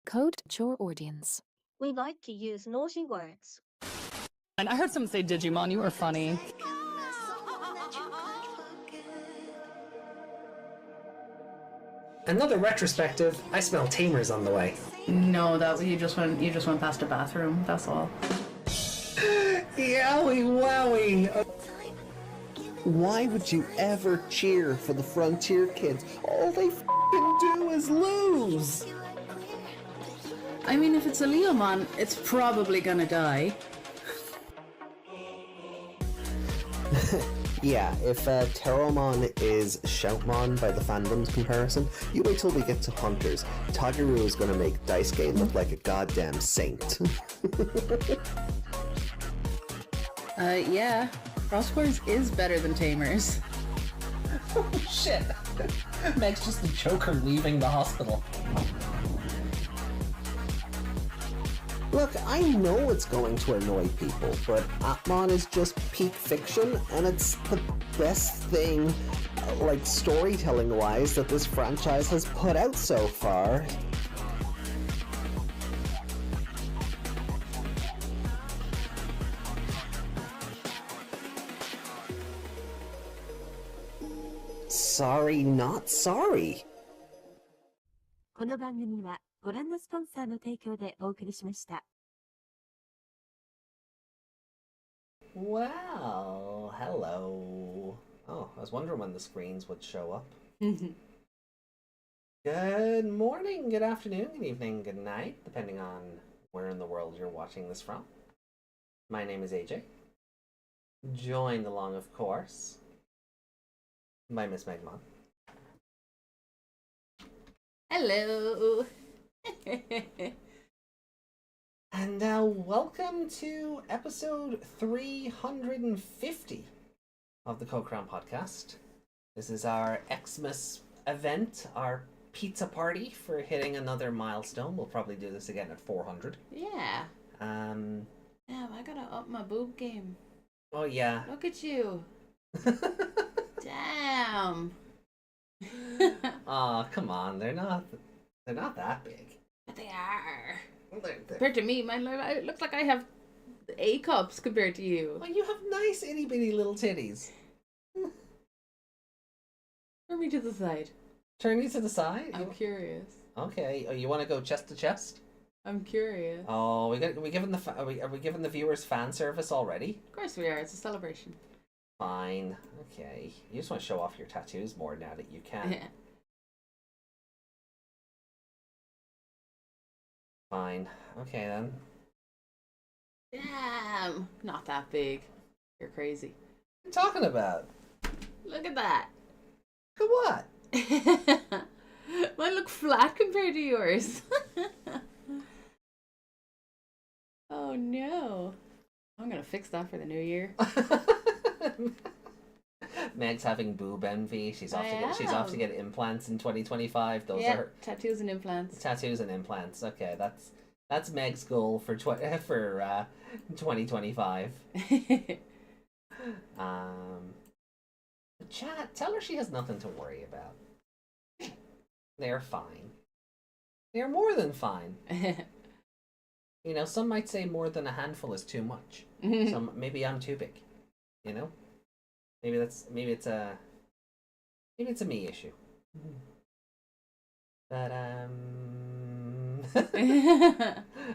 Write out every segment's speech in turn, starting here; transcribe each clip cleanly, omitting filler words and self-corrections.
Code your audience. We like to use naughty words. And I heard someone say Digimon, you were funny. Another retrospective. I smell tamers on the way. No, that you just went past a bathroom. That's all. Yowie wowie! Why would you ever cheer for the Frontier kids? All they f***ing do is lose! I mean, if it's a Leomon, it's probably gonna die. Yeah, if Teromon is Shoutmon by the fandom's comparison, you wait till we get to Hunters. Takeru is gonna make Daisuke look like a goddamn saint. Yeah. Crosswords is better than Tamers. Oh shit! Meg's just a Joker leaving the hospital. Look, I know it's going to annoy people, but Atmon is just peak fiction, and it's the best thing, like storytelling-wise, that this franchise has put out so far. Sorry, not sorry. この番組はご覧のスポンサーの提供でお送りしました。 Well, hello. Oh, I was wondering when the screens would show up. Good morning, good afternoon, good evening, good night, depending on where in the world you're watching this from. My name is AJ. Joined along, of course, by Miss Megmon. Hello. And welcome to episode 350 of the Co-Crown podcast. This is our Xmas event, our pizza party for hitting another milestone. We'll probably do this again at 400. Yeah. Damn, I gotta up my boob game. Oh yeah. Look at you. Damn. Aw, come on, they're not that big. But they are. They're... Compared to me, mine it looks like I have A cups compared to you. Well, you have nice itty bitty little titties. Turn me to the side. Turn you to the side? I'm curious. Okay. Oh, you want to go chest to chest? I'm curious. Oh, are we giving the viewers fan service already? Of course we are. It's a celebration. Fine. Okay. You just want to show off your tattoos more now that you can. Yeah. Fine. Okay then. Damn. Not that big. You're crazy. What are you talking about? Look at that. Look at what? Mine look flat compared to yours. Oh no. I'm gonna fix that for the new year. Meg's having boob envy. She's off to get implants in 2025. Those are tattoos and implants. Tattoos and implants. Okay, that's Meg's goal for 2025. Chat, tell her she has nothing to worry about. They're fine. They're more than fine. You know, some might say more than a handful is too much. Some maybe I'm too big. You know? Maybe it's a me issue. But I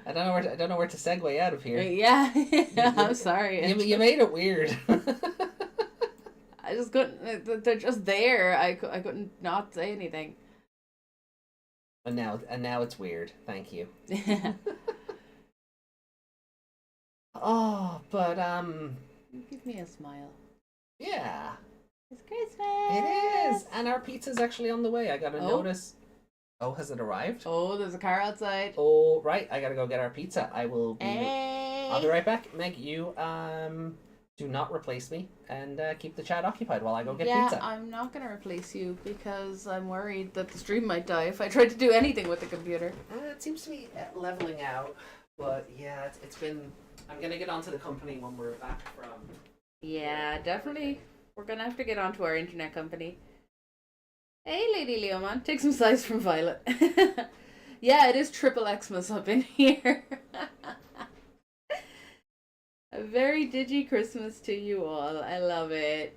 don't know where to segue out of here. Yeah, I'm sorry. You made it weird. I just couldn't. They're just there. I couldn't not say anything. And now it's weird. Thank you. Oh, but Give me a smile. yeah. It's Christmas. It is, and our pizza's actually on the way. I got a notice. Oh, has it arrived? Oh, there's a car outside. Oh, right. I gotta go get our pizza. I'll be right back. Meg, you do not replace me and keep the chat occupied while I go get pizza. Yeah, I'm not gonna replace you because I'm worried that the stream might die if I try to do anything with the computer. It seems to be leveling out, but yeah, it's been. I'm gonna get onto the company when we're back from. Yeah, definitely. We're gonna have to get onto our internet company. Hey, Lady Leomon, take some size from Violet. Yeah, it is triple Xmas up in here. A very Digi Christmas to you all. I love it.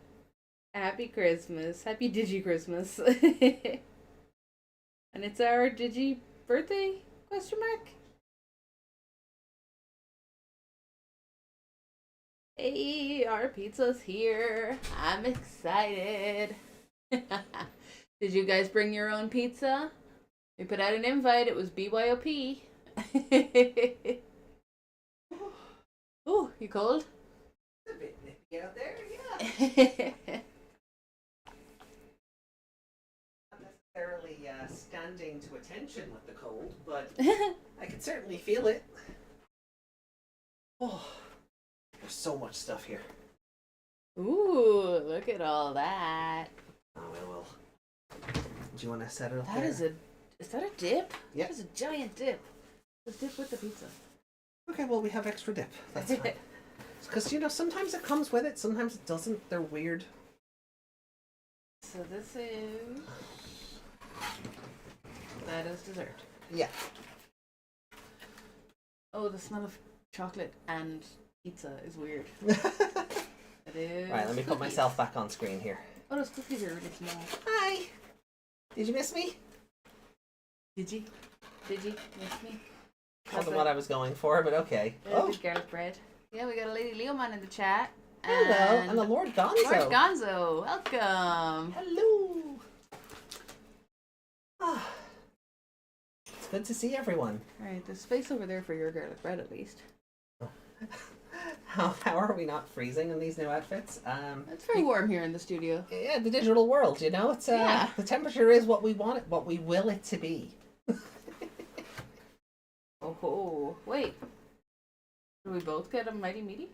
Happy Christmas. Happy Digi Christmas. And it's our Digi birthday? Question mark? Hey, our pizza's here. I'm excited. Did you guys bring your own pizza? We put out an invite. It was BYOP. Ooh, you cold? It's a bit nippy out there, yeah. Not necessarily standing to attention with the cold, but I can certainly feel it. Oh, there's so much stuff here. Ooh, look at all that. Oh, well. Do you want to set it up That there? is that a dip? Yeah. That is a giant dip. The dip with the pizza. Okay, well, we have extra dip. That's fine. Because, sometimes it comes with it, sometimes it doesn't. They're weird. So this is... That is dessert. Yeah. Oh, the smell of chocolate and pizza is weird. It is... Right, let me put cookies. myself back on screen here. Oh, those cookies are really small. Hi! Did you miss me? Did you miss me? Wasn't what I was going for, but okay. Oh, the garlic bread. Yeah, we got a Lady Leomon in the chat. Hello, and the Lord Gonzo. Lord Gonzo, welcome. Hello. Ah, it's good to see everyone. Alright, there's space over there for your garlic bread at least. How are we not freezing in these new outfits? It's very warm here in the studio. Yeah, the digital world, it's Yeah. the temperature is what we want it, what we will it to be. Oh, wait. Did we both get a Mighty Meaty?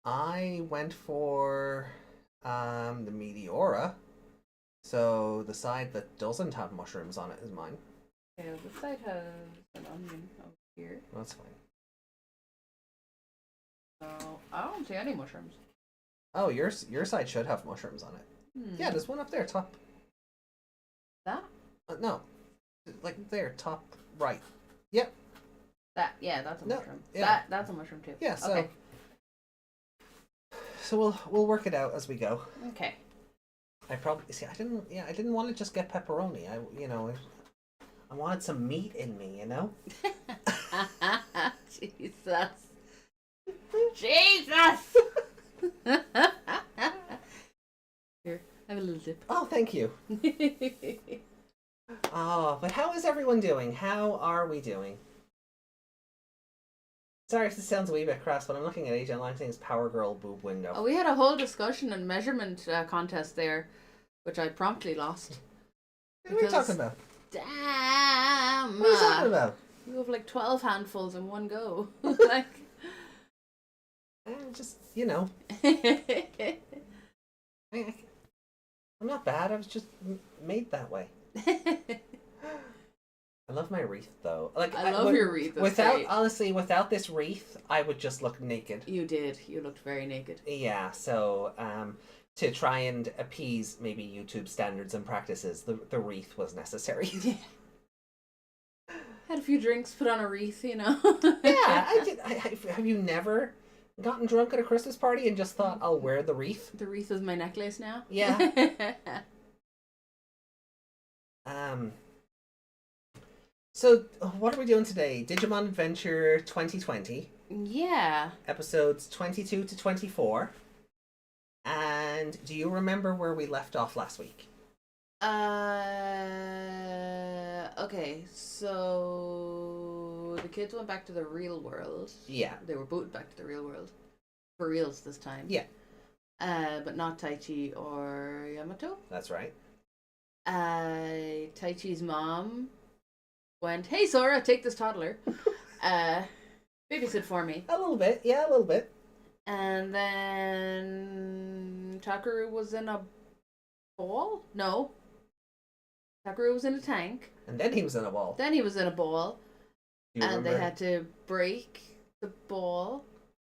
I went for the Meteora. So the side that doesn't have mushrooms on it is mine. Yeah, this side has an onion over here. That's fine. So, I don't see any mushrooms. Oh, your side should have mushrooms on it. Yeah, there's one up there, top. That? No, like there, top right. Yep. That's a No, mushroom. yeah. That's a mushroom too. Yeah. So. Okay. So we'll work it out as we go. Okay. I probably see. I didn't want to just get pepperoni. I wanted some meat in me. Jesus. Jesus! Here, have a little dip. Oh, thank you. Oh, but how is everyone doing? How are we doing? Sorry if this sounds a wee bit crass, but I'm looking at AJ and I'm saying it's Power Girl boob window. Oh, we had a whole discussion and measurement contest there, which I promptly lost. What are you talking about? Damn! What are you talking about? You have like 12 handfuls in one go. Like... Just, I'm not bad. I was just made that way. I love my wreath, though. Like I love your wreath. Honestly, without this wreath, I would just look naked. You did. You looked very naked. Yeah. So, to try and appease maybe YouTube standards and practices, the wreath was necessary. Yeah. Had a few drinks, put on a wreath, Yeah, I did. Have you never gotten drunk at a Christmas party and just thought, I'll wear the wreath? The wreath is my necklace now. Yeah. So, what are we doing today? Digimon Adventure 2020. Yeah. Episodes 22 to 24. And do you remember where we left off last week? Okay, so the kids went back to the real world. Yeah. They were booted back to the real world. For reals this time. Yeah. But not Taichi or Yamato. That's right. Taichi's mom went, "Hey Sora, take this toddler. Babysit for me." A little bit. Yeah, a little bit. And then Takeru was in a ball? No. Takeru was in a tank. And then he was in a ball. Then he was in a ball. Do you And remember? they had to break the ball.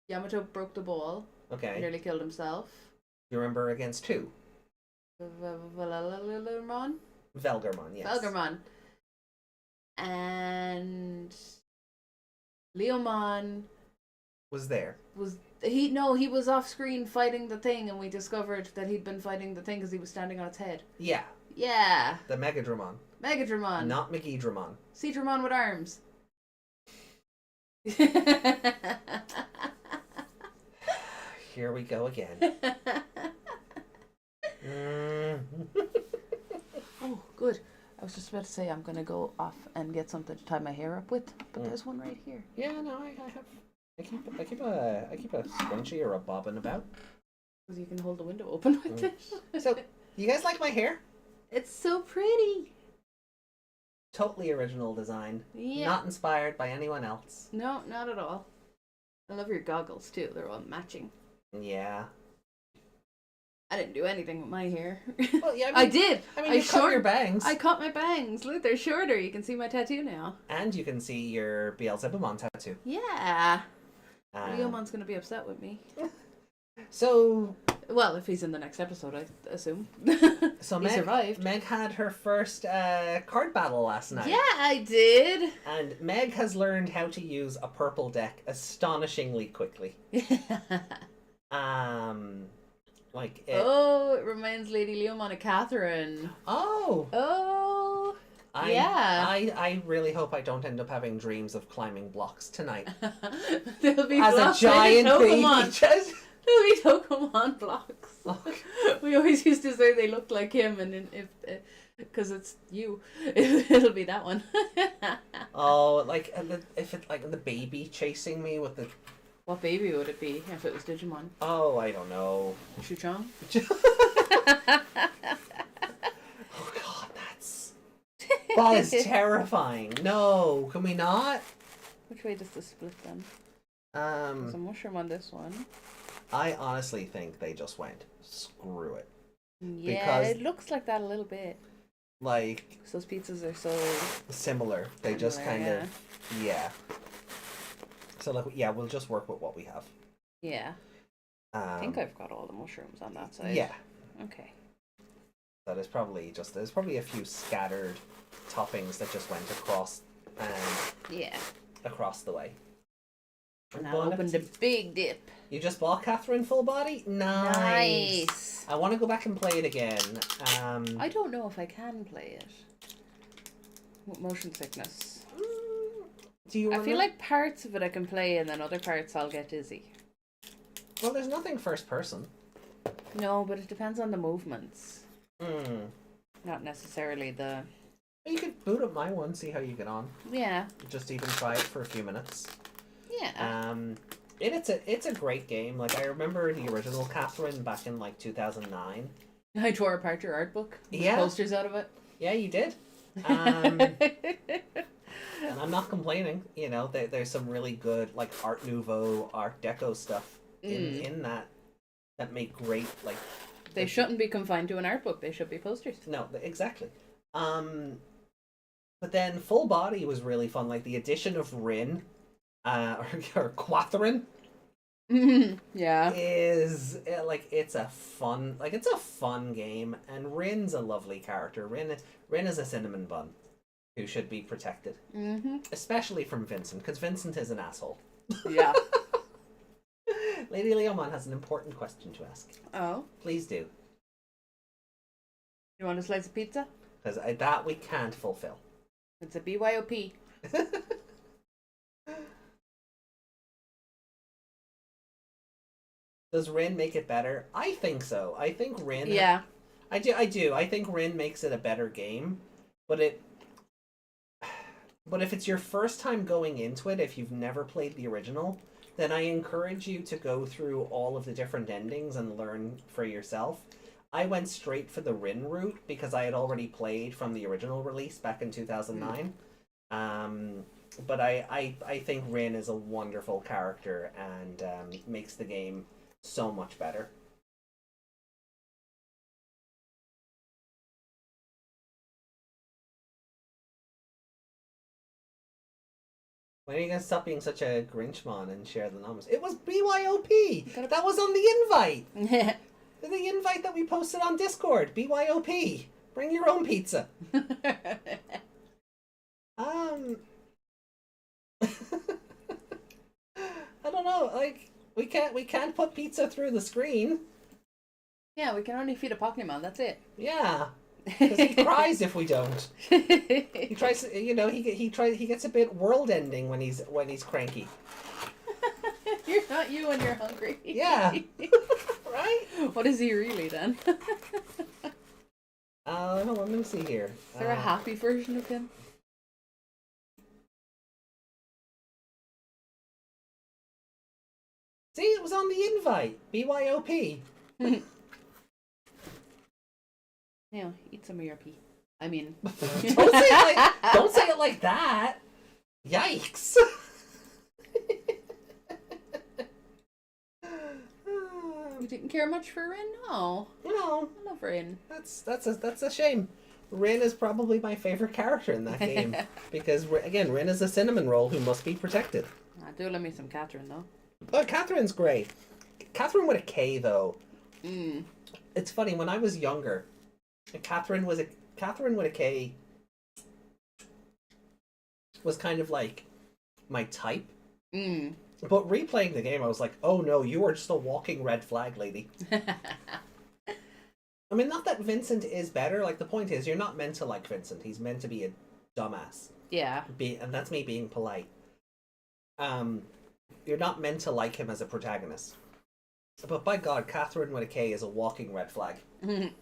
Yamato broke the ball. Okay. Nearly killed himself. Do you remember against who? Velgamon? Velgarmon, yes. Velgamon. and Leomon Was there? he was off screen fighting the thing, and we discovered that he'd been fighting the thing because he was standing on its head. Yeah. Yeah. The Megadramon. Megadramon. Not McGeedramon. Seadramon with arms. Here we go again. Oh, good. I was just about to say I'm gonna go off and get something to tie my hair up with, but there's one right here. Yeah, no, I keep a scrunchie or a bobbin about. Because you can hold the window open with it. So, you guys like my hair? It's so pretty. Totally original design. Yeah. Not inspired by anyone else. No, not at all. I love your goggles too. They're all matching. Yeah. I didn't do anything with my hair. Well, yeah, I did. I mean, you cut your bangs. I cut my bangs. Look, they're shorter. You can see my tattoo now. And you can see your Beelzebumon tattoo. Yeah. Leomon's gonna be upset with me. So, Well, if he's in the next episode, I assume. so he survived. Meg had her first card battle last night. Yeah, I did. And Meg has learned how to use a purple deck astonishingly quickly. Like it... Oh, it reminds Lady Leomon of Catherine. Oh. Yeah. I really hope I don't end up having dreams of climbing blocks tonight. There'll be As a blocks giant made of baby. Pokemon. There'll be Pokemon blocks. Oh. We always used to say they looked like him, and if because it's you, it'll be that one. Oh, like if it's like the baby chasing me with the... What baby would it be if it was Digimon? Oh, I don't know. Shuchong? Oh god, that is terrifying. No, can we not? Which way does this split then? There's a mushroom on this one. I honestly think they just went, screw it. Yeah, Because- it looks like that a little bit. Like, Those pizzas are so similar. They just similar, kind yeah. of, yeah. So, like, yeah, we'll just work with what we have. Yeah. I think I've got all the mushrooms on that side. Yeah. Okay. So there's probably a few scattered toppings that just went across Yeah. across the way. And I opened a big dip. You just bought Catherine full body? Nice. I want to go back and play it again. I don't know if I can play it. With motion sickness. Do you? I feel like parts of it I can play, and then other parts I'll get dizzy. Well, there's nothing first person. No, but it depends on the movements. Hmm. Not necessarily the... You could boot up my one, see how you get on. Yeah. Just even try it for a few minutes. Yeah. It's a great game. Like, I remember the original Catherine back in like 2009. I tore apart your art book. With Yeah. posters out of it. Yeah, you did. And I'm not complaining. You know, there's some really good like Art Nouveau, Art Deco stuff in that make great like. They shouldn't be confined to an art book. They should be posters. No, exactly. But then Full Body was really fun. Like the addition of Rin, or Quathrin. Yeah. Is like it's a fun game, and Rin's a lovely character. Rin is a cinnamon bun who should be protected, especially from Vincent, because Vincent is an asshole. Yeah. Lady Leomon has an important question to ask. Oh. Please do, You want a slice of pizza? because that we can't fulfill. It's a BYOP. Does Rin make it better? I think so. I think Rin. Yeah. I do. I think Rin makes it a better game, but if it's your first time going into it, if you've never played the original, then I encourage you to go through all of the different endings and learn for yourself. I went straight for the Rin route because I had already played from the original release back in 2009. But I think Rin is a wonderful character and makes the game so much better. When are you gonna stop being such a Grinchmon and share the numbers? It was BYOP! That was on the invite! The invite that we posted on Discord. BYOP! Bring your own pizza! can't put pizza through the screen. Yeah, we can only feed a Pokemon. That's it. Yeah, because he cries if we don't. He tries to, he gets a bit world-ending when he's cranky. You're not you when you're hungry. Yeah, right. What is he really then? Hold on, let me see here. Is there a happy version of him? See, it was on the invite. BYOP. Yeah, eat some of your pee. I mean, Don't say it like that. Yikes. you didn't care much for Rin? No. No, I love Rin. that's a shame. Rin is probably my favorite character in that game because again, Rin is a cinnamon roll who must be protected. I do love me some Catherine though. Oh, Catherine's great. Catherine with a K though. Mm. It's funny when I was younger, Catherine with a K was kind of like my type. Mm. But replaying the game, I was like, oh no, you are just a walking red flag, lady. I mean, not that Vincent is better. Like, the point is, you're not meant to like Vincent. He's meant to be a dumbass. Yeah. And that's me being polite. You're not meant to like him as a protagonist. But by God, Catherine with a K is a walking red flag. Can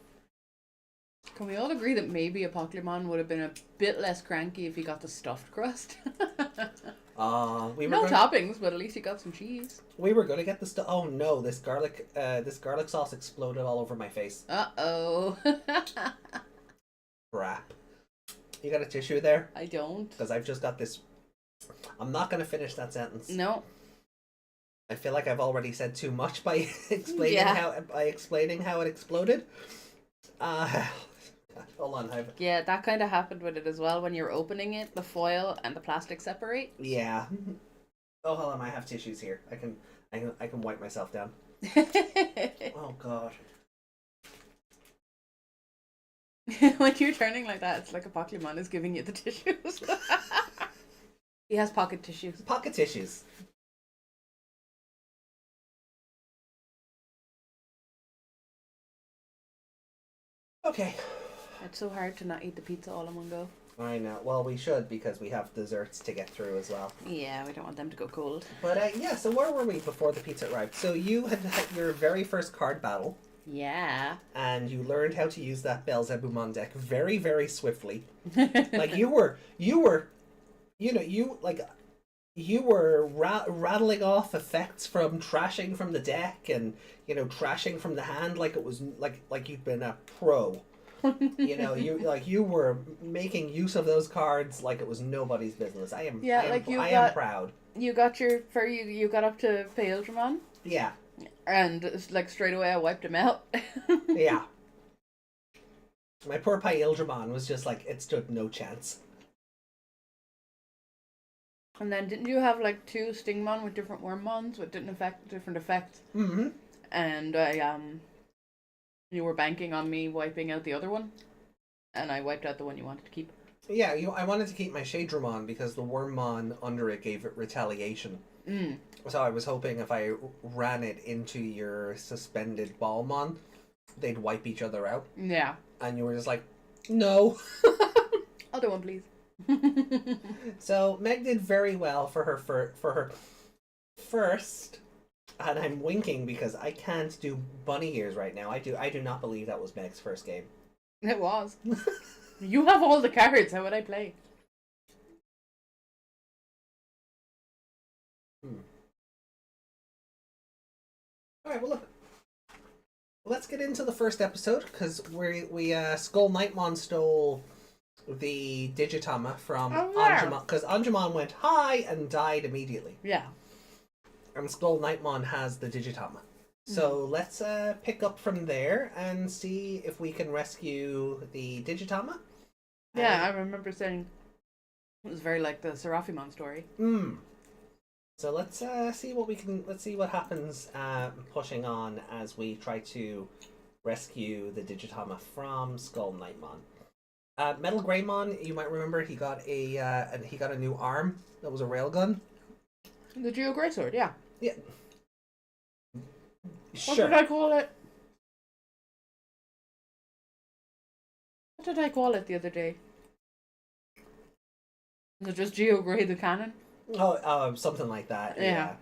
we all agree that maybe a Pokemon would have been a bit less cranky if he got the stuffed crust? No toppings, but at least he got some cheese. We were gonna get the stuff. Oh no! This garlic sauce exploded all over my face. Uh-oh. Crap. You got a tissue there? I don't. Because I've just got this. I'm not gonna finish that sentence. No. I feel like I've already said too much by explaining how it exploded. Hold on. Yeah, that kind of happened with it as well. When you're opening it, the foil and the plastic separate. Yeah. Oh, hold on. I have tissues here. I can wipe myself down. Oh God. When you're turning like that, it's like a Pokemon is giving you the tissues. He has pocket tissues. Pocket tissues. Okay. It's so hard to not eat the pizza all in one go. I know. Well, we should because we have desserts to get through as well. Yeah, we don't want them to go cold. But yeah, so where were we before the pizza arrived? So you had your very first card battle. Yeah. And you learned how to use that Devimon deck very, very swiftly. Like you were rattling off effects from trashing from the deck and trashing from the hand like it was like you'd been a pro. You were making use of those cards like it was nobody's business. I am proud. You got you got up to Paildramon? Yeah. And like straight away I wiped him out. Yeah. My poor Paildramon was just like it stood no chance. And then didn't you have like 2 Stingmon with different Wormmons with different effects? Mm-hmm. And you were banking on me wiping out the other one, and I wiped out the one you wanted to keep. Yeah, I wanted to keep my Shadramon because the Wormmon under it gave it retaliation. Mm. So I was hoping if I ran it into your suspended Ballmon, they'd wipe each other out. Yeah. And you were just like, no. Other one, please. So Meg did very well for her first, and I'm winking because I can't do bunny ears right now. I do not believe that was Meg's first game. It was. You have all the cards. How would I play? All right. Well, look. Let's get into the first episode because we SkullKnightmon stole the Digitama from Anjumon because Anjumon went hi and died immediately. Yeah. And SkullKnightmon has the Digitama. So let's pick up from there and see if we can rescue the Digitama. Yeah, I remember saying it was very like the Seraphimon story. So let's see what happens pushing on as we try to rescue the Digitama from SkullKnightmon. Metal Greymon, you might remember he got a new arm that was a railgun. The Geo Greysword, yeah. Yeah. What Sure. did I call it? What did I call it the other day? Was it just Geograde the Canon? Oh, something like that. Yeah.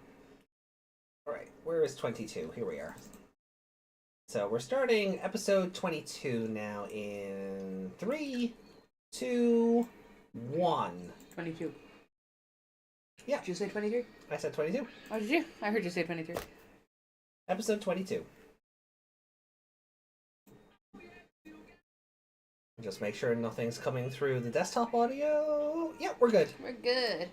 Alright, where is 22? Here we are. So we're starting episode 22 now in 3, 2, 1. 22. Yeah. Did you say 23? I said 22. Oh, did you? I heard you say 23. Episode 22. Just make sure nothing's coming through the desktop audio. Yep, we're good. We're good.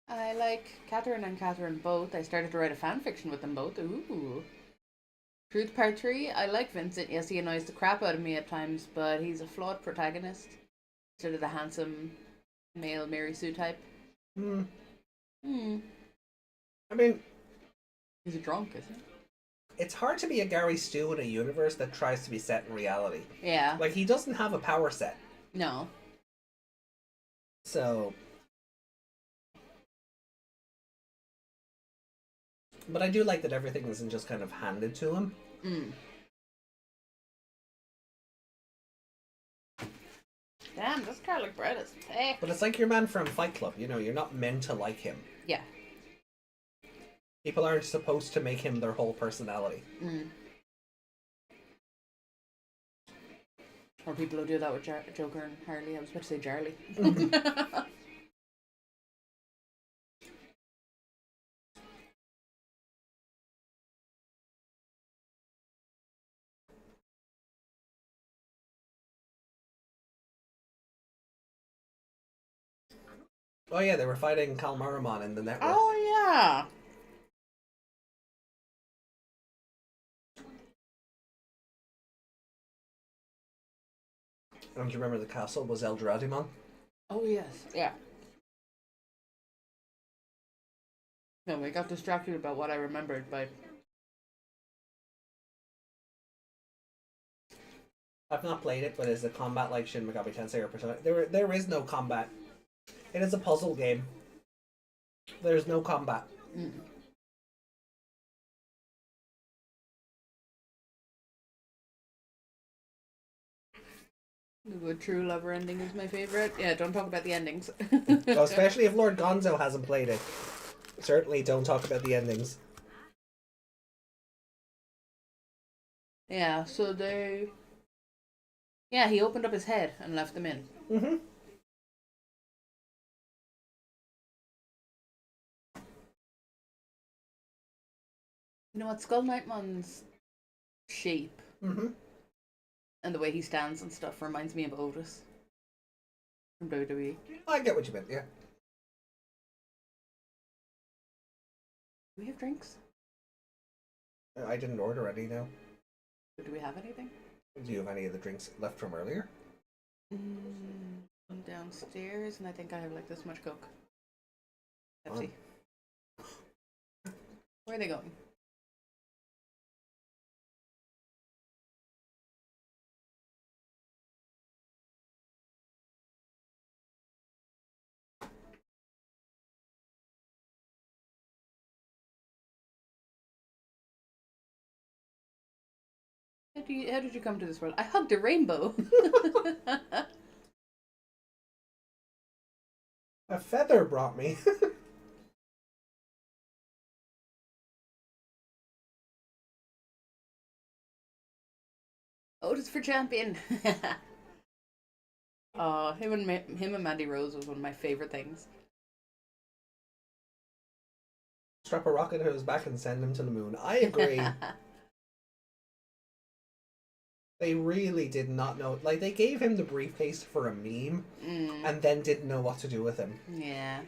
I like Catherine and Catherine both. I started to write a fan fiction with them both. Ooh. Truth Part 3. I like Vincent. Yes, he annoys the crap out of me at times, but he's a flawed protagonist. Sort of the handsome male Mary Sue type. Hmm. Hmm. I mean, He's a drunk, isn't he? it's hard to be a Gary Stu in a universe that tries to be set in reality. Yeah. Like, he doesn't have a power set. No. So... But I do like that everything isn't just kind of handed to him. Mm. Damn, this garlic bread is thick. But it's like your man from Fight Club, you know, you're not meant to like him. Yeah. People aren't supposed to make him their whole personality. Mm. Or people who do that with Joker and Harley. I was about to say Jarly. Oh yeah, they were fighting Kalmaramon in the network. Oh, yeah. Don't you remember the castle was Devimon? Oh, yes. Yeah. No, I got distracted about what I remembered, but... I've not played it, but is the combat like Shin Megami Tensei or Persona? There is no combat. It is a puzzle game. There's no combat. Mm. The good true lover ending is my favorite. Yeah, don't talk about the endings. Well, especially if Lord Gonzo hasn't played it. Certainly don't talk about the endings. Yeah, so they... Yeah, he opened up his head and left them in. Mm-hmm. You know what? SkullKnightmon's shape Mm-hmm. and the way he stands and stuff reminds me of Otis from WWE. I get what you meant, yeah. Do we have drinks? I didn't order any now. Do we have anything? Do you have any of the drinks left from earlier? I'm downstairs and I think I have like this much Coke. Pepsi. Where are they going? How did you come to this world? I hugged a rainbow. A feather brought me. Otis for champion. Oh, him and Mandy Rose was one of my favorite things. Strap a rocket to his back and send him to the moon. I agree. They really did not know. Like, they gave him the briefcase for a meme and then didn't know what to do with him. Yeah.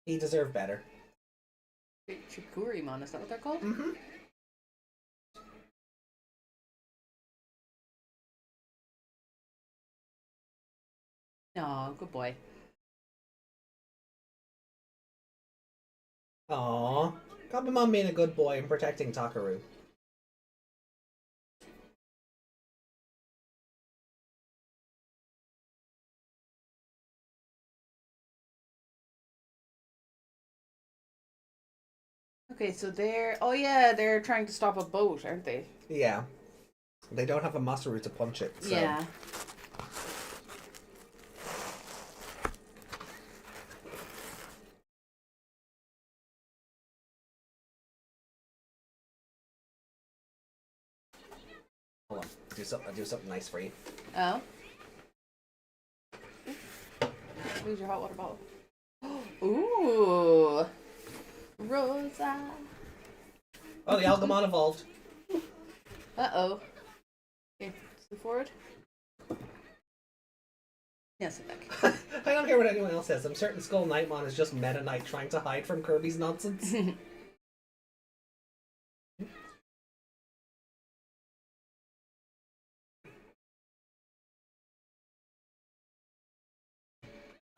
He deserved better. Chikurimon, is that what they're called? Mm-hmm. Oh, good boy. Aww. Gabumon being a good boy and protecting Takeru. Okay, so they're trying to stop a boat, aren't they? Yeah. They don't have a Masaru to punch it, so... Yeah. Hold on. I'll do something nice for you. Oh. Where's your hot water bottle? Ooh. Rosa. Oh, the Algamon evolved. Uh-oh. Okay, step forward. Yes, sit back. I don't care what anyone else says. I'm certain SkullKnightmon is just Meta Knight trying to hide from Kirby's nonsense.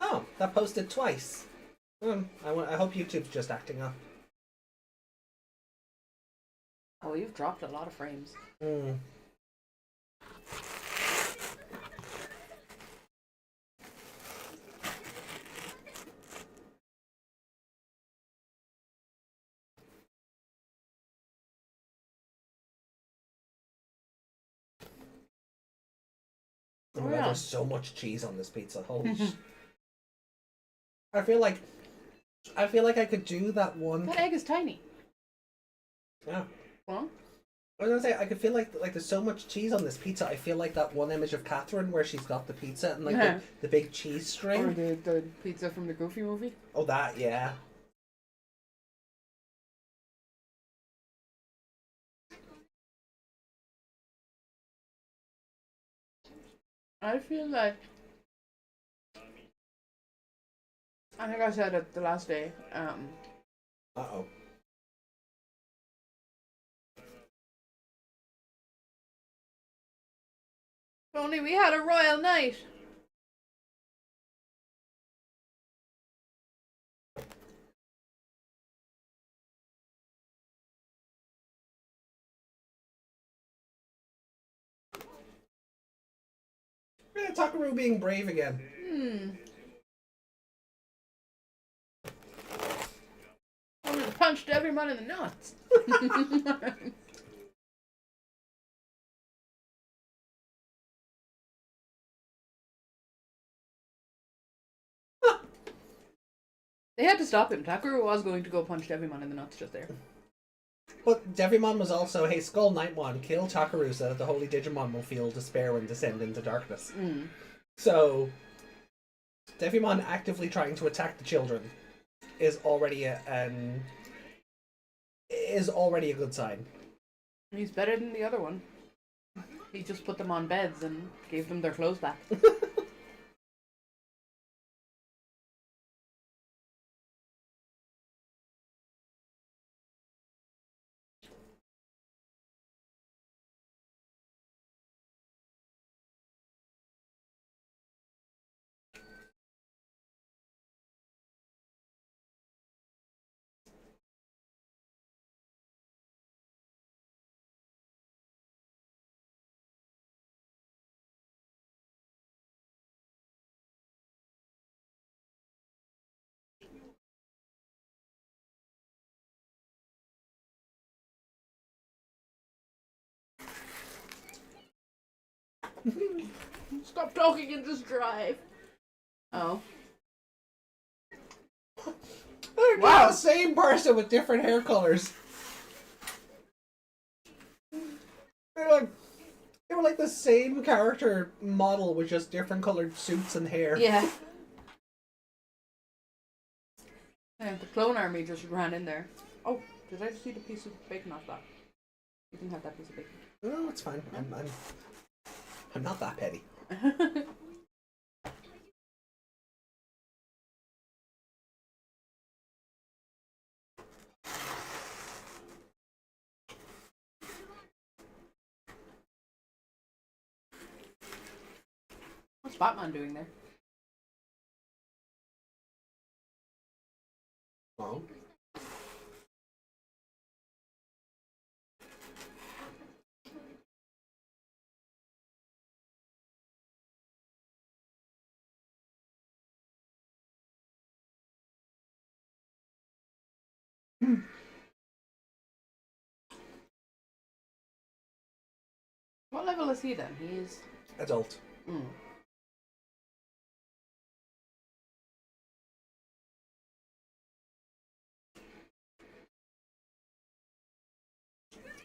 Oh, that posted twice. I hope YouTube's just acting up. Oh, you've dropped a lot of frames. Oh my yeah. God, there's so much cheese on this pizza. Holy sh... I feel like I could do that one. That egg is tiny. Yeah. Well, I was gonna say I could feel like there's so much cheese on this pizza. I feel like that one image of Catherine where she's got the pizza and like the big cheese string. or the pizza from the Goofy movie. Oh, that, yeah. I feel like I think I said it the last day. Uh-oh. If only we had a royal night. Yeah, Takeru being brave again. I'm gonna punch Devimon in the nuts. They had to stop him. Takeru was going to go punch Devimon in the nuts just there. But Devimon was also, hey, SkullKnightmon, kill Takeru so that the Holy Digimon will feel despair and descend into darkness. So, Devimon actively trying to attack the children is already a good sign. He's better than the other one. He just put them on beds and gave them their clothes back. Stop talking and just drive. Oh. They're wow, the same person with different hair colors. They were like the same character model with just different colored suits and hair. Yeah. And the clone army just ran in there. Oh, did I just eat a piece of bacon off that? You can have that piece of bacon. No, it's fine. I'm not that petty. What's Batman doing there? Oh. What level is he then? He is... Adult. Mm.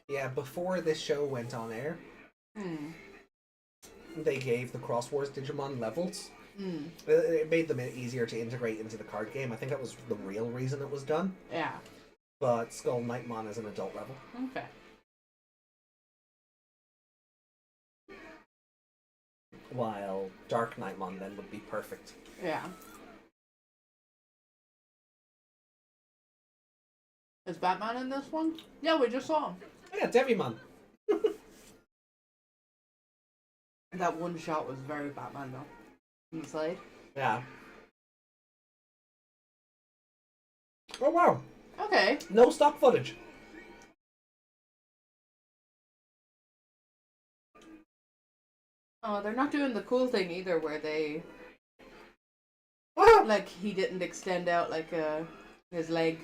Yeah, before this show went on air, Mm. they gave the Cross Wars Digimon levels. Mm. It made them easier to integrate into the card game. I think that was the real reason it was done. Yeah. But SkullKnightmon is an adult level. Okay. While Dark-Knightmon then would be perfect. Yeah. Is Batman in this one? Yeah, we just saw him. Yeah, Devimon. That one shot was very Batman though. On the side. Yeah. Oh wow. Okay. No stock footage. Oh, they're not doing the cool thing either where they... Ah! Like, he didn't extend out, like, his leg.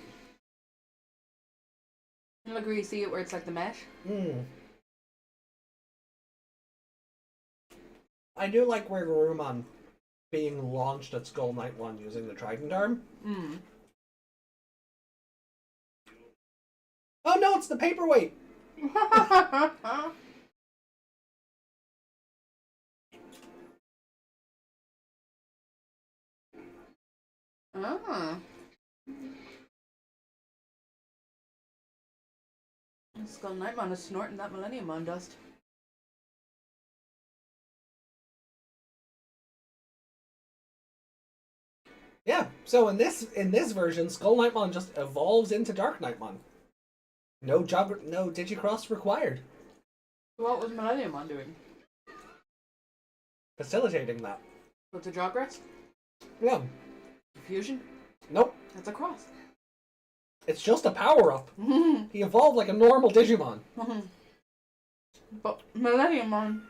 Look where you see it where it's like the mesh. Hmm. I do like where Garurumon being launched at SkullKnightmon using the Trident Arm. Mm. Oh no, it's the paperweight! Ah. SkullKnightmon is snorting that Millenniummon dust. Yeah, so in this version, SkullKnightmon just evolves into Dark-Knightmon. No Digicross required. What was Millenniummon doing? Facilitating that. With the Jogress? Yeah. Fusion? Nope. That's a cross. It's just a power-up. He evolved like a normal Digimon. But Millenniummon...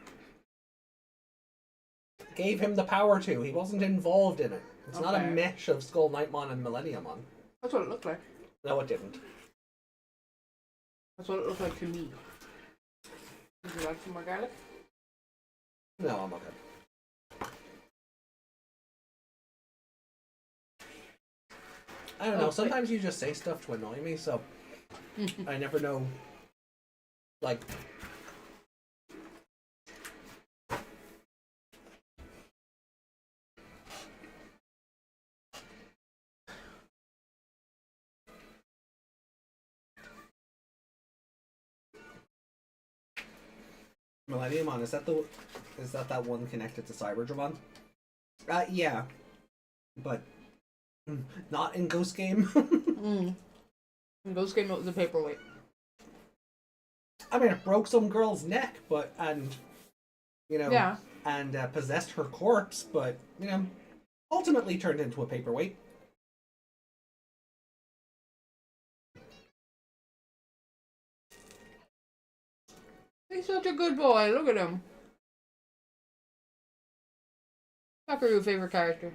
Gave him the power to. He wasn't involved in it. It's not a Okay. mesh of SkullKnightmon and Millenniummon. That's what it looked like. No, it didn't. That's what it looked like to me. Would you like some more garlic? No, I'm okay. I don't know. Okay. Sometimes you just say stuff to annoy me, so I never know. Like, Millenniummon, is that one connected to Cyberdramon? Yeah, but not in Ghost Game. In Ghost Game, it was a paperweight. I mean, it broke some girl's neck, and Yeah. possessed her corpse, but ultimately turned into a paperweight. He's such a good boy. Look at him. Takeru, favorite character.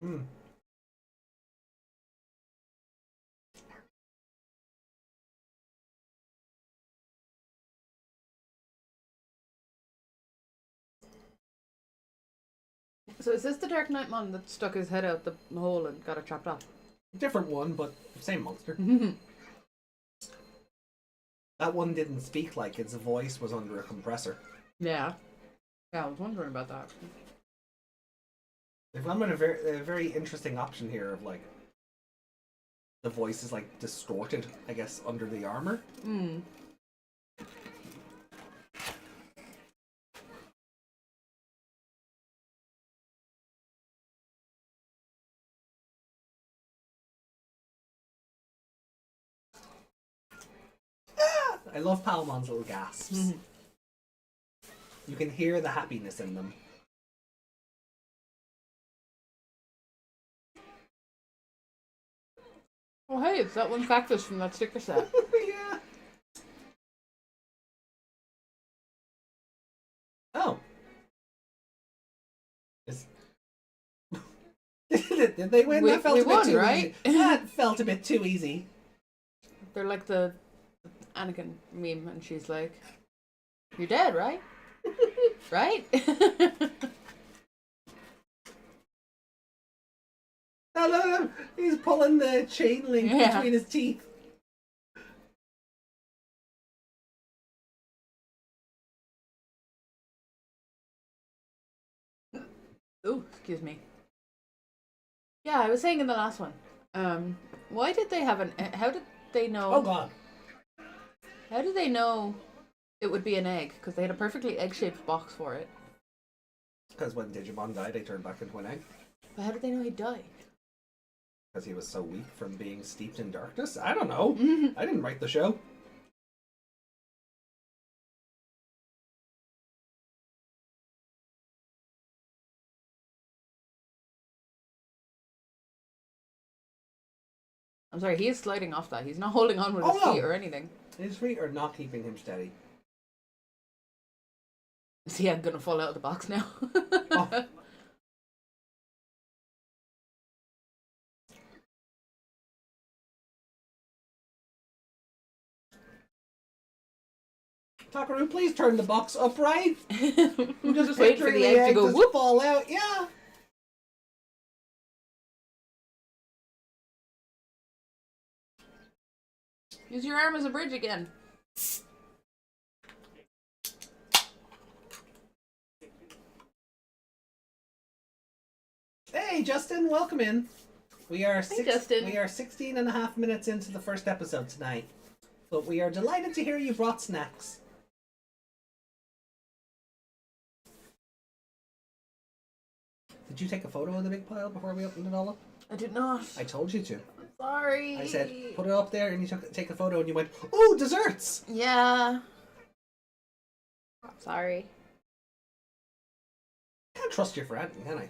Hmm. So is this the Dark Knightmon that stuck his head out the hole and got it chopped off? Different one, but same monster. That one didn't speak like its voice was under a compressor. Yeah. Yeah, I was wondering about that. They've gone with a very interesting option here of like the voice is like distorted, I guess, under the armor. Hmm. I love Palmon's little gasps. You can hear the happiness in them. Oh hey, it's that one cactus from that sticker set. Yeah. Oh. Did they win? We That felt a bit won, too right? easy. That felt a bit too easy. They're like the Anakin meme, and she's like, "You're dead, right? Right?" No, he's pulling the chain link Yeah. between his teeth. Ooh, excuse me. Yeah, I was saying in the last one. Why did they have an? How did they know? Oh god. How did they know it would be an egg? Because they had a perfectly egg-shaped box for it. Because when Digimon died, they turned back into an egg. But how did they know he died? Because he was so weak from being steeped in darkness? I don't know. I didn't write the show. I'm sorry, he is sliding off that. He's not holding on with his no. feet or anything. His feet are not keeping him steady. Is the egg gonna fall out of the box now? Oh. Takeru, please turn the box upright. I'm just wait for picturing the egg to go just whoop. fall out. Yeah. Use your arm as a bridge again. Hey, Justin, welcome in. We are Justin. We are 16 and a half minutes into the first episode tonight. But we are delighted to hear you brought snacks. Did you take a photo of the big pile before we opened it all up? I did not. I told you to. Sorry. I said, put it up there, and you take a photo, and you went, "Ooh, desserts!" Yeah. Sorry. Can't trust you for anything, can I? I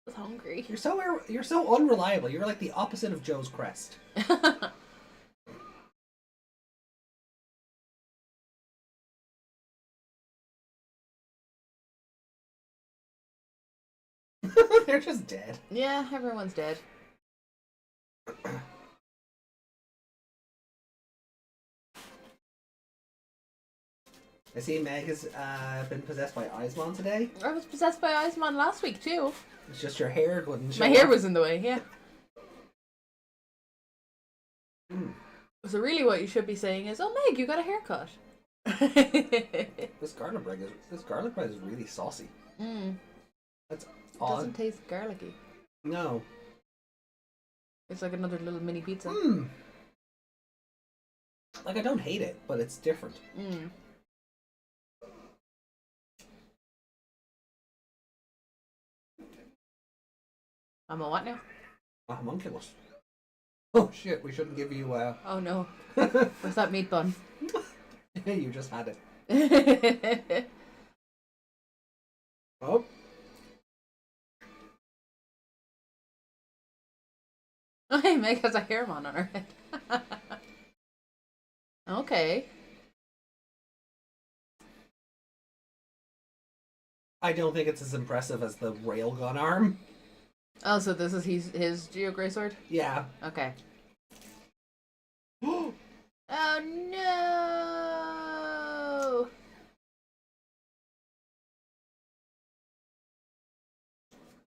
was hungry. You're so unreliable. You're like the opposite of Joe's Crest. They're just dead. Yeah, everyone's dead. I see Meg has been possessed by Eismon today. I was possessed by Iceman last week too. It's just your hair wouldn't show My hair up. was in the way, yeah. So really what you should be saying is, "Oh Meg, you got a haircut." This garlic bread is really saucy. That's It odd. doesn't taste garlicky. No. It's like another little mini pizza. Like, I don't hate it, but it's different. I'm a what now? A homunculus. Oh shit, we shouldn't give you Oh no. Where's that meat bun? you just had it. Oh. Oh, hey, Meg has a hair mon on her head. Okay. I don't think it's as impressive as the railgun arm. Oh, so this is his Geo Grey Sword? Yeah. Okay. Oh no!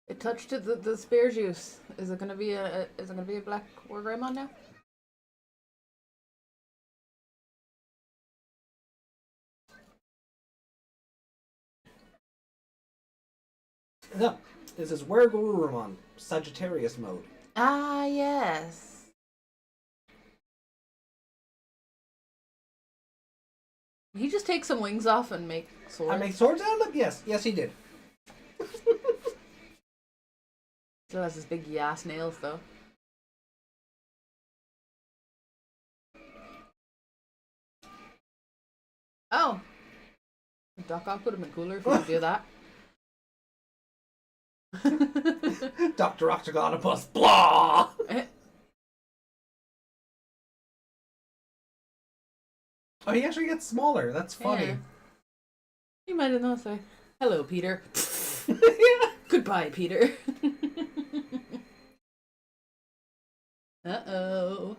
It touched the spear juice. Is it gonna be a black War Greymon now? No. This is Wergurumon, Sagittarius mode. Ah, yes. He just take some wings off and make swords. I make swords out of them? Yes. Yes, he did. Still has his big ass nails though. Oh. Doc Ock would have been cooler if he could do that. Dr. Octagonopus, blah! Oh, he actually gets smaller. That's funny. Yeah. You might have known, say, "Hello, Peter." Yeah. Goodbye, Peter. Uh-oh.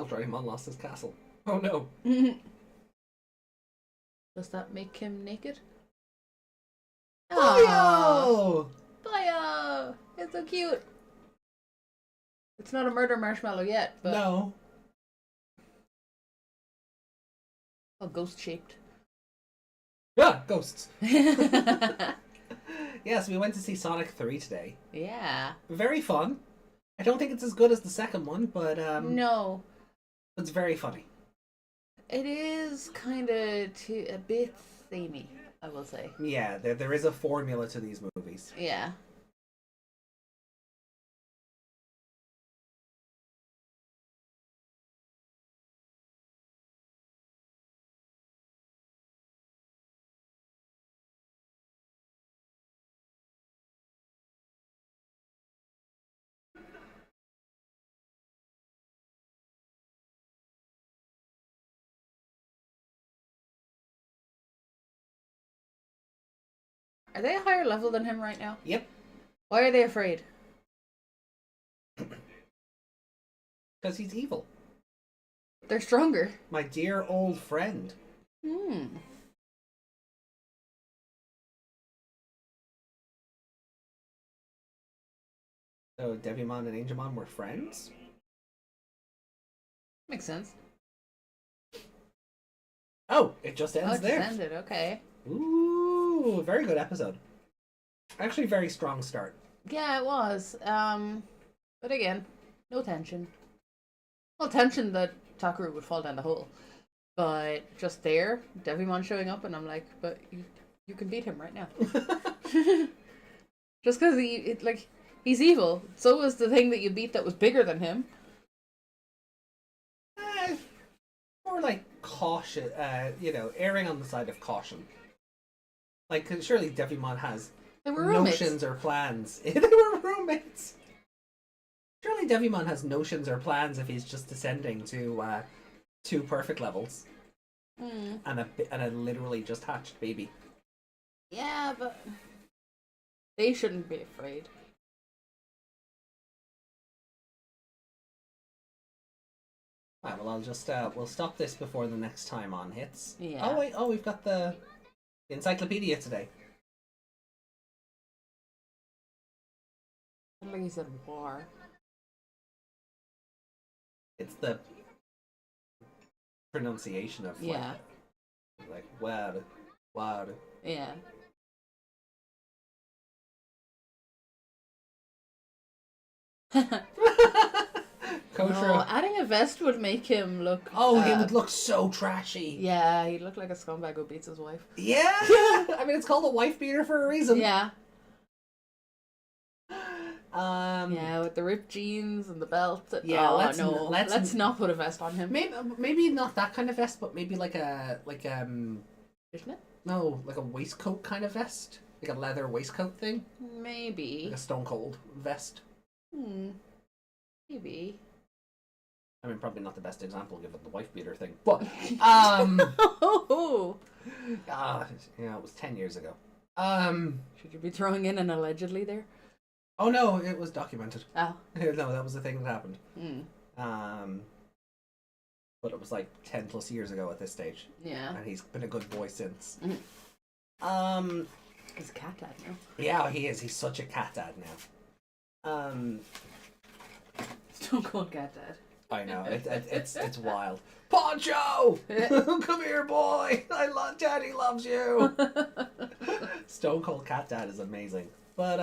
Draymon lost his castle. Oh no. Does that make him naked? Oh! Baya! It's so cute. It's not a murder marshmallow yet, but No. ghost shaped. Yeah, ghosts. Yes, we went to see Sonic 3 today. Yeah. Very fun. I don't think it's as good as the second one, but No. it's very funny. It is kind of a bit samey, I will say. Yeah, there is a formula to these movies. Yeah. Are they a higher level than him right now? Yep. Why are they afraid? Because he's evil. They're stronger. My dear old friend. Hmm. So Devimon and Angemon were friends? Makes sense. Oh, it just Oh, ends it there. just ended. Okay. Ooh, very good episode. Actually, very strong start. Yeah, it was. But again, no tension. Well, tension that Takeru would fall down the hole. But just there, Devimon showing up, and I'm like, but you can beat him right now. Just because he's evil. So was the thing that you beat that was bigger than him. More like caution, erring on the side of caution. Like, 'cause surely Devimon has They were roommates. notions or plans. They were roommates. Surely Devimon has notions or plans if he's just descending to 2 perfect levels Mm. and a literally just hatched baby. Yeah, but they shouldn't be afraid. Right, well, I'll just we'll stop this before the next time on hits. Yeah. Oh wait, we've got the encyclopedia today. I think he said war. It's the pronunciation of Yeah. like wad. Yeah. Kosher. No, adding a vest would make him look. Oh, he would look so trashy. Yeah, he'd look like a scumbag who beats his wife. Yeah. I mean, it's called a wife beater for a reason. Yeah. Yeah, with the ripped jeans and the belt. Yeah, Oh, let's not put a vest on him. maybe not that kind of vest, but maybe like a Fishnet? no, like a waistcoat kind of vest, like a leather waistcoat thing, Maybe. like a Stone Cold vest. Maybe. I mean, probably not the best example given the wife beater thing, but Oh. yeah, it was 10 years ago. Should you be throwing in an allegedly there? Oh no, it was documented. Oh. No, that was the thing that happened. Hmm. But it was like 10 plus years ago at this stage. Yeah. And he's been a good boy since. He's a cat dad now. Yeah, he is. He's such a cat dad now. Stone Cold cat dad. I know, it's wild. Poncho! Come here, boy! Daddy loves you! Stone Cold Cat Dad is amazing. But,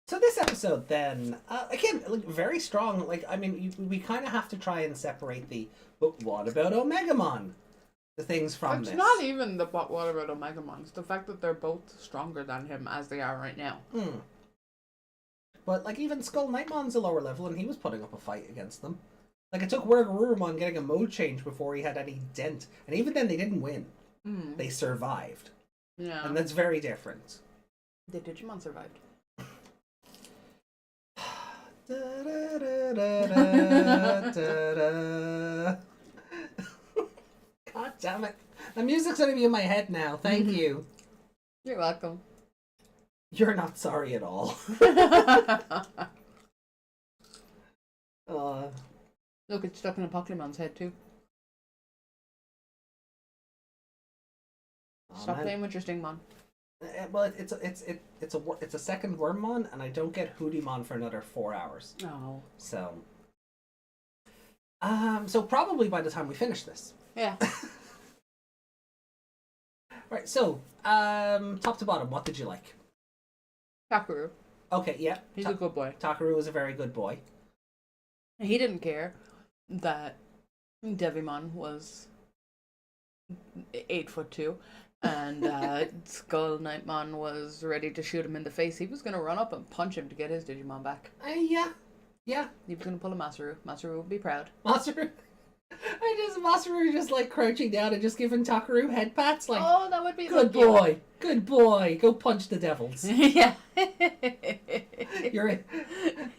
so this episode then, again, like, very strong. Like, I mean, we kind of have to try and separate but what about Omegamon? The things from this. It's not even the what about Omegamon. It's the fact that they're both stronger than him as they are right now. But, like, even SkullKnightmon's a lower level, and he was putting up a fight against them. Like, it took Wargurumon getting a mode change before he had any dent. And even then, they didn't win. They survived. Yeah. And that's very different. The Digimon survived. God damn it. The music's gonna be in my head now. Thank you. You're welcome. You're not sorry at all. Look, it's stuck in a Pokemon's head too. Oh, Stop man. playing with your Stingmon. Well, it's a second Wormmon, and I don't get Hoodymon for another 4 hours. Oh. So, so probably by the time we finish this. Yeah. Right. So, top to bottom, what did you like? Takeru. Okay. Yeah. He's a good boy. Takeru was a very good boy. He didn't care that Devimon was 8'2", and SkullKnightmon was ready to shoot him in the face. He was gonna run up and punch him to get his Digimon back. Yeah. He was gonna pull a Masaru. Masaru would be proud. Masaru. Masaru just like crouching down and just giving Takeru head pats like, Oh, that would be good boy, good boy, go punch the devils. Yeah.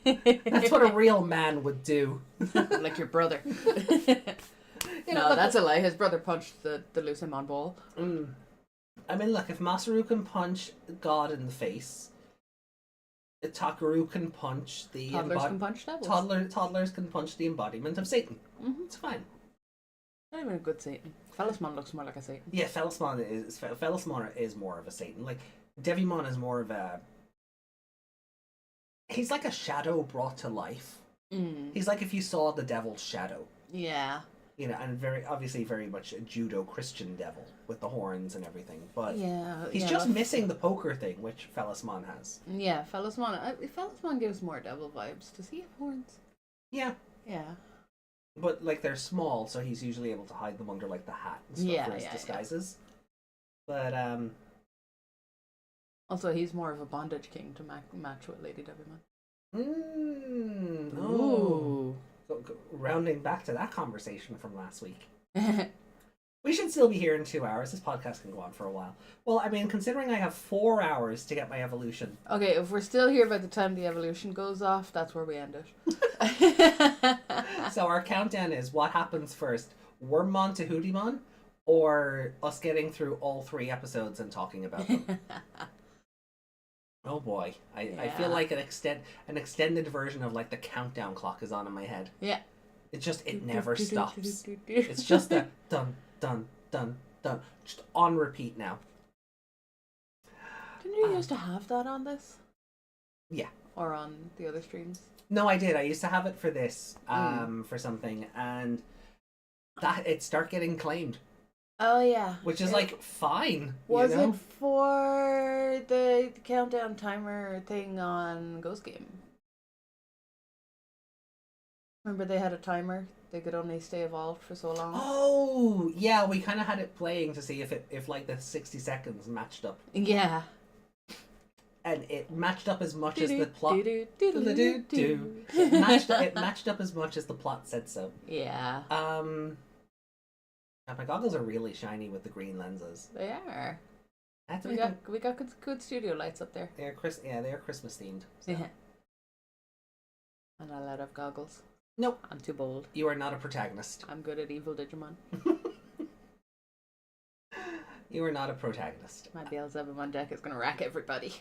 That's what a real man would do. Like your brother. You know, No, look, that's a lie. His brother punched the Lucemon ball. I mean, look, if Masaru can punch God in the face, Takeru can punch the Toddlers can punch devils. Toddlers can punch the embodiment of Satan. Mm-hmm. It's fine. Not even a good Satan. Fellousmon looks more like a Satan. Yeah, Fellousmon is more of a Satan. Like Devimon is more of a. He's like a shadow brought to life. He's like if you saw the devil's shadow. Yeah. You know, and very much a judo Christian devil with the horns and everything. But Yeah. he's just missing the poker thing, which Fellousmon has. Yeah, Fellousmon. Fellousmon gives more devil vibes. Does he have horns? Yeah. Yeah. But like they're small, so he's usually able to hide them under like the hat and stuff for his disguises. But Also, he's more of a bondage king to match with Lady Devimon. Ooh. Rounding back to that conversation from last week. We should still be here in 2 hours. This podcast can go on for a while. Well, I mean, considering I have 4 hours to get my evolution. Okay, if we're still here by the time the evolution goes off, that's where we end it. So our countdown is what happens first: Wormmon to Hoodymon, or us getting through all 3 episodes and talking about them. Oh boy, I feel like an extended version of like the countdown clock is on in my head. Yeah. It never stops. It's just the dun dun dun dun, just on repeat now. Didn't you used to have that on this? Yeah. Or on the other streams? No, I did. I used to have it for this, for something, and that it start getting claimed. Oh yeah. Which is like fine. Was you know? it for the countdown timer thing on Ghost Game? Remember they had a timer? They could only stay evolved for so long. Oh yeah, we kind of had it playing to see if like the 60 seconds matched up, Yeah. and it matched up as much as the plot. It It matched up as much as the plot said so. Yeah. My goggles are really shiny with the green lenses. They are. That's We got good studio lights up there. they're they're Christmas themed. So. Yeah. I'm not allowed to have goggles. Nope. I'm too bold. You are not a protagonist. I'm good at evil Digimon. You are not a protagonist. My Beelzebubon deck is gonna rack everybody.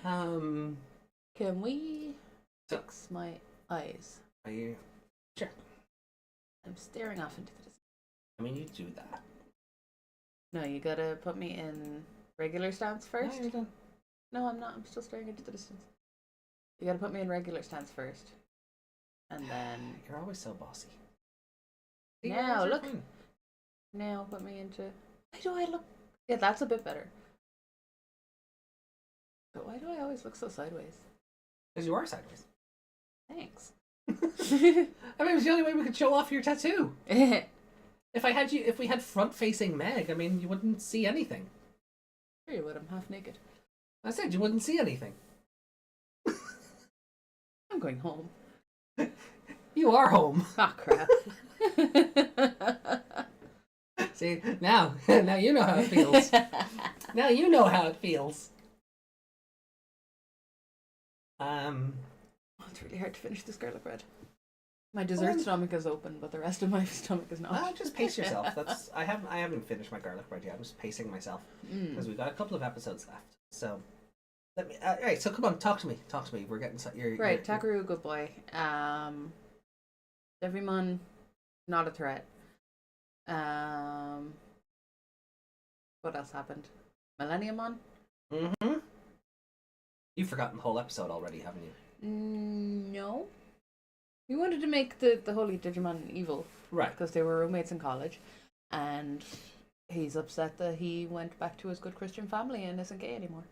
Can we fix my eyes? Are you sure? I'm staring off into the distance. I mean, you do that. No, you gotta put me in regular stance first. No, you're done. No, I'm not. I'm still staring into the distance. You gotta put me in regular stance first. And then... You're always so bossy. Now, look. Now put me into... Why do I look... Yeah, that's a bit better. But why do I always look so sideways? Because you are sideways. Thanks. I mean, it was the only way we could show off your tattoo. If we had front-facing Meg, I mean, you wouldn't see anything. Sure you would. I'm half naked. I said you wouldn't see anything. I'm going home. You are home. Ah, crap. See, now you know how it feels. Now you know how it feels. It's really hard to finish this garlic bread. My dessert stomach is open, but the rest of my stomach is not. Just pace yourself. I haven't finished my garlic bread yet. I'm just pacing myself because we've got a couple of episodes left. So Let me. Alright, so come on, talk to me. Talk to me. We're getting. Right, Takeru, good boy. Devimon, not a threat. What else happened? Millenniumon? Mm-hmm. You've forgotten the whole episode already, haven't you? No. We wanted to make the holy Digimon evil. Right. Because they were roommates in college. And he's upset that he went back to his good Christian family and isn't gay anymore.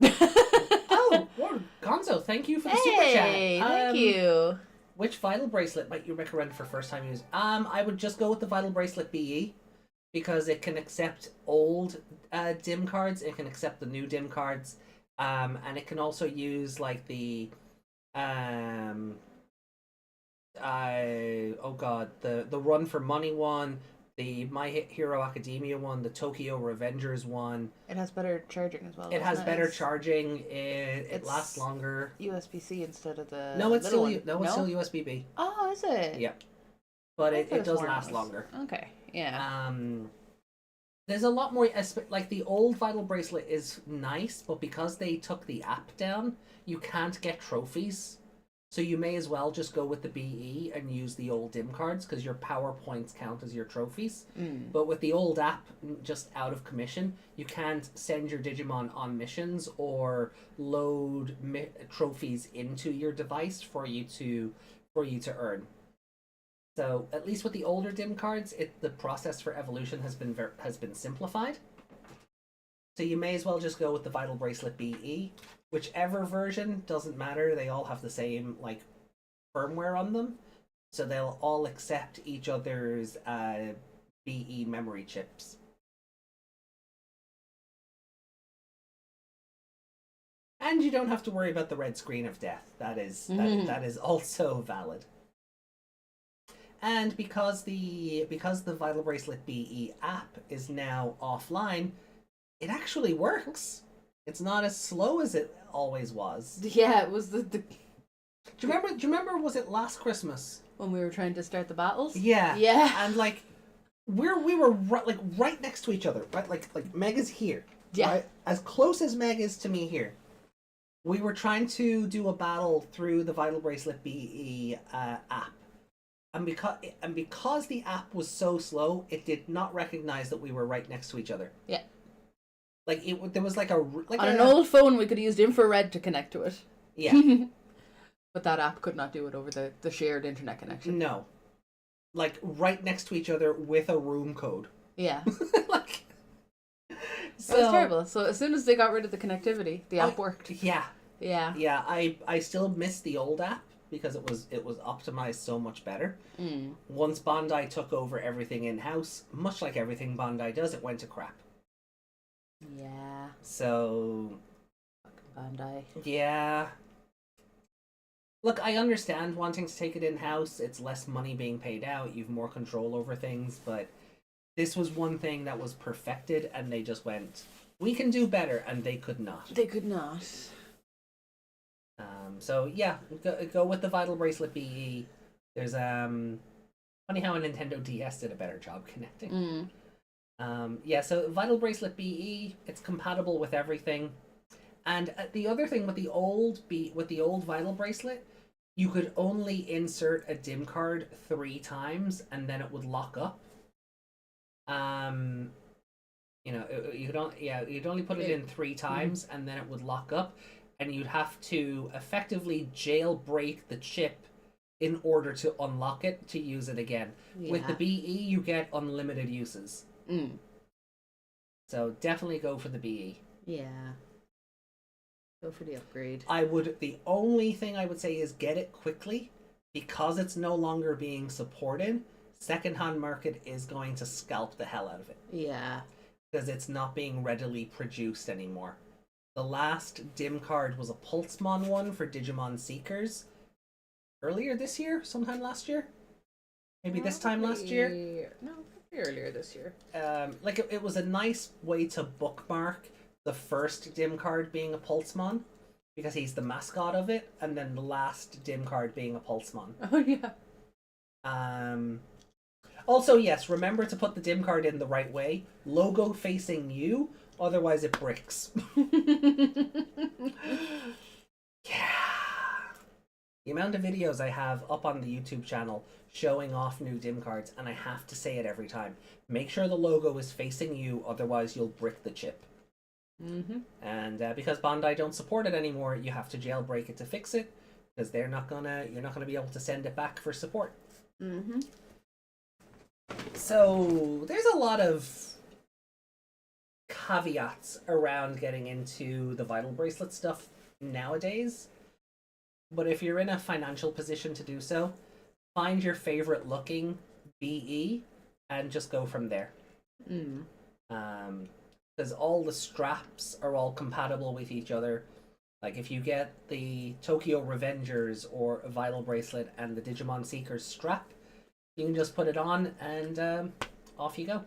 Oh, well, Gonzo, thank you for the super chat. Hey, thank you. Which vital bracelet might you recommend for first time use? I would just go with the vital bracelet BE because it can accept old dim cards, it can accept the new dim cards, and it can also use like the the Run for Money one, the My Hero Academia one, the Tokyo Revengers one. It has better charging as well. It has better It's charging. It lasts longer. USB-C instead of the No, it's still little one. it's still USB-B. Oh, is it? Yep. But it does more last nice. longer. Okay, yeah. There's a lot more, like the old vital bracelet is nice, but because they took the app down, you can't get trophies. So you may as well just go with the BE and use the old dim cards because your power points count as your trophies. But with the old app just out of commission, you can't send your Digimon on missions or load trophies into your device for you to earn. So at least with the older dim cards, the process for evolution has been simplified. So you may as well just go with the Vital Bracelet BE. Whichever version, doesn't matter. They all have the same like firmware on them. So they'll all accept each other's BE memory chips. And you don't have to worry about the red screen of death. That is also valid. And because the Vital Bracelet BE app is now offline, it actually works. It's not as slow as it always was. Yeah, it was the Do you remember? Was it last Christmas when we were trying to start the battles? Yeah. Yeah. And like, we were right next to each other. Right, like Meg is here. Yeah. Right? As close as Meg is to me here. We were trying to do a battle through the Vital Bracelet BE app. And because the app was so slow, it did not recognize that we were right next to each other. Yeah. Like there was like on an old phone, we could have used infrared to connect to it. Yeah. But that app could not do it over the shared internet connection. No. Like right next to each other with a room code. Yeah. Like. So, it was terrible. So as soon as they got rid of the connectivity, the app worked. Yeah. Yeah. Yeah. I still miss the old app because it was optimized so much better. Once Bandai took over everything in house, much like everything Bandai does, it went to crap. Yeah. So. Fucking Bandai. Yeah. Look, I understand wanting to take it in house. It's less money being paid out. You've more control over things, but this was one thing that was perfected, and they just went, "We can do better," and they could not. They could not. So yeah, go with the Vital Bracelet BE. There's funny how a Nintendo DS did a better job connecting. Yeah, so Vital Bracelet BE, it's compatible with everything. And the other thing with the old Vital Bracelet, you could only insert a dim card 3 times and then it would lock up. You'd only put it in 3 times and then it would lock up, and you'd have to effectively jailbreak the chip in order to unlock it to use it again. Yeah. With the BE, you get unlimited uses. So definitely go for the BE. Yeah. Go for the upgrade. The only thing I would say is get it quickly, because it's no longer being supported. Secondhand market is going to scalp the hell out of it. Yeah. Because it's not being readily produced anymore. The last dim card was a Pulsemon one for Digimon Seekers. Earlier this year? Sometime last year? Maybe this time last year? No, earlier this year. It was a nice way to bookmark the first dim card being a Pulsemon, because he's the mascot of it, and then the last dim card being a Pulsemon. Oh yeah. Also, yes, remember to put the dim card in the right way. Logo facing you, Otherwise, it bricks. Yeah. The amount of videos I have up on the YouTube channel showing off new dim cards, and I have to say it every time. Make sure the logo is facing you, otherwise you'll brick the chip. Mm-hmm. And because Bandai don't support it anymore, you have to jailbreak it to fix it, because you're not gonna be able to send it back for support. Mm-hmm. So there's a lot of caveats around getting into the vital bracelet stuff nowadays. But if you're in a financial position to do so, find your favorite looking BE and just go from there. Because all the straps are all compatible with each other. Like if you get the Tokyo Revengers or a vital bracelet and the Digimon Seekers strap, you can just put it on and off you go.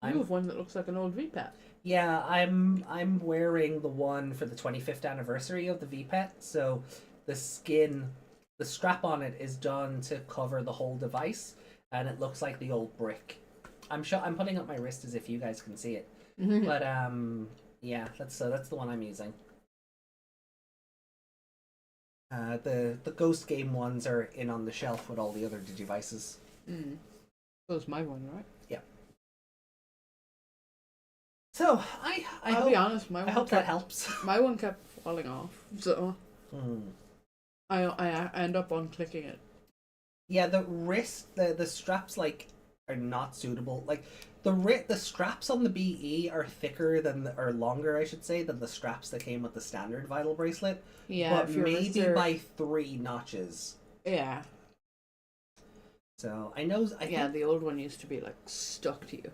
You have one that looks like an old VPAT. Yeah, I'm wearing the one for the 25th anniversary of the VPET, so the strap on it is done to cover the whole device, and it looks like the old brick. I'm putting up my wrist as if you guys can see it. But yeah, that's the one I'm using. The Ghost Game ones are in on the shelf with all the other Digivices. That was my one, right? Yeah. So I'll be honest, I hope that helps. My one kept falling off, so I end up unclicking it. Yeah, the straps like are not suitable. Like the straps on the BE are thicker or longer, I should say, than the straps that came with the standard vital bracelet. Yeah, but maybe by 3 notches. Yeah. So I know. I think, the old one used to be like stuck to you.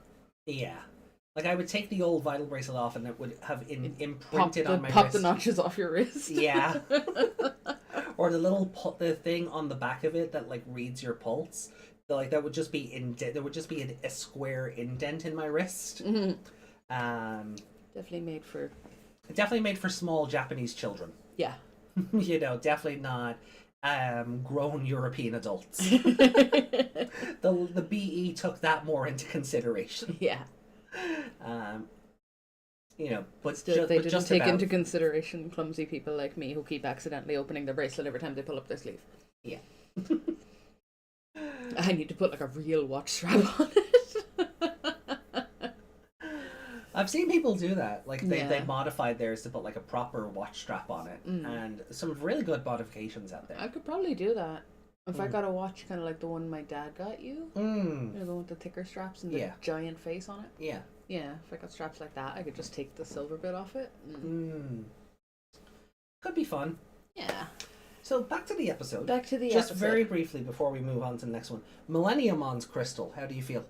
Yeah. Like I would take the old vital bracelet off, and it would have imprinted on my pop wrist. the notches off your wrist. Yeah. Or the thing on the back of it that like reads your pulse. Like that would just be there would just be a square indent in my wrist. Definitely made for small Japanese children. Yeah. You know, definitely not grown European adults. The BE took that more into consideration. Yeah. You know, but still, they didn't take about into consideration clumsy people like me who keep accidentally opening their bracelet every time they pull up their sleeve. Yeah. I need to put like a real watch strap on it. I've seen people do that. Like they modified theirs to put like a proper watch strap on it, and some really good modifications out there. I could probably do that if I got a watch kind of like the one my dad got you. You know, the one with the thicker straps and the giant face on it. Yeah. Yeah, if I got straps like that, I could just take the silver bit off it. Could be fun. Yeah. So back to the episode. Just very briefly before we move on to the next one. Millenniumon's crystal. How do you feel?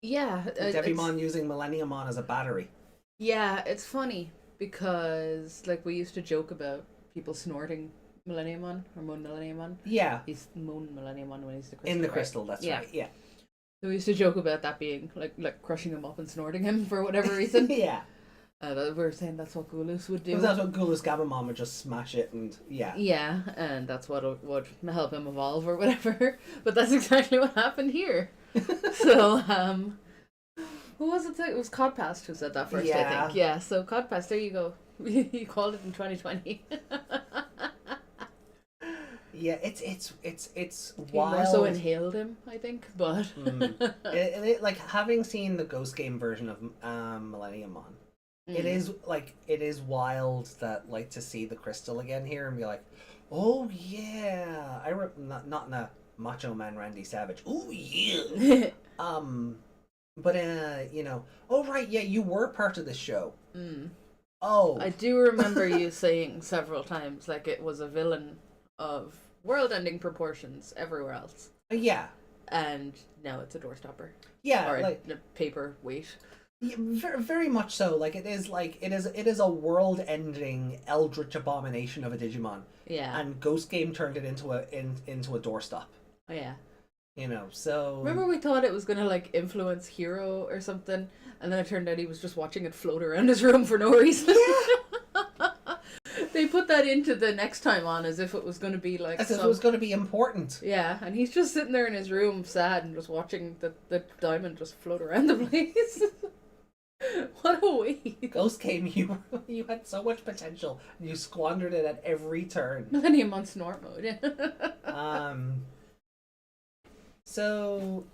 Yeah. Devimon using Millenniumon as a battery. Yeah, it's funny because like we used to joke about people snorting Millenniumon or Moon Millenniumon. Yeah. He's Moon Millenniumon when he's the crystal. In the crystal, that's right. Yeah. So we used to joke about that being like crushing him up and snorting him for whatever reason. Yeah. We were saying that's what Gulus would do. Because that's what Gulus Gabumon would just smash it and yeah. Yeah, and that's what would help him evolve or whatever. But that's exactly what happened here. So, who was it? It was Codpast who said that first, I think. Yeah, so Codpast, there you go. You called it in 2020. Yeah, it's wild. He more so inhaled him, I think, but like having seen the Ghost Game version of Millenniumon, it is wild that like to see the crystal again here and be like, oh yeah, not in a Macho Man Randy Savage. Oh yeah. But you know, oh right, yeah, you were part of the show. Oh, I do remember you saying several times like it was a villain of world-ending proportions everywhere else. Yeah. And now it's a doorstopper. Yeah, or like a paperweight. Yeah, very, very much so. Like it is a world-ending eldritch abomination of a Digimon. Yeah. And Ghost Game turned it into a doorstop. Oh yeah. You know, so remember we thought it was gonna like influence Hero or something, and then it turned out he was just watching it float around his room for no reason. Yeah. They put that into the next time on as if it was going to be like... As if it was going to be important. Yeah, and he's just sitting there in his room sad and just watching the diamond just float around the place. What a waste. Ghost came, you had so much potential, and you squandered it at every turn. Millennium on snort mode. So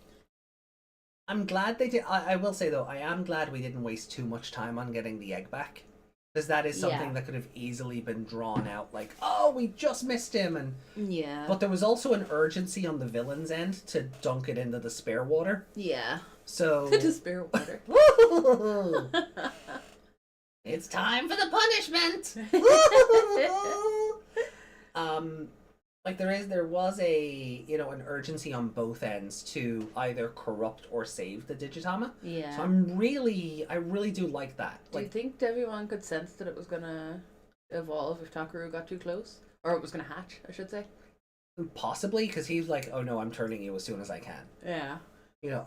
I'm glad they did. I will say though, I am glad we didn't waste too much time on getting the egg back, because that is something Yeah. that could have easily been drawn out. Like, oh, we just missed him, and Yeah. but there was also an urgency on the villain's end to dunk it into the spare water. Yeah. So To spare water. Woo! It's time for the punishment. Like there was a an urgency on both ends to either corrupt or save the Digitama. Yeah. So I really do like that. Do you think Devimon could sense that it was gonna evolve if Takeru got too close? Or it was gonna hatch, I should say. Possibly, because he's like, oh no, I'm turning you as soon as I can. Yeah.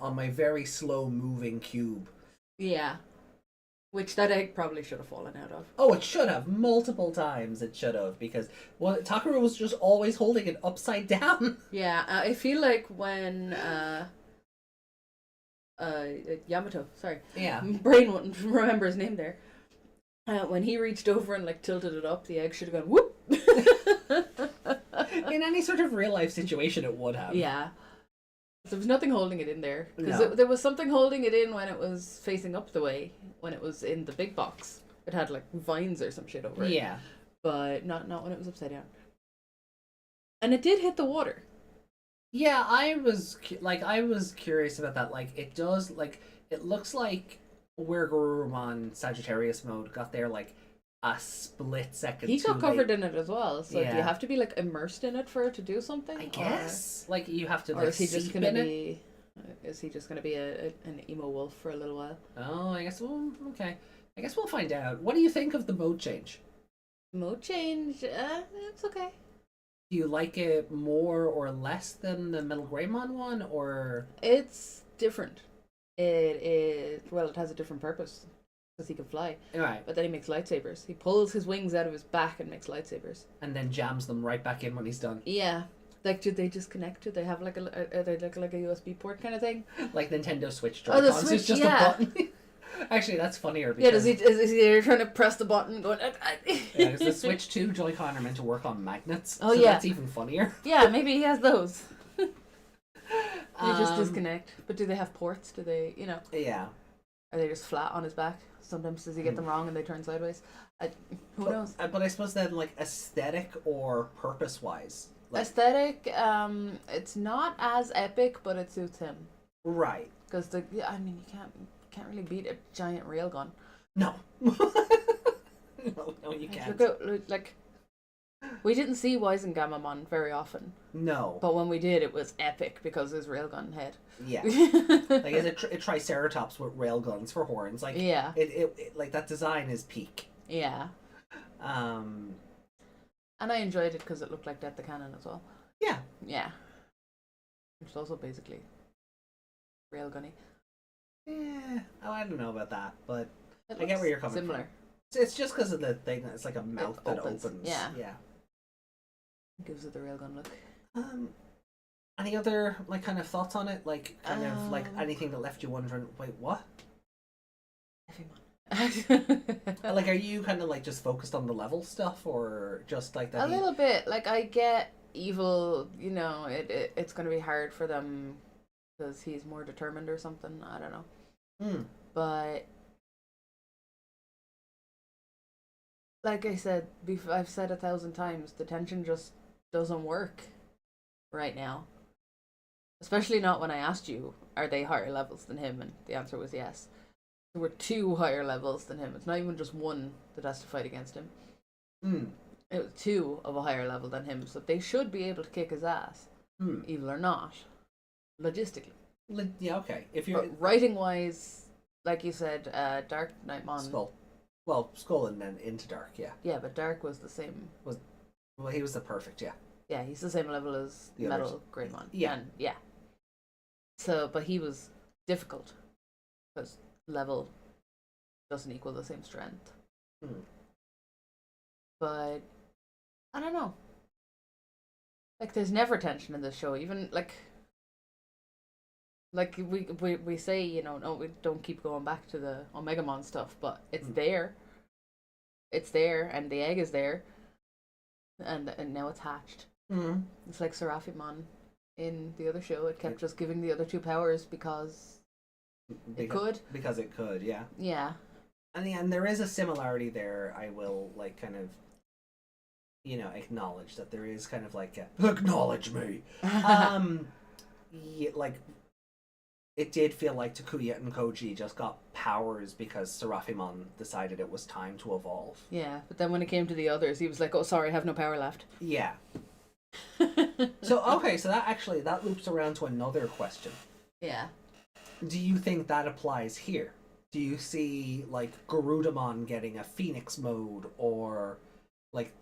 On my very slow moving cube. Yeah. Which that egg probably should have fallen out of. Oh, it should have. Multiple times it should have, because Takeru was just always holding it upside down. Yeah, I feel like when Yamato, sorry. Yeah. Brain wouldn't remember his name there. When he reached over and like tilted it up, the egg should have gone whoop. In any sort of real life situation, it would have. Yeah. There was nothing holding it in there. Because No. there was something holding it in when it was facing up the way, when it was in the big box. It had like vines or some shit over it. Yeah. But not when it was upside down. And it did hit the water. Yeah, I was curious about that. Like, it does, like, it looks like where Garurumon Sagittarius mode got there, like, a split second He too got covered late. in it as well. So do Yeah. you have to be like immersed in it for it to do something? I guess. Like, you have to, Or like, is he just seep gonna in it. be? Is he just gonna be an emo wolf for a little while? Oh, I guess, well, okay. I guess we'll find out. What do you think of the mode change? Mode change, it's okay. Do you like it more or less than the Metal Greymon one, or? It's different. It has a different purpose because he can fly. Alright. But then he makes lightsabers. He pulls his wings out of his back and makes lightsabers. And then jams them right back in when he's done. Yeah. Like, did they just connect? Do they have like are they like a USB port kind of thing? Like Nintendo Switch Oh, the Joy-Cons. It's Switch, just yeah. a button. Actually, that's funnier Yeah, because is he there trying to press the button going... yeah, 'cause the Switch 2 Joy-Con are meant to work on magnets. Oh, so yeah. that's even funnier. Yeah, maybe he has those. They just Um, disconnect. But do they have ports? Do they, Yeah. are they just flat on his back? Sometimes does he get them wrong and they turn sideways? Who knows? But I suppose then, like, aesthetic or purpose-wise. Like, Aesthetic, it's not as epic, but it suits him. right. Because you can't really beat a giant railgun. No. no, you can't. We didn't see Wisengamamon very often, No. but when we did, it was epic because his railgun head. Yeah. Like, it's a Triceratops with railguns for horns. Like, Yeah. it like, that design is peak. Yeah. Um, And I enjoyed it because it looked like Death the Cannon as well. yeah. Yeah. Which is also basically railgunny. Yeah. Oh, I don't know about that, but It I get where looks you're coming similar. from. It's just because of the thing that it's like a mouth that opens. opens. Yeah. Yeah. Gives it the railgun look. Any other like kind of thoughts on it? Like kind of like Um, anything that left you wondering, wait, what? Devimon. Like, are you kind of like just focused on the level stuff, or just like A that? little bit. Like, I get evil, it's going to be hard for them because he's more determined or something. I don't know. But, like I said, I've said 1,000 times, the tension just doesn't work right now. Especially not when I asked you, are they higher levels than him? And the answer was yes. There were 2 higher levels than him. It's not even just one that has to fight against him. It was 2 of a higher level than him, so they should be able to kick his ass, evil or not, logistically. Yeah, okay. If you're But writing wise, like you said, Dark Knightmon. Skull, well, Skull and then into Dark, yeah. Yeah, but Dark was the same. Well, he was the perfect, yeah. Yeah, he's the same level as The Metal Greymon. Yeah. And, yeah. So, but he was difficult because level doesn't equal the same strength. But I don't know. Like, there's never tension in this show. Even like Like we say, you know, no, we don't keep going back to the Omegamon stuff, but it's there. It's there, and the egg is there, and now it's hatched. Mm. It's like Seraphimon in the other show. It kept just giving the other two powers because it could. Because it could, yeah. Yeah. And there is a similarity there. I will like kind of, you know, acknowledge that there is kind of like acknowledge me. Yeah, like it did feel like Takuya and Koji just got powers because Seraphimon decided it was time to evolve. Yeah, but then when it came to the others, he was like, "Oh, sorry, I have no power left." Yeah. So okay, so that loops around to another question. Yeah. Do you think that applies here? Do you see like Garudamon getting a Phoenix mode, or like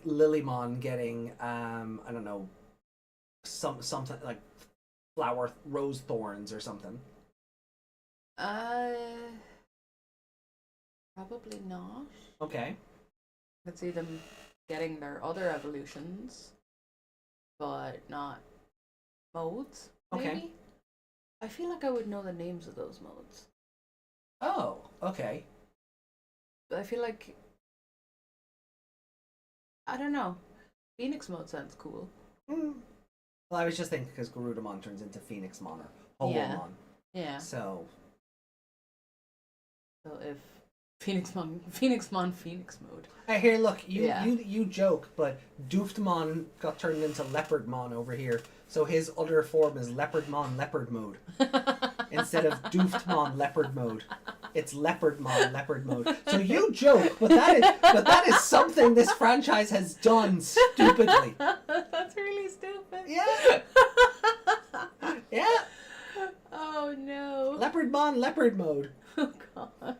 Lilymon getting I don't know, something like flower rose thorns or something? Probably not. Okay. I could see them getting their other evolutions, but not modes. Maybe? Okay. I feel like I would know the names of those modes. Oh, okay. But I feel like I don't know. Phoenix mode sounds cool. Well, I was just thinking because Garudamon turns into Phoenixmon or Holomon. Yeah. So if Phoenixmon Phoenix mode. here, look, you joke, but Dooftmon got turned into Leopardmon over here, so his other form is Leopardmon Leopard mode instead of Dooftmon Leopard mode. It's Leopardmon Leopard mode. So you joke, but that is something this franchise has done stupidly. That's really stupid. Yeah. Yeah. Oh no. Leopardmon Leopard mode. Oh god.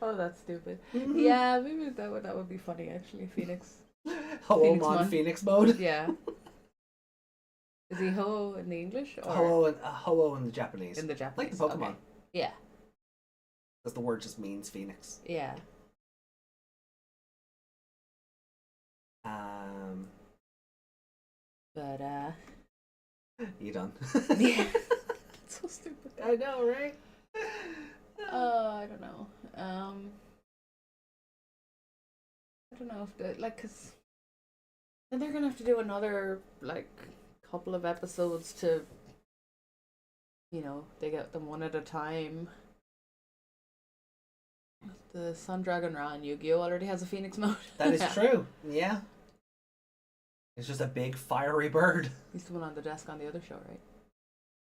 Oh, that's stupid. Mm-hmm. Yeah, maybe that would be funny actually. Phoenix. Holomon Phoenix mode. Yeah. Is he Ho in the English or Ho in the Japanese. in the Japanese? Like the Pokemon. Okay. Yeah. Because the word just means phoenix. Yeah. But You done? yeah. It's so stupid. I know, right? I don't know. I don't know if cause then they're gonna have to do another couple of episodes to, you know, they get them one at a time. The Sun Dragon Ra in Yu-Gi-Oh already has a Phoenix mode. That is true. Yeah. It's just a big fiery bird. He's the one on the desk on the other show, right?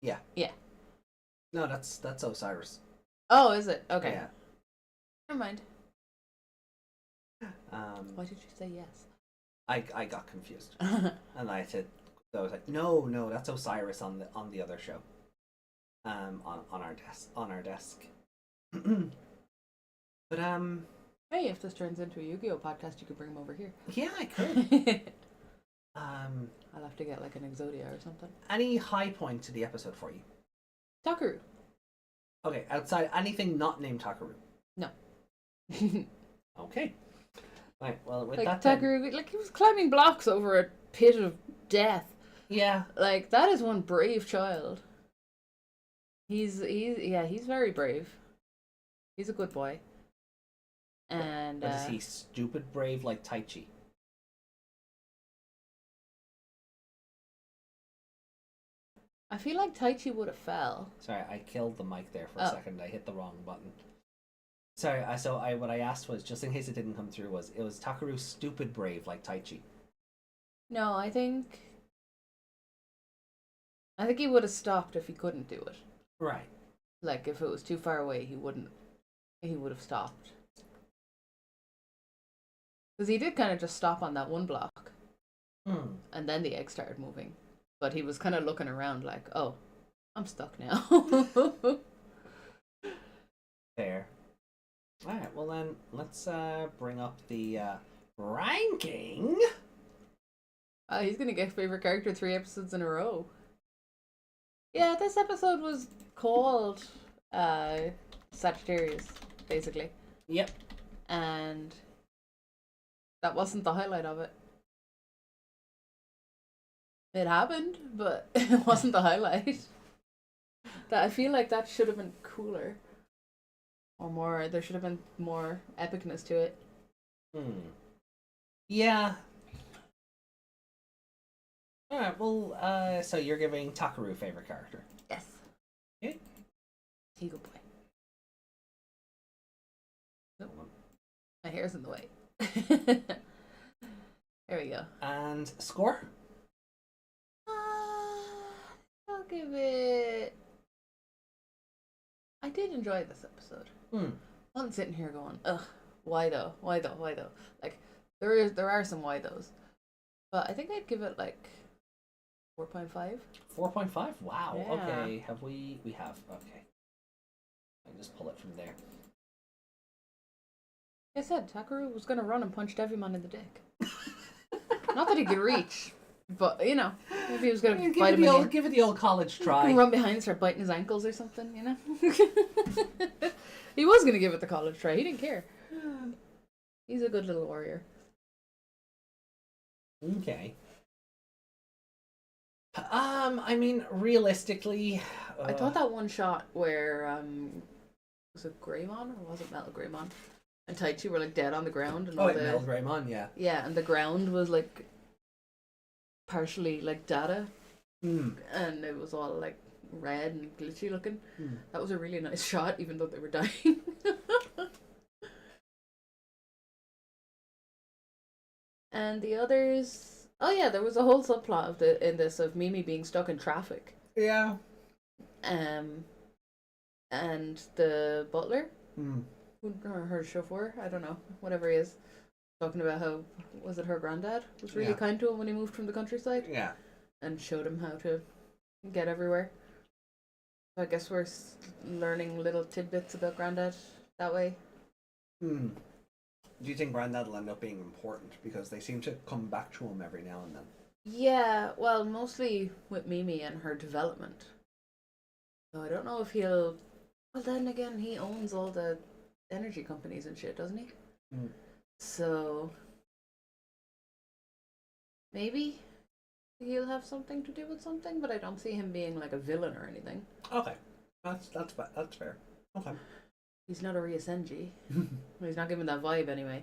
Yeah. Yeah. No, that's Osiris. Oh, is it? Okay. Yeah. Never mind. Why did you say yes? I got confused, and I was like, no, that's Osiris on the other show. On our desk. But hey, if this turns into a Yu-Gi-Oh podcast, you could bring him over here. yeah, I could. I'll have to get like an Exodia or something. Any high point to the episode for you? Takeru. Okay, outside anything not named Takeru. No. Okay. Right. Well, with Like that, Takeru, like he was climbing blocks over a pit of death. yeah. Like that is one brave child. He's very brave. He's a good boy. And But is he stupid brave like Taichi? I feel like Taichi would have fell. Sorry, I killed the mic there for a second. I hit the wrong button. Sorry, what I asked was, just in case it didn't come through, was Takeru stupid brave like Taichi? No, I think he would have stopped if he couldn't do it. Right. Like if it was too far away, he would have stopped. Because he did kind of just stop on that one block. And then the egg started moving. But he was kind of looking around like, oh, I'm stuck now. Fair. Alright, well then, let's bring up the ranking. He's going to get favorite character 3 episodes in a row. Yeah, this episode was called Sagittarius, basically. Yep. And that wasn't the highlight of it. It happened, but it wasn't the highlight. That I feel like that should have been cooler. Or more, there should have been more epicness to it. Yeah. Alright, well, so you're giving Takeru favorite character. Yes. Okay. Eagle boy. Oh, my hair's in the way. There we go. And score? I'll give it. I did enjoy this episode. I wasn't sitting here going, ugh, why though? Why though? Why though? Like, there are some why though. But I think I'd give it like 4.5. 4.5? Wow. Yeah. Okay. Have we have. Okay. I just pull it from there. Like I said, Takeru was gonna run and punch Devimon in the dick. Not that he could reach, but you know, maybe he was gonna bite him in the Give it the old college try. run behind and start biting his ankles or something, you know? He was going to give it the college try. He didn't care. He's a good little warrior. Okay. I mean, realistically... I thought that one shot where, was it Greymon or was it Metal Greymon? And Taichi were like dead on the ground. And Metal Greymon, yeah. Yeah, and the ground was like partially like data. And it was all like red and glitchy looking. That was a really nice shot, even though they were dying. And the others, oh yeah, there was a whole subplot in this of Mimi being stuck in traffic. Yeah. And the butler, Hmm. who her chauffeur, I don't know, whatever he is, talking about how was it her granddad was really Yeah. kind to him when he moved from the countryside. Yeah. And showed him how to get everywhere. So I guess we're learning little tidbits about Granddad that way. Do you think Granddad will end up being important? Because they seem to come back to him every now and then. Yeah, well, mostly with Mimi and her development. So I don't know if he'll... Well, then again, he owns all the energy companies and shit, doesn't he? So... maybe he'll have something to do with something, but I don't see him being like a villain or anything. Okay, that's fair. Okay. He's not a Ryosenji. He's not giving that vibe anyway.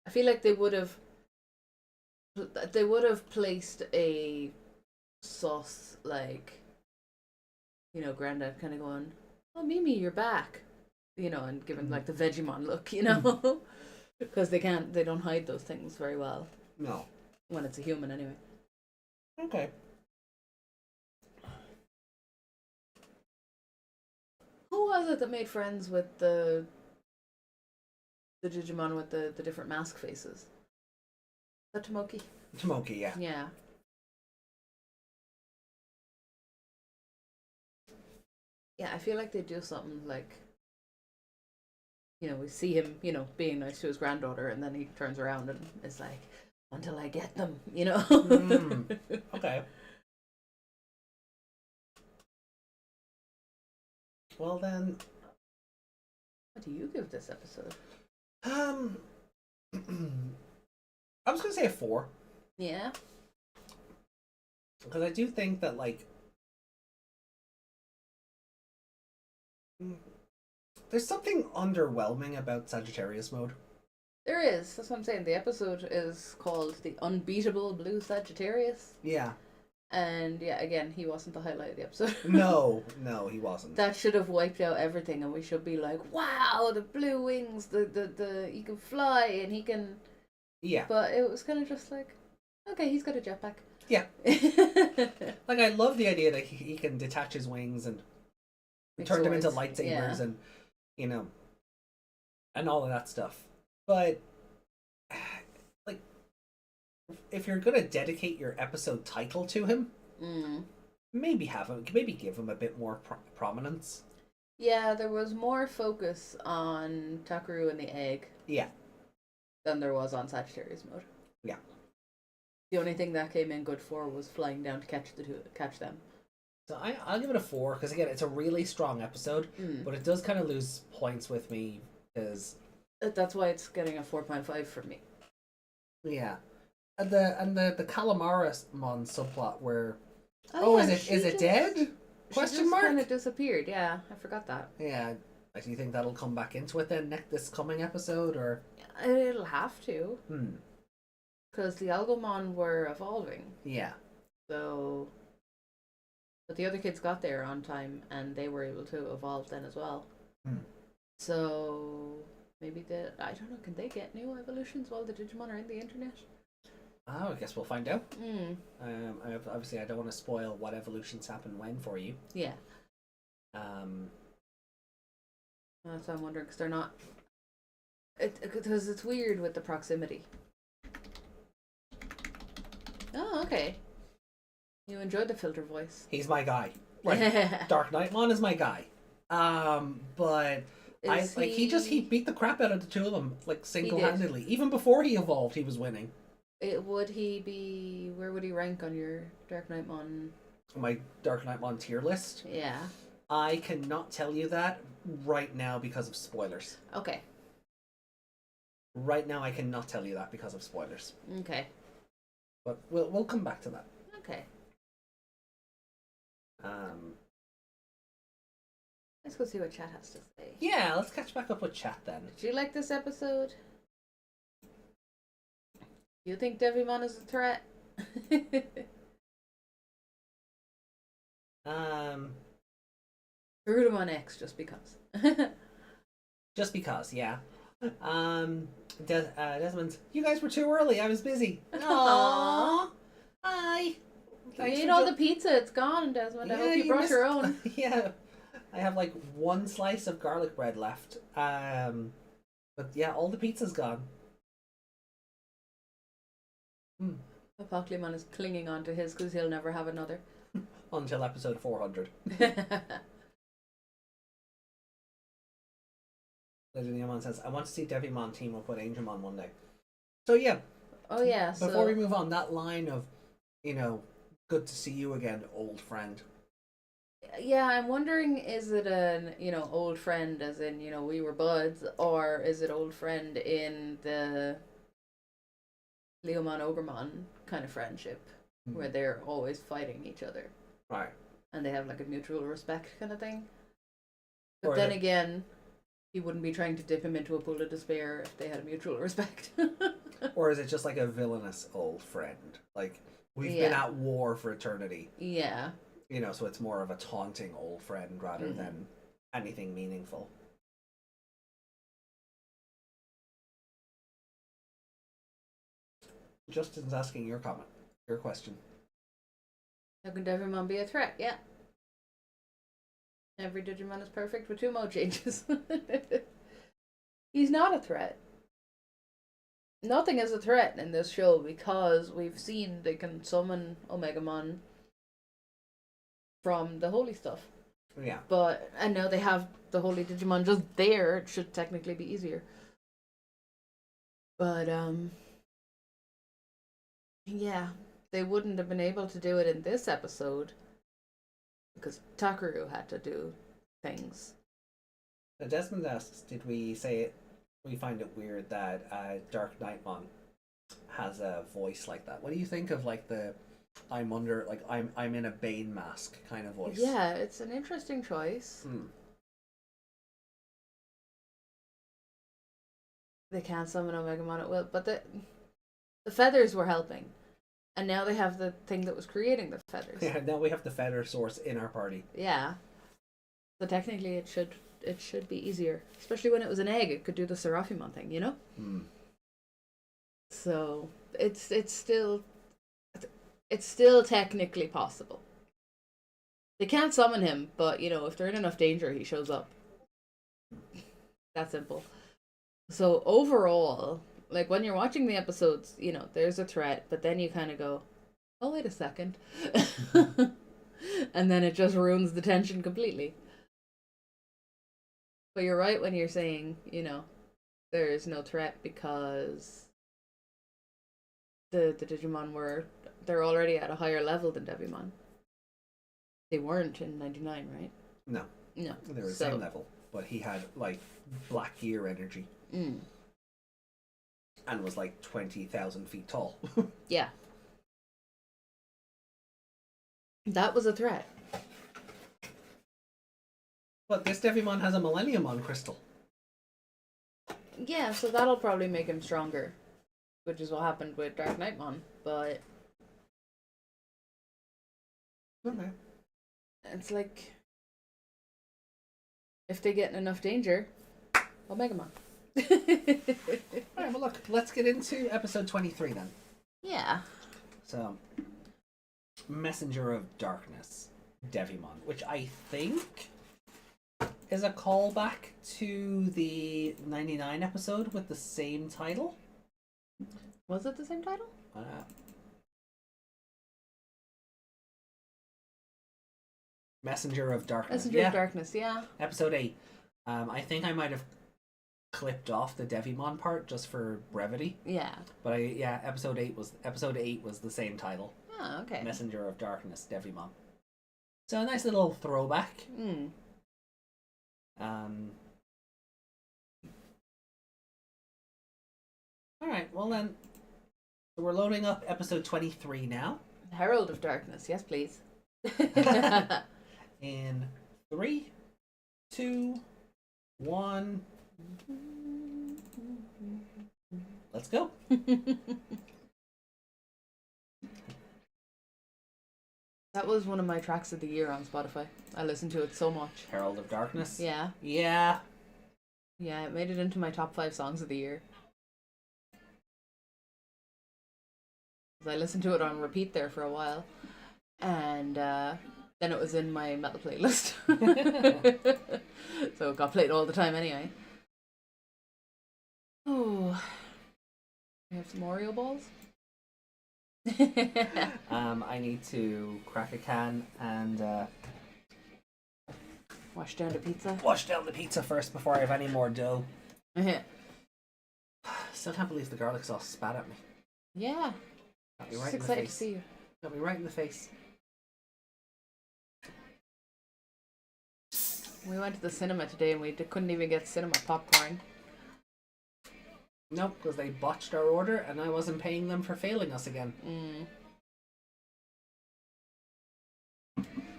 I feel like they would have placed a sauce like, you know, Granddad kind of going, "Oh, Mimi, you're back," you know, and giving like the Vegemon look, you know, because they don't hide those things very well. No. When it's a human, anyway. Okay. Who was it that made friends with the Digimon with the different mask faces? Is that Tomoki? Tomoki, yeah. Yeah. Yeah, I feel like they do something like, you know, we see him, you know, being nice to his granddaughter, and then he turns around and is like, "Until I get them," you know? Okay. Well then, What do you give this episode? I was gonna say a 4. Yeah? Because I do think that, like, there's something underwhelming about Sagittarius mode. There is. That's what I'm saying. The episode is called The Unbeatable Blue Sagittarius. Yeah. And yeah, again, he wasn't the highlight of the episode. No, he wasn't. That should have wiped out everything, and we should be like, "Wow, the blue wings! The he can fly and he can." Yeah. But it was kind of just like, okay, he's got a jetpack. Yeah. Like, I love the idea that he can detach his wings and Make turn them into swords. lightsabers Yeah. and, you know, and all of that stuff. But, like, if you're gonna dedicate your episode title to him, maybe give him a bit more prominence. Yeah, there was more focus on Takeru and the egg. Yeah. Than there was on Sagittarius mode. Yeah. The only thing that came in good for was flying down to catch them. So I'll give it a 4, because again, it's a really strong episode, but it does kind of lose points with me, because... That's why it's getting a 4.5 from me. Yeah. the Calamarismon subplot where is it dead? Question mark. Kind of disappeared. Yeah, I forgot that. Yeah. Do you think that'll come back into it then this coming episode, or It'll have to, hmm? because the Algomon were evolving. Yeah. So, but the other kids got there on time, and they were able to evolve then as well. Hmm. So maybe I don't know. Can they get new evolutions while the Digimon are in the internet? Oh, I guess we'll find out. Hmm. Obviously, I don't want to spoil what evolutions happen when for you. Yeah. That's what I'm wondering, because they're not. Because it's weird with the proximity. Oh, okay. You enjoyed the filter voice. He's my guy. Right. SkullKnightmon is my guy. But he beat the crap out of the two of them like single-handedly. Even before he evolved, he was winning. Would he be? Where would he rank on your SkullKnightmon? My SkullKnightmon tier list? Yeah. I cannot tell you that right now because of spoilers. Okay. Right now, I cannot tell you that because of spoilers. Okay. But we'll come back to that. Okay. Let's go see what chat has to say. Yeah, let's catch back up with chat then. Did you like this episode? Do you think Devimon is a threat? Rudimon X, just because. Just because, yeah. Desmond, you guys were too early. I was busy. Aww. Hi. You Thanks ate all the pizza. It's gone, Desmond. I hope you brought your own. Yeah. I have like one slice of garlic bread left. But yeah, all the pizza's gone. Apocalypse is clinging on to his because he'll never have another. Until episode 400. Legend Yaman says, I want to see Devimon team up with Angelmon one day. So yeah. Oh yeah. Before we move on, that line of, good to see you again, old friend. Yeah, I'm wondering, is it an, old friend as in, we were buds, or is it old friend in the Leomon Ogremon kind of friendship, where they're always fighting each other. Right. And they have like a mutual respect kind of thing. But then again, he wouldn't be trying to dip him into a pool of despair if they had a mutual respect. Or is it just like a villainous old friend? Like, we've been at war for eternity. Yeah. So it's more of a taunting old friend rather than anything meaningful. Justin's asking your question. How can Devimon be a threat? Yeah. Every Digimon is perfect with 2 mode changes. He's not a threat. Nothing is a threat in this show because we've seen they can summon Omegamon from the holy stuff. Yeah. And now they have the holy Digimon just there. It should technically be easier. But, yeah, they wouldn't have been able to do it in this episode because Takeru had to do things. Desmond asks, did we say it? We find it weird that SkullKnightmon has a voice like that. What do you think of like the I'm in a Bane mask kind of voice? Yeah, it's an interesting choice. They can't summon Omegamon at will, but the feathers were helping. And now they have the thing that was creating the feathers. Yeah, now we have the feather source in our party. Yeah. So technically it should be easier. Especially when it was an egg, it could do the Seraphimon thing, So it's still technically possible. They can't summon him, but if they're in enough danger, he shows up. That simple. So overall, like when you're watching the episodes, there's a threat, but then you kind of go, oh, wait a second. And then it just ruins the tension completely. But you're right when you're saying, there's no threat because the Digimon they're already at a higher level than Devimon. They weren't in 99, right? No. No. They were the same level, but he had like black gear energy. and was like 20,000 feet tall. Yeah. That was a threat. But this Devimon has a Millenniumon crystal. Yeah, so that'll probably make him stronger. Which is what happened with DarkKnightmon, but Okay. it's like if they get in enough danger, I'll make him on. Alright, well look, let's get into episode 23 then. Yeah. So, Messenger of Darkness, Devimon, which I think is a callback to the 99 episode with the same title. Was it the same title? Messenger of Darkness. Messenger of Darkness, yeah. Episode 8. I think I might have clipped off the Devimon part just for brevity. Yeah. But episode 8 was the same title. Oh, okay. Messenger of Darkness, Devimon. So a nice little throwback. Mm. Alright, well then, so we're loading up episode 23 now. Herald of Darkness, yes please. In 3, 2, 1. Let's go. That was one of my tracks of the year on Spotify. I listened to it so much. Herald of Darkness. Yeah. Yeah. Yeah, it made it into my top 5 songs of the year. I listened to it on repeat there for a while. And then it was in my metal playlist. So it got played all the time anyway. Oh. We have some Oreo balls? I need to crack a can and Wash down the pizza. wash down the pizza first before I have any more dough. Still can't believe the garlic sauce spat at me. Yeah. Got me Just right in the excited to face. see you. Got me right in the face. We went to the cinema today and we couldn't even get cinema popcorn. Nope, because they botched our order and I wasn't paying them for failing us again.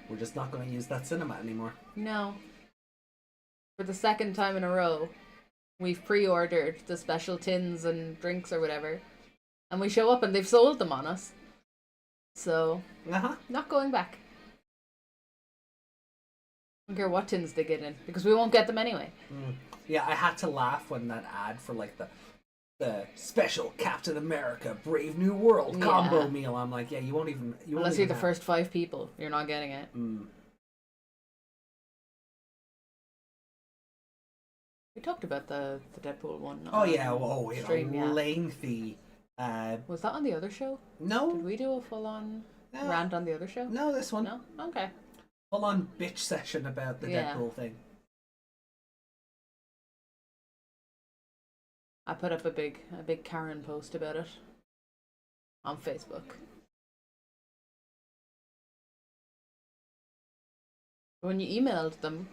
We're just not going to use that cinema anymore. No. For the second time in a row, we've pre-ordered the special tins and drinks or whatever. And we show up and they've sold them on us. So, not going back. I don't care what tins they get in, because we won't get them anyway. Yeah, I had to laugh when that ad for like the special Captain America Brave New World combo meal. I'm like, yeah, you won't even... Unless you're the first 5 people, you're not getting it. We talked about the Deadpool one. Oh yeah, stream, yeah. Lengthy. Was that on the other show? No. Did we do a full-on rant on the other show? No, this one. No? Okay. Full-on bitch session about the Yeah. Deadpool thing. I put up a big Karen post about it on Facebook. When you emailed them,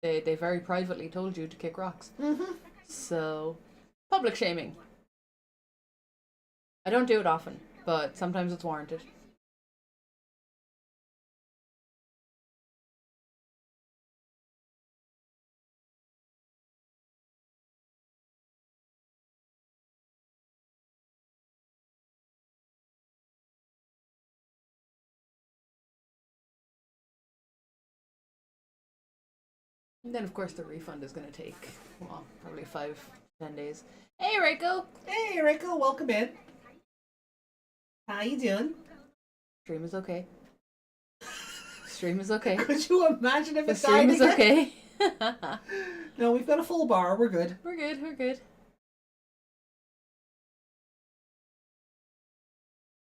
they very privately told you to kick rocks. So, public shaming. I don't do it often, but sometimes it's warranted. And then, of course, the refund is going to take, well, probably 5-10 days. Hey, Reiko! Hey, Rico, welcome in. How you doing? Stream is okay. Stream is okay. Could you imagine if The it stream died is again? okay. No, we've got a full bar. We're good. We're good, we're good.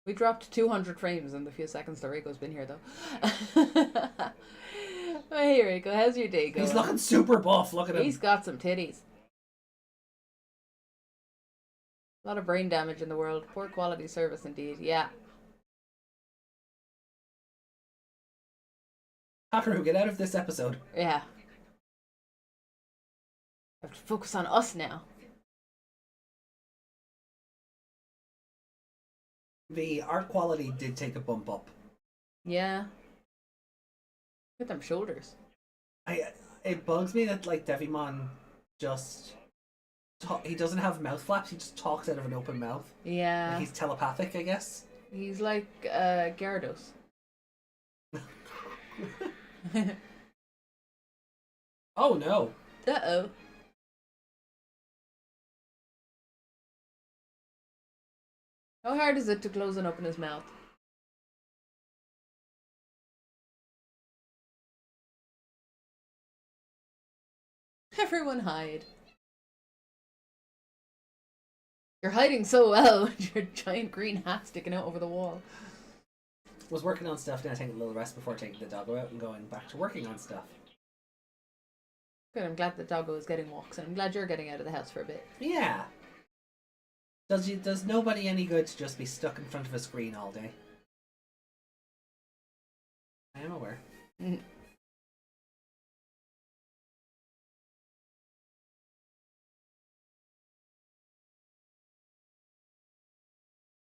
We dropped 200 frames in the few seconds that Reiko's been here, though. Oh, hey, Reiko, how's your day going? He's looking super buff. Look at him. He's got some titties. A lot of brain damage in the world. Poor quality service indeed. Yeah. Takeru, get out of this episode. Yeah. I have to focus on us now. The art quality did take a bump up. Yeah. Look at them shoulders. It bugs me that like Devimon just he doesn't have mouth flaps. He just talks out of an open mouth. Yeah. Like he's telepathic, I guess. He's like Gyarados. Oh no! Uh-oh. How hard is it to close and open his mouth? Everyone hide. You're hiding so well with your giant green hat sticking out over the wall. Was working on stuff, then I take a little rest before taking the doggo out and going back to working on stuff. Good, I'm glad the doggo is getting walks, and I'm glad you're getting out of the house for a bit. Yeah. Does nobody any good to just be stuck in front of a screen all day? I am aware.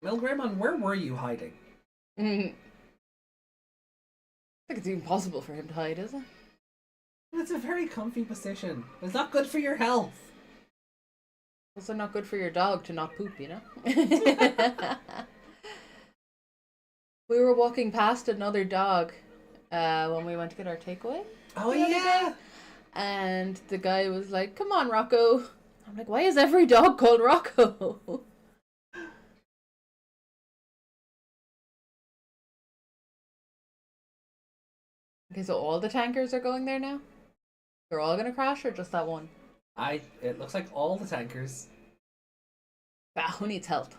Well, Greymon, where were you hiding? I think it's impossible for him to hide, is it? It's a very comfy position. It's not good for your health. Also not good for your dog to not poop, you know? We were walking past another dog when we went to get our takeaway. Oh the other yeah! day, and the guy was like, "Come on, Rocco." I'm like, "Why is every dog called Rocco?" Okay, so all the tankers are going there now? They're all gonna crash, or just that one? It looks like all the tankers. Ah, who needs help?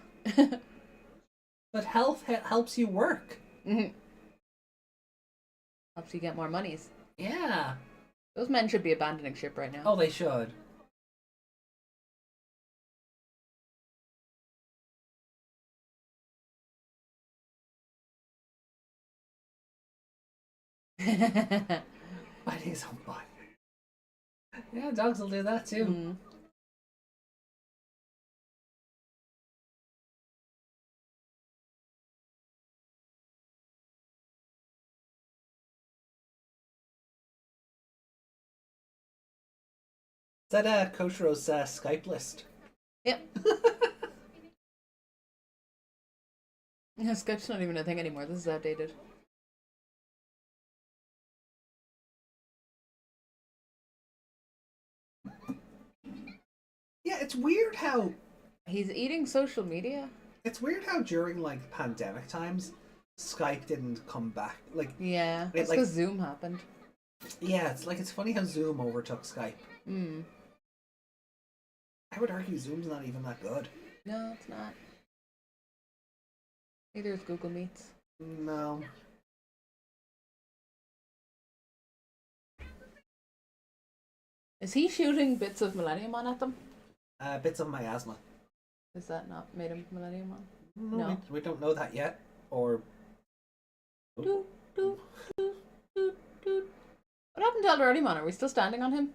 But health helps you work. Helps you get more monies. Yeah. Those men should be abandoning ship right now. Oh, they should. Biting his own butt. Yeah, dogs will do that too. Is that Koshiro's Skype list? Yep. Yeah, Skype's not even a thing anymore. This is outdated. Yeah, it's weird how He's eating social media. during like pandemic times, Skype didn't come back. Like Yeah, It, it's like- because Zoom happened. yeah, it's funny how Zoom overtook Skype. I would argue Zoom's not even that good. No, it's not. Neither is Google Meets. No. Is he shooting bits of Millenniumon at them? Bits of miasma. Is that not made him Millenniumon? No, No. we don't know that yet. Or Doot, doot, doot, doot, doot. What happened to Eldoradimon? Are we still standing on him?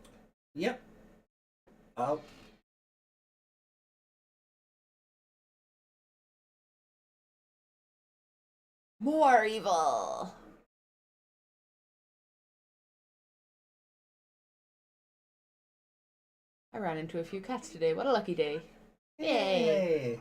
yep. Oh. More evil! I ran into a few cats today. What a lucky day. Yay!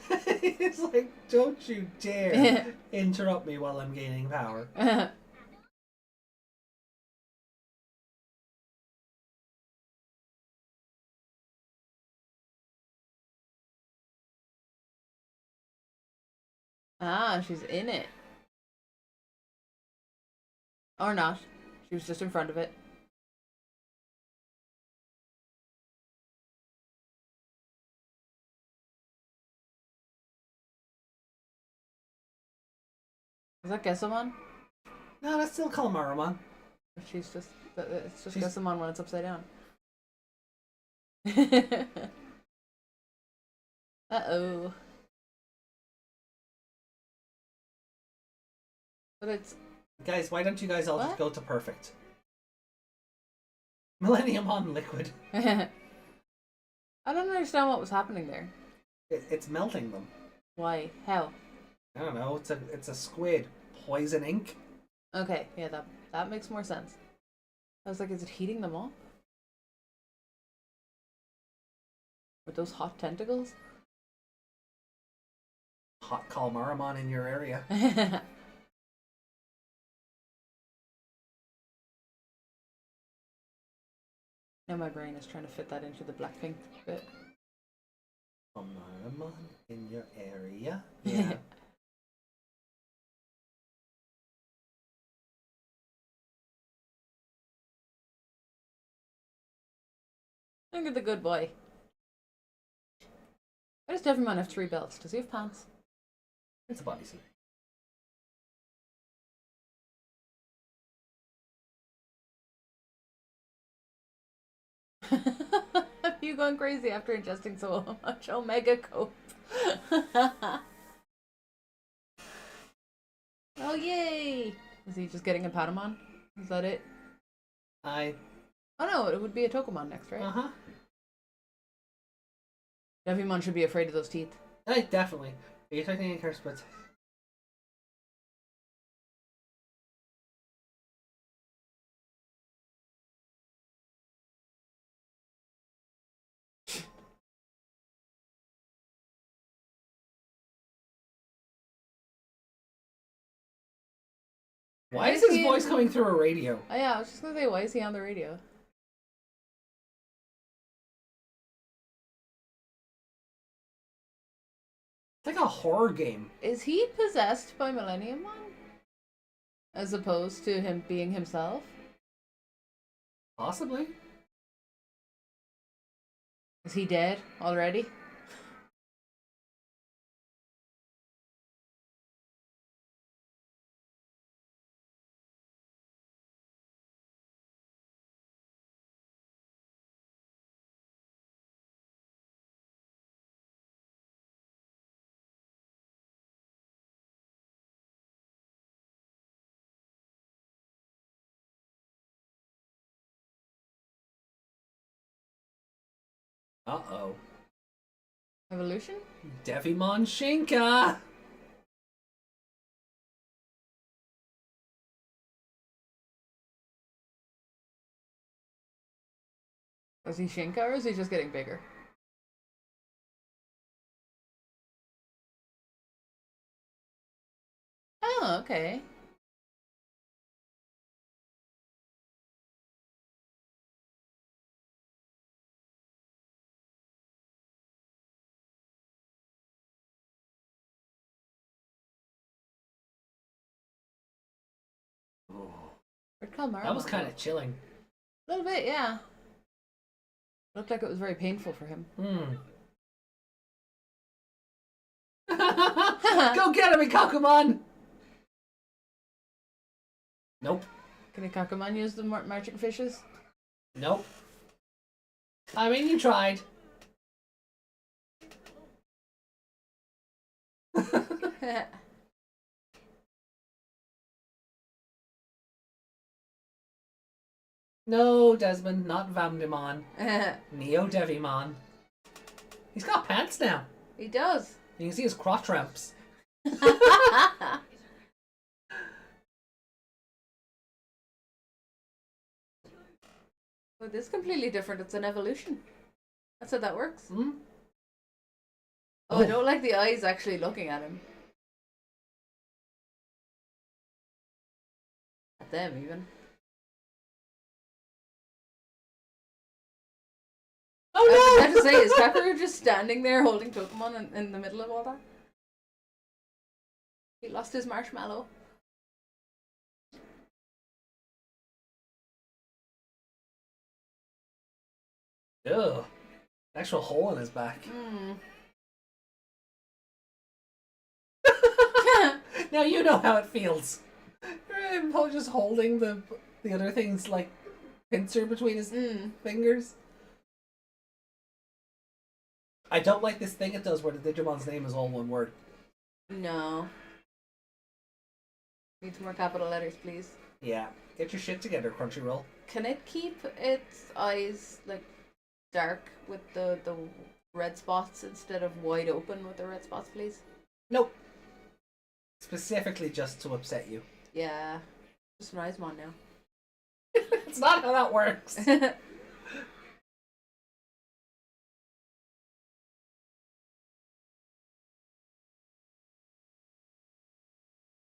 It's like, don't you dare interrupt me while I'm gaining power. Ah, she's in it. Or not. She was just in front of it. Is that Gessamon? No, that's still Calamari. She's just... It's just She's- Gessamon when it's upside down. Uh-oh. But it's... Guys, why don't you guys all just What? go to perfect? Millenniumon liquid. I don't understand what was happening there. It's melting them. Why? How? I don't know. It's a squid. Poison ink. Okay, yeah, that makes more sense. I was like, is it heating them up? With those hot tentacles? Hot Calmaramon in your area. Now my brain is trying to fit that into the Blackpink bit. Calmaramon in your area. Yeah. Look at the good boy. Why does Devimon have 3 belts? Does he have pants? It's a bodysuit. You going crazy after ingesting so much Omega Cope? Oh yay! Is he just getting a Patamon? Is that it? Oh no, it would be a Tokomon next, right? Uh-huh. Devimon should be afraid of those teeth. Definitely. Are you expecting any curse words? Why is his voice coming through a radio? Oh yeah, I was just gonna say, why is he on the radio? It's like a horror game. Is he possessed by Millenniumon? As opposed to him being himself? Possibly. Is he dead already? Uh-oh. Evolution? Devimon Shinka! Is he Shinka or is he just getting bigger? Oh, okay. Where'd Calmar That was go? kind of chilling. A little bit, yeah. Looked like it was very painful for him. Go get him, Ikakumon! Nope. Can Ikakumon use the magic fishes? Nope. I mean, you tried. No, Desmond, not Vamdemon. Neo Devimon. He's got pants now. He does. You can see his crotch ramps. But this is completely different. It's an evolution. That's how that works. Hmm? Oh, I don't like the eyes actually looking at him. At them, even. Oh I was no! about to say, is Takeru just standing there holding Pokemon in the middle of all that? He lost his marshmallow. Ugh. Actual hole in his back. Now you know how it feels. Him just holding the other things like pincer between his fingers. I don't like this thing it does where the Digimon's name is all one word. No. Need some more capital letters, please. Yeah. Get your shit together, Crunchyroll. can it keep its eyes like dark with the red spots instead of wide open with the red spots, please? Nope. Specifically just to upset you. Yeah. Just an Icemon now. It's not how that works.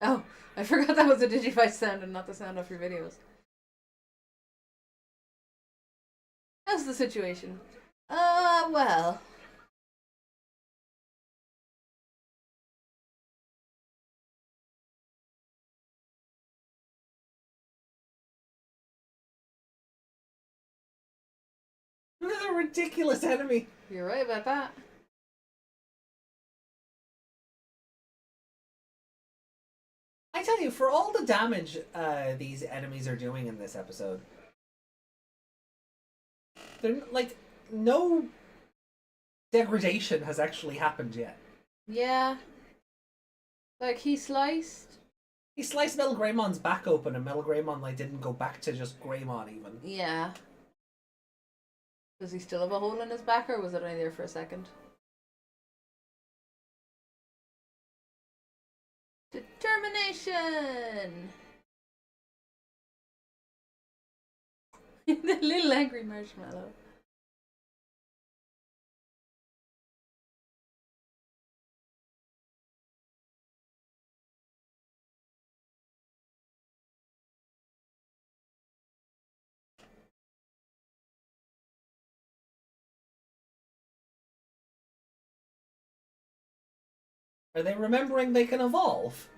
Oh, I forgot that was a Digivice sound and not the sound of your videos. How's the situation? Well. Another ridiculous enemy. You're right about that. I tell you, for all the damage these enemies are doing in this episode, they're like no degradation has actually happened yet. Yeah. Like he sliced. He sliced Metal Greymon's back open, and Metal Greymon like didn't go back to just Greymon even. Yeah. Does he still have a hole in his back, or was it only there for a second? Determination! The little angry marshmallow. Are they remembering they can evolve?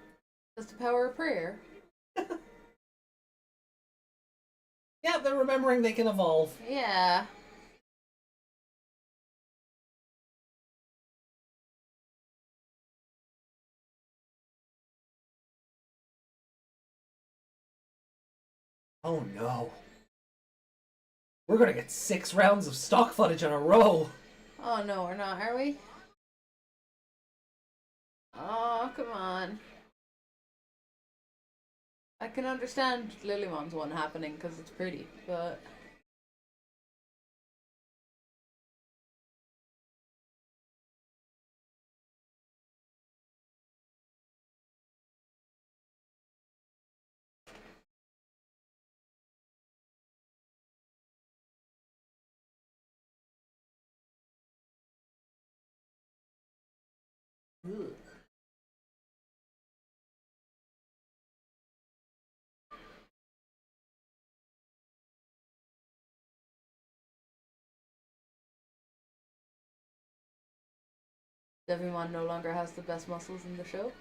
That's the power of prayer. Yeah, they're remembering they can evolve. Yeah. Oh no. We're gonna get 6 rounds of stock footage in a row. Oh no, we're not, are we? Oh, come on. I can understand Lilymon's one happening because it's pretty, but... Ugh. Devimon no longer has the best muscles in the show.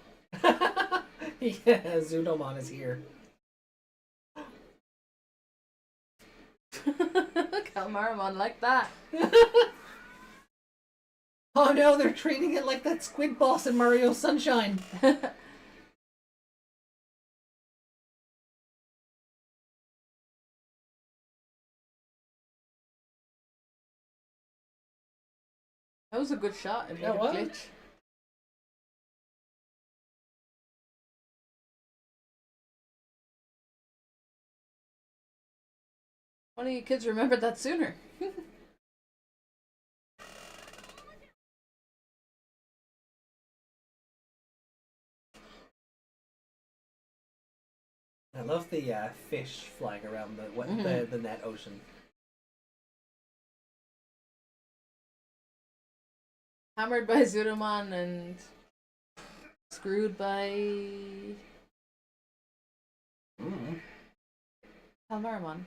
Yeah, Zudomon is here. Calmaramon like that. Oh no, they're treating it like that squid boss in Mario Sunshine. That was a good shot. It made Yeah, a what? glitch. One of you kids remembered that sooner. I love the fish flying around the net ocean. Hammered by Zudomon and screwed by Calmaramon.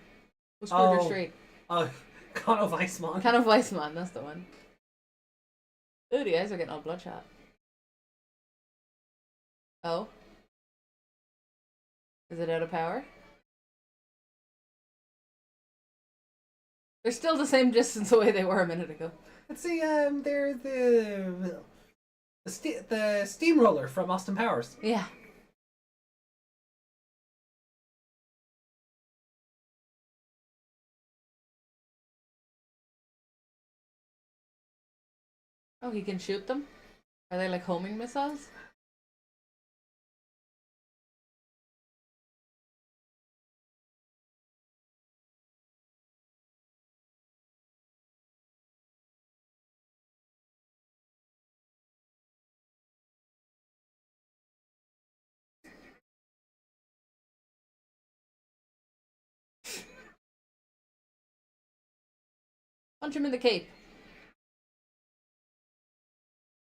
Was screwed or straight. Oh, Con of Icemon. Kind of Weissmon, that's the one. Ooh, the eyes are getting all bloodshot. Oh. Is it out of power? They're still the same distance away they were a minute ago. Let's see, they're the steamroller from Austin Powers. Yeah. Oh, he can shoot them? Are they like homing missiles? Punch him in the cape.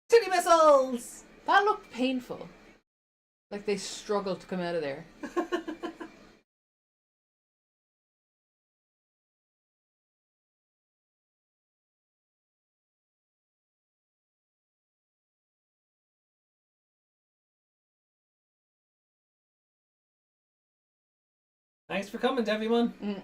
Titty missiles! That looked painful. Like they struggled to come out of there. Thanks for coming, Devimon.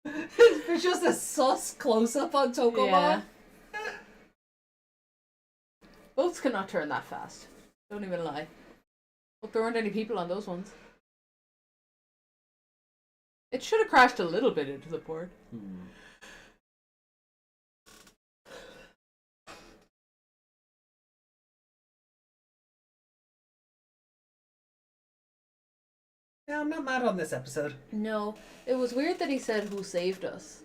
There's just a sus close-up on Tokomon. Yeah. Boats cannot turn that fast. Don't even lie. Hope there weren't any people on those ones. It should have crashed a little bit into the port. Yeah, I'm not mad on this episode. No. It was weird that he said who saved us.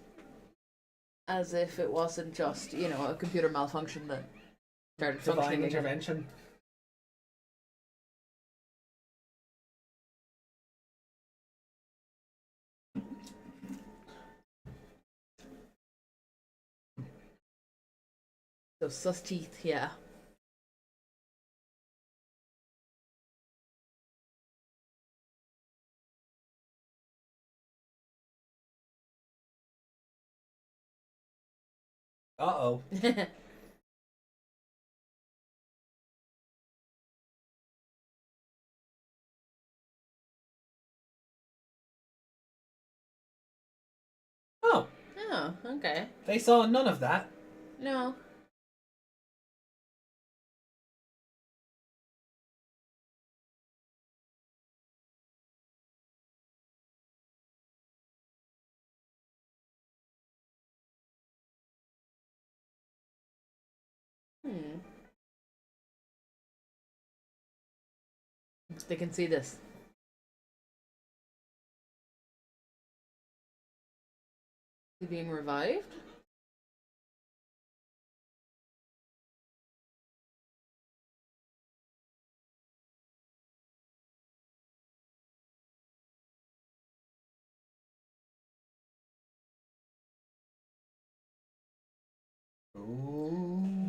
As if it wasn't just, you know, a computer malfunction that started Divine functioning again. intervention. Those sus teeth, yeah. Uh-oh. Oh, Oh, okay. they saw none of that. No. They can see this. Is he being revived?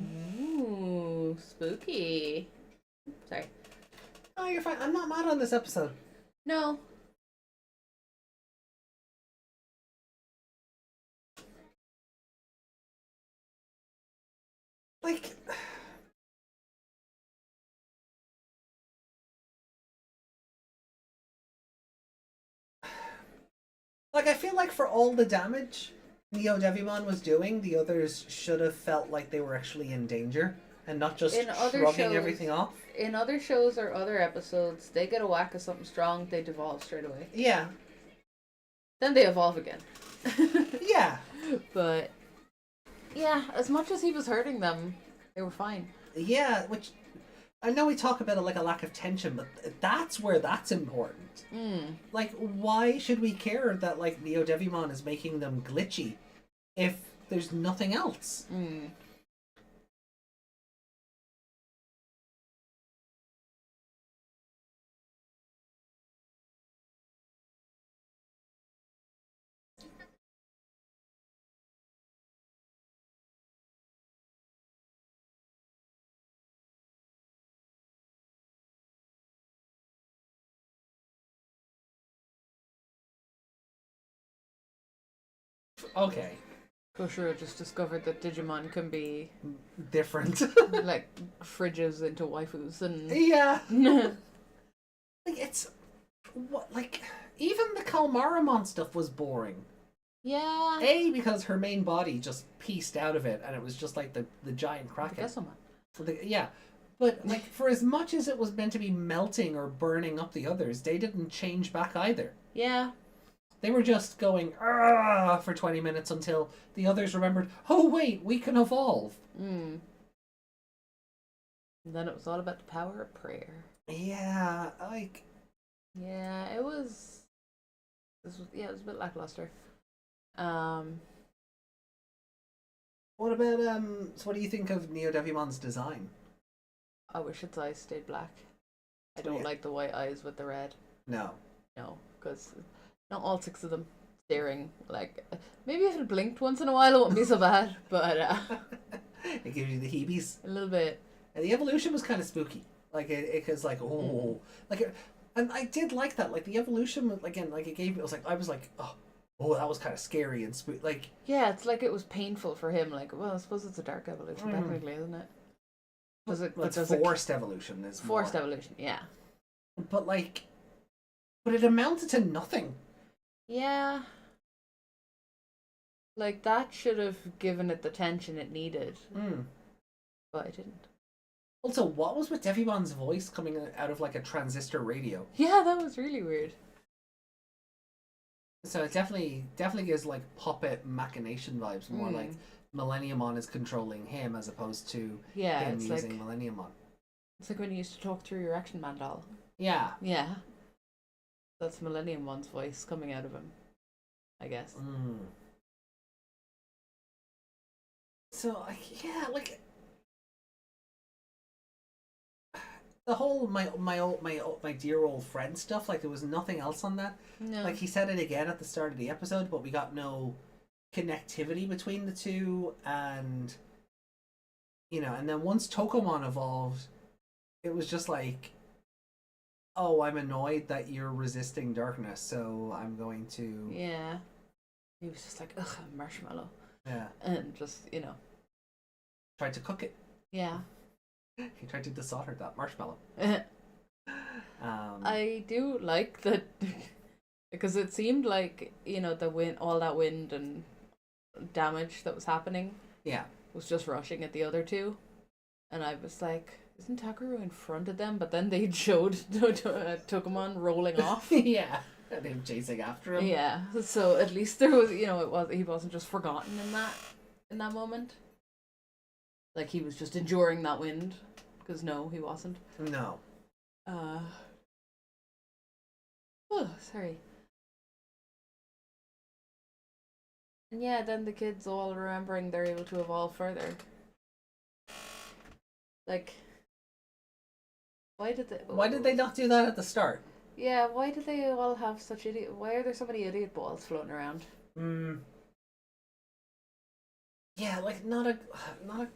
Ooh, spooky. Sorry. Oh, you're fine. I'm not mad on this episode. No. Like... Like, I feel like for all the damage Neo Devimon was doing, the others should have felt like they were actually in danger and not just In other shrugging shows- everything off. In other shows or other episodes, they get a whack of something strong, they devolve straight away. Yeah. Then they evolve again. Yeah. But yeah, as much as he was hurting them, they were fine. Yeah, which... I know we talk about it like a lack of tension, but that's where that's important. Like, why should we care that, like, Neo Devimon is making them glitchy if there's nothing else? Okay. Koshiro just discovered that Digimon can be Different. like fridges into waifus and Yeah. Like, it's... What, like, even the Kalmaramon stuff was boring. yeah. A, because her main body just pieced out of it, and it was just like the giant I kraken. guess so much. Yeah. But, like, for as much as it was meant to be melting or burning up the others, they didn't change back either. Yeah. They were just going, "Argh," for 20 minutes until the others remembered, oh, wait, we can evolve. And then it was all about the power of prayer. Yeah, like... Yeah, it was. It was a bit lackluster. What about, so what do you think of Neo Devimon's design? I wish its eyes stayed black. I don't Yeah. like the white eyes with the red. No. No, because not all 6 of them staring. Like, maybe if it blinked once in a while, it wouldn't be so bad. But It gives you the heebies. a little bit. And the evolution was kind of spooky. Like it was like and I did like that. Like the evolution again, like it gave. It was like I was like, oh, that was kind of scary and spooky. Like Yeah, it's like it was painful for him. Like, well, I suppose it's a dark evolution, technically, isn't it? Does it? it's does forced evolution. Is forced more. evolution? Yeah. But it amounted to nothing. Yeah. Like that should have given it the tension it needed, but it didn't. Also, what was with Devimon's voice coming out of like a transistor radio? Yeah, that was really weird. So it definitely gives like puppet machination vibes, more like Millenniumon is controlling him as opposed to Yeah, him it's using like Millenniumon. it's like when you used to talk through your Action Man doll. Yeah. Yeah. That's Millenniumon's voice coming out of him, I guess. So the whole my dear old friend stuff, like there was nothing else on that. No. Like he said it again at the start of the episode, but we got no connectivity between the two, and and then once Tokomon evolved, it was just like, oh, I'm annoyed that you're resisting darkness, so I'm going to Yeah. He was just like, ugh, a marshmallow. yeah And just, tried to cook it. yeah. He tried to desolder that marshmallow. I do like that because it seemed like, the wind, all that wind and damage that was happening Yeah. was just rushing at the other two. And I was like, isn't Takeru in front of them? But then they showed Tokomon rolling off. Yeah. And him chasing after him. Yeah. So at least there was, he wasn't just forgotten in that moment. Like he was just enduring that wind. Because no, he wasn't. No. Oh, sorry. And yeah, then the kids all remembering they're able to evolve further. Like, why did they not do that at the start? Yeah, why did they all have such idiot? Why are there so many idiot balls floating around? Yeah, like not a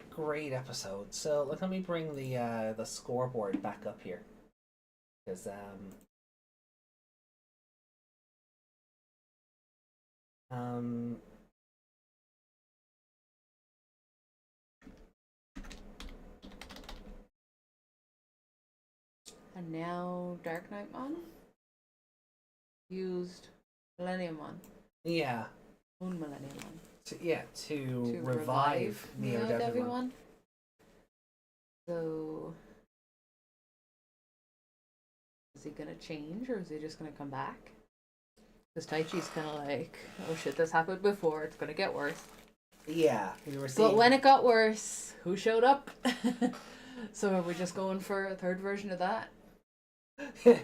great episode. So let me bring the scoreboard back up here, because And now Darkknightmon used Millenniumon. yeah, Moon Millenniumon. to revive Neo Devimon. So, is he gonna change or is he just gonna come back? Because Taichi's kind of like, oh shit, this happened before, it's gonna get worse. Yeah, we were seeing. But when it got worse, who showed up? So are we just going for a third version of that?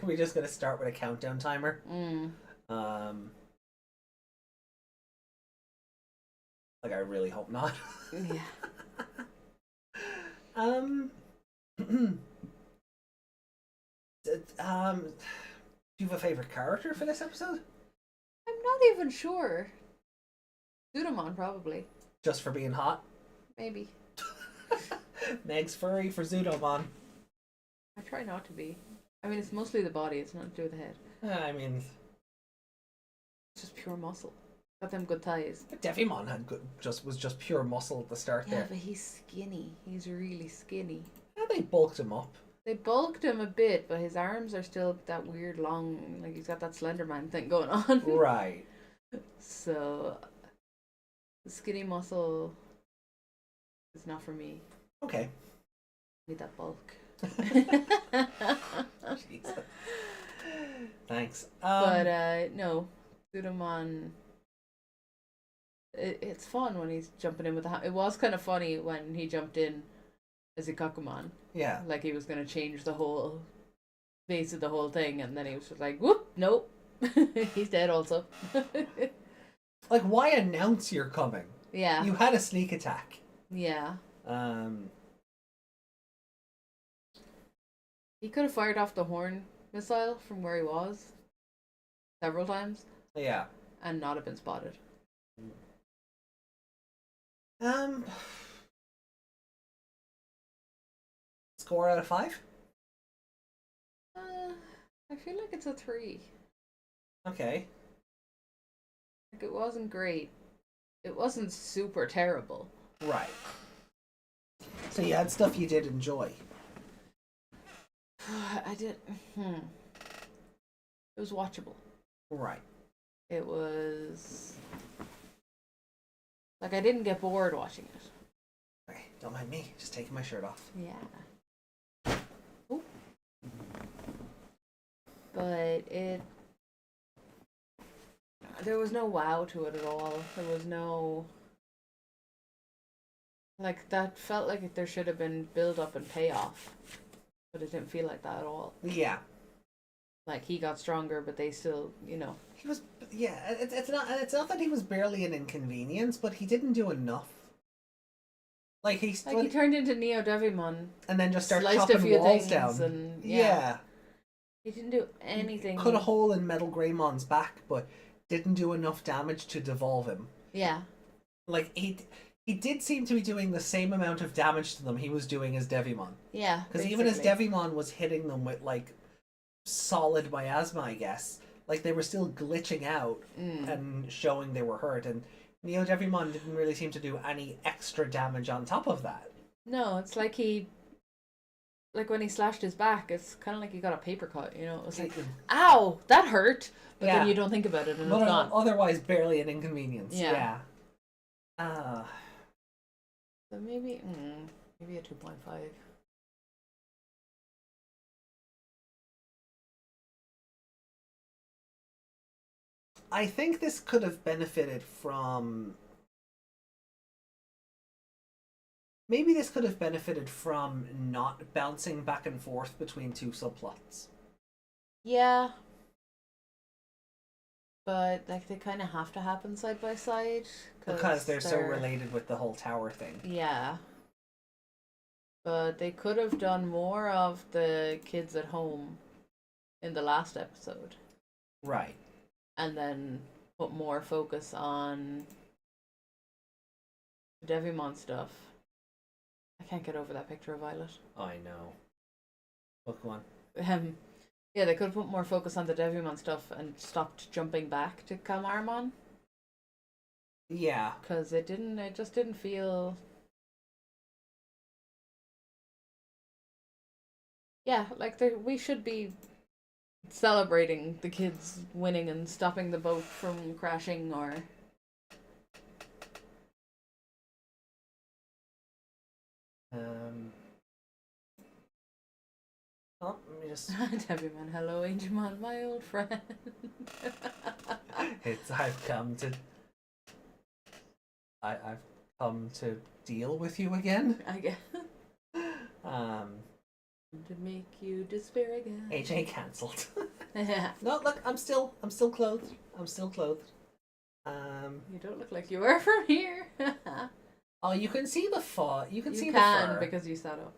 We're just gonna start with a countdown timer. Like I really hope not. Yeah. Do you have a favorite character for this episode? I'm not even sure. Deuteragonists, probably. Just for being hot? Maybe. Meg's furry for Zudomon. I try not to be. I mean, it's mostly the body, it's not to do with the head. I mean, It's just pure muscle. Got them good thighs. Devimon was just pure muscle at the start Yeah, there. but he's skinny. He's really skinny. Yeah, they bulked him up. They bulked him a bit, but his arms are still that weird long, like he's got that Slenderman thing going on. Right. So, the skinny muscle is not for me. Okay. I need that bulk. Jesus. Thanks. But no, Deuteragonists. It's fun when he's jumping in with the. It was kind of funny when he jumped in as a Kakumon. Yeah. Like he was gonna change the whole face of the whole thing, and then he was just like, "Whoop, nope, he's dead." Also. Like, why announce you're coming? Yeah. You had a sneak attack. Yeah. He could have fired off the horn missile from where he was several times Yeah. and not have been spotted. Score out of 5? I feel like it's a 3. Okay. Like, it wasn't great. It wasn't super terrible. Right. So you had stuff you did enjoy. I did. It was watchable. Right. It was like I didn't get bored watching it. Okay, don't mind me. Just taking my shirt off. Yeah. Ooh. But there was no wow to it at all. There was no, like, that felt like there should have been build up and payoff, but it didn't feel like that at all. Yeah. Like, he got stronger, but they still, He was, yeah, it's not that he was barely an inconvenience, but he didn't do enough. Like, he turned into Neo Devimon, and then just started sliced a chopping few walls things, down. and Yeah. he didn't do anything. Cut a hole in Metal Greymon's back, but didn't do enough damage to devolve him. Yeah. Like, he did seem to be doing the same amount of damage to them he was doing as Devimon. Yeah. Because even as Devimon was hitting them with, like, solid miasma, I guess, like, they were still glitching out and showing they were hurt, and Neo Devimon didn't really seem to do any extra damage on top of that. No, it's like when he slashed his back, it's kind of like he got a paper cut, It was like, ow, that hurt! But then you don't think about it and it's gone. Otherwise, barely an inconvenience. Yeah. Yeah. So maybe a 2.5. I think this could have benefited from... Maybe this could have benefited from not bouncing back and forth between two subplots. Yeah. But, like, they kind of have to happen side by side. Because they're so related with the whole tower thing. Yeah. But they could have done more of the kids at home in the last episode. Right. And then put more focus on Devimon stuff. I can't get over that picture of Violet. I know. Look one. Yeah, they could have put more focus on the Devimon stuff and stopped jumping back to Kalmarmon. Yeah. Because it just didn't feel... Yeah, like we should be celebrating the kids winning and stopping the boat from crashing, or... Oh, let me just... Devimon, hello, Angemon, my old friend. I've come to deal with you again. I guess. To make you despair again. AJ cancelled. Yeah. No, look, I'm still clothed. I'm still clothed. You don't look like you were from here. Oh, you can see the fur. You can see the can fur. because you sat up.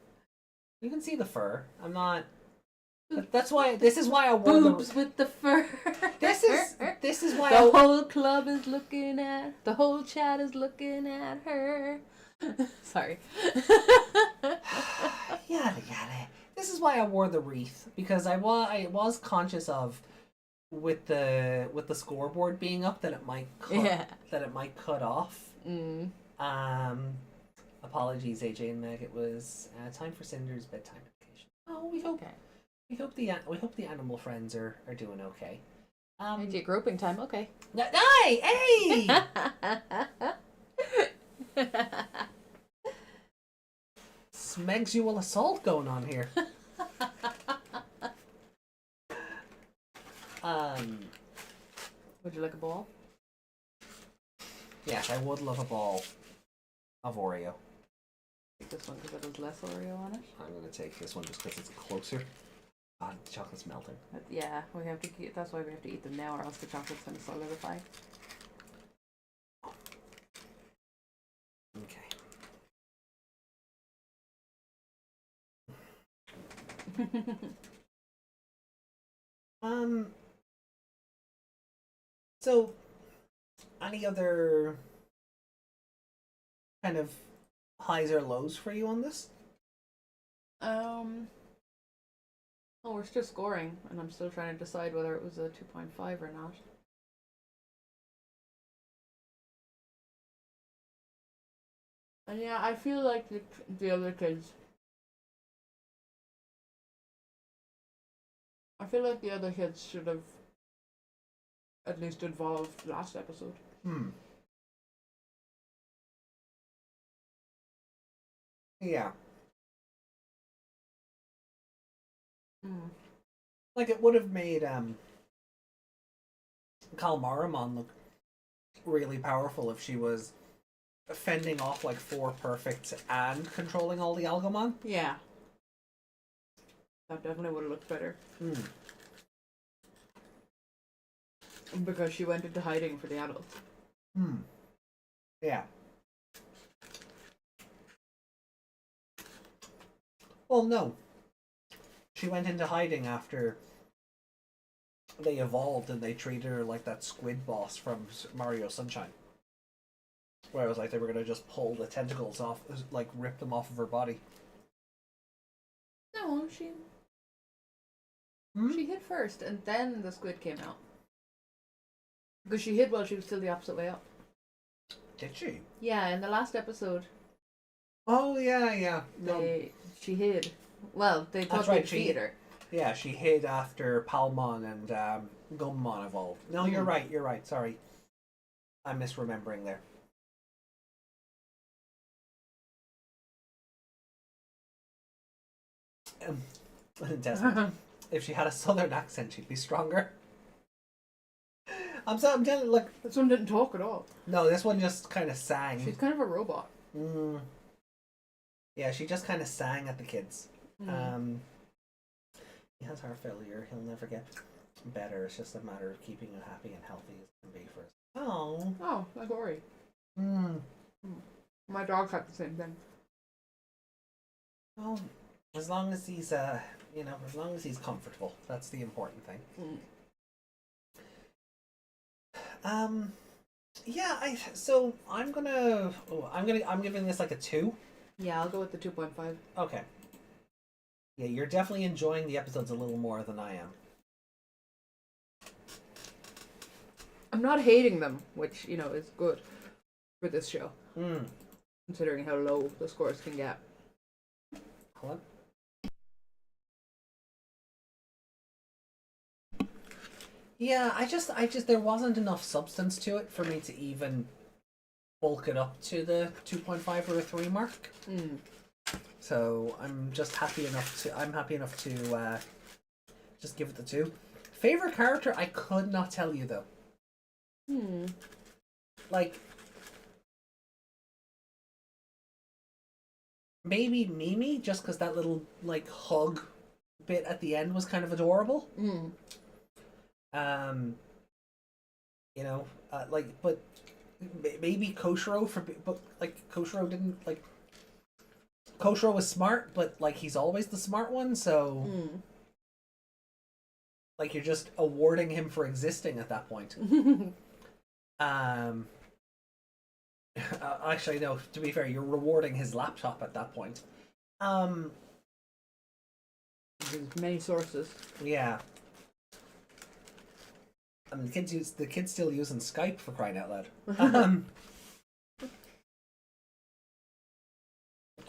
You can see the fur. I'm not. That's why. This is why I wore Boobs with the fur. This is why the whole club is looking at. The whole chat is looking at her. Sorry. Yada yada. This is why I wore the wreath, because I was conscious of with the scoreboard being up that it might cut off. Apologies, AJ and Meg. It was time for Cinder's bedtime medication. Oh, we hope. Okay. We hope the animal friends are doing okay. AJ groping time. Okay. Hey! Smexual assault going on here. Would you like a ball? Yes, I would love a ball of Oreo. Take this one because it has less Oreo on it. I'm gonna take this one just because it's closer. Ah, the chocolate's melting. Yeah, we have to. That's why we have to eat them now, or else the chocolate's gonna solidify. Okay. So, any other kind of highs or lows for you on this? Oh, we're still scoring, and I'm still trying to decide whether it was a 2.5 or not. And yeah, I feel like the other kids. I feel like the other kids should have at least evolved last episode. Yeah. Mm. Like, it would have made Kalmaramon look really powerful if she was fending off like 4 perfects and controlling all the Algomon. Yeah. That definitely would have looked better. Because she went into hiding for the adults. Yeah. Well, no. She went into hiding after they evolved and they treated her like that squid boss from Mario Sunshine. Where it was like they were going to just pull the tentacles off, like rip them off of her body. No, she hid first, and then the squid came out. Because she hid while she was still the opposite way up. Did she? Yeah, in the last episode. Oh, yeah. No. She hid. Well, they thought right, they defeated her. Yeah, she hid after Palmon and Gummon evolved. No, you're right, sorry. I'm misremembering there. Desmond, if she had a southern accent, she'd be stronger. I'm telling you, look. This one didn't talk at all. No, this one just kind of sang. She's kind of a robot. Yeah, she just kind of sang at the kids. He has heart failure. He'll never get better. It's just a matter of keeping him happy and healthy as can be for us. Oh, like Ori. My dog had the same thing. Well, as long as he's as long as he's comfortable, that's the important thing. Yeah, I'm giving this like a 2. Yeah, I'll go with the 2.5. Okay. Yeah, you're definitely enjoying the episodes a little more than I am. I'm not hating them, which, is good for this show. Considering how low the scores can get. Hold on. Yeah, I just there wasn't enough substance to it for me to even bulk it up to the 2.5 or a 3 mark. So I'm happy enough to just give it the 2. Favorite character, I could not tell you though. Like, maybe Mimi, just because that little like hug bit at the end was kind of adorable. But maybe Koshiro Koshiro didn't like. Koshiro was smart, but like he's always the smart one, so like you're just awarding him for existing at that point. Actually, no. To be fair, you're rewarding his laptop at that point. There's many sources. Yeah. I mean, the kids still using Skype, for crying out loud.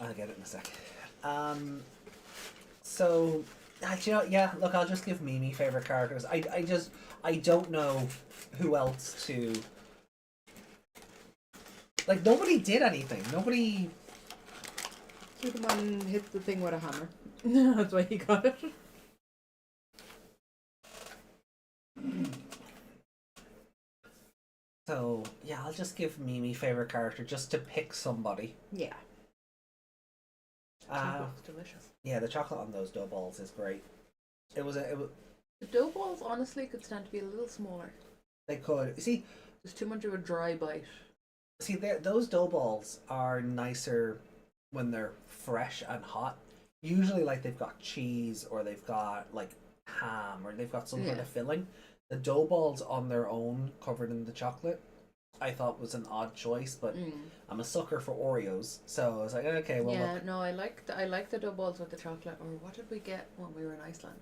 I'll get it in a sec. So, yeah. Look, I'll just give Mimi favorite characters. I don't know who else to. Like, nobody did anything. Nobody. Superman hit the thing with a hammer. That's why he got it. So, yeah, I'll just give Mimi favorite character just to pick somebody. Yeah. Chocolate's delicious. Yeah, the chocolate on those dough balls is great. The dough balls honestly could stand to be a little smaller. They could. See, there's too much of a dry bite. See, those dough balls are nicer when they're fresh and hot. Usually, like, they've got cheese or they've got like ham or they've got some sort Yeah. of filling. The dough balls on their own, covered in the chocolate, I thought was an odd choice, but I'm a sucker for Oreos, so I was like, okay, well, Yeah, look. no, I like the dough balls with the chocolate. Or what did we get when we were in Iceland?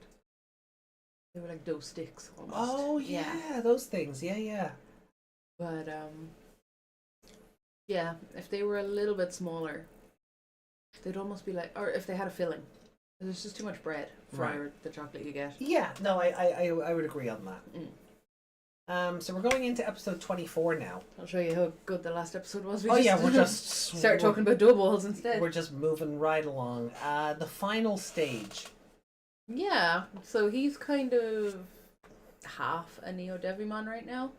They were like dough sticks almost. Oh yeah, those things. Yeah, yeah. But yeah, if they were a little bit smaller, they'd almost be like, or if they had a filling. There's just too much bread for Right. the chocolate you get. Yeah, no, I would agree on that. So we're going into episode 24 now. I'll show you how good the last episode was. Oh yeah, we're just start talking about dough balls instead. We're just moving right along. The final stage. Yeah, so he's kind of half a Neo Devimon right now.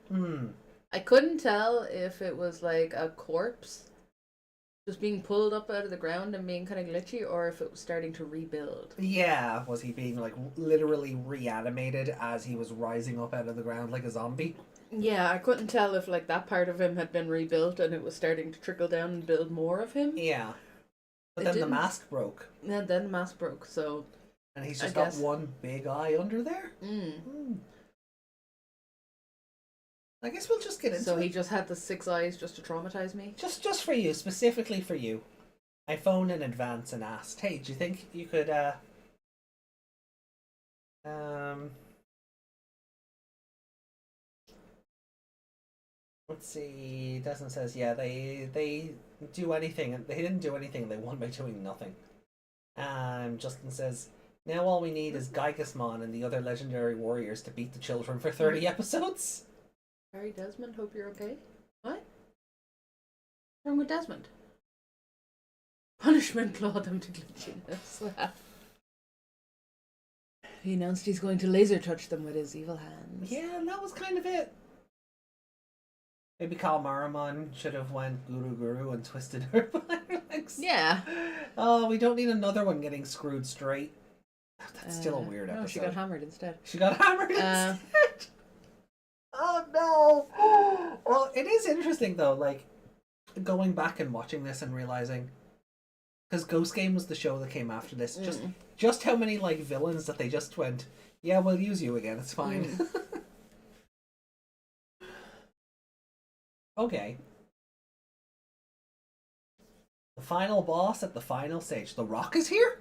I couldn't tell if it was like a corpse just being pulled up out of the ground and being kind of glitchy, or if it was starting to rebuild. Yeah, was he being like literally reanimated as he was rising up out of the ground like a zombie? Yeah, I couldn't tell if like that part of him had been rebuilt and it was starting to trickle down and build more of him. Yeah. But It then the didn't- mask broke. And then the mask broke, so And he's I just got guess. one big eye under there? I guess we'll just get into so it. he just had the 6 eyes just to traumatize me. Just for you, specifically for you. I phoned in advance and asked, hey, do you think you could let's see, Desmond says, yeah, they do anything. They didn't do anything, they won by doing nothing. Justin says, now all we need is Gygasmon and the other legendary warriors to beat the children for 30 episodes. Sorry, Desmond, hope you're okay. What? What's wrong with Desmond? Punishment clawed him to glitchiness. He announced he's going to laser touch them with his evil hands. Yeah, and that was kind of it. Maybe Kalmaramon should have went Guru and twisted her by her legs. Yeah. Oh, we don't need another one getting screwed straight. That's still a weird episode. No, she got hammered instead. She got hammered instead. Oh no. Well, it is interesting though, like going back and watching this and realizing, because Ghost Game was the show that came after this, just how many like villains that they just went, yeah, we'll use you again, it's fine. Okay. The final boss at the final stage. The Rock is here?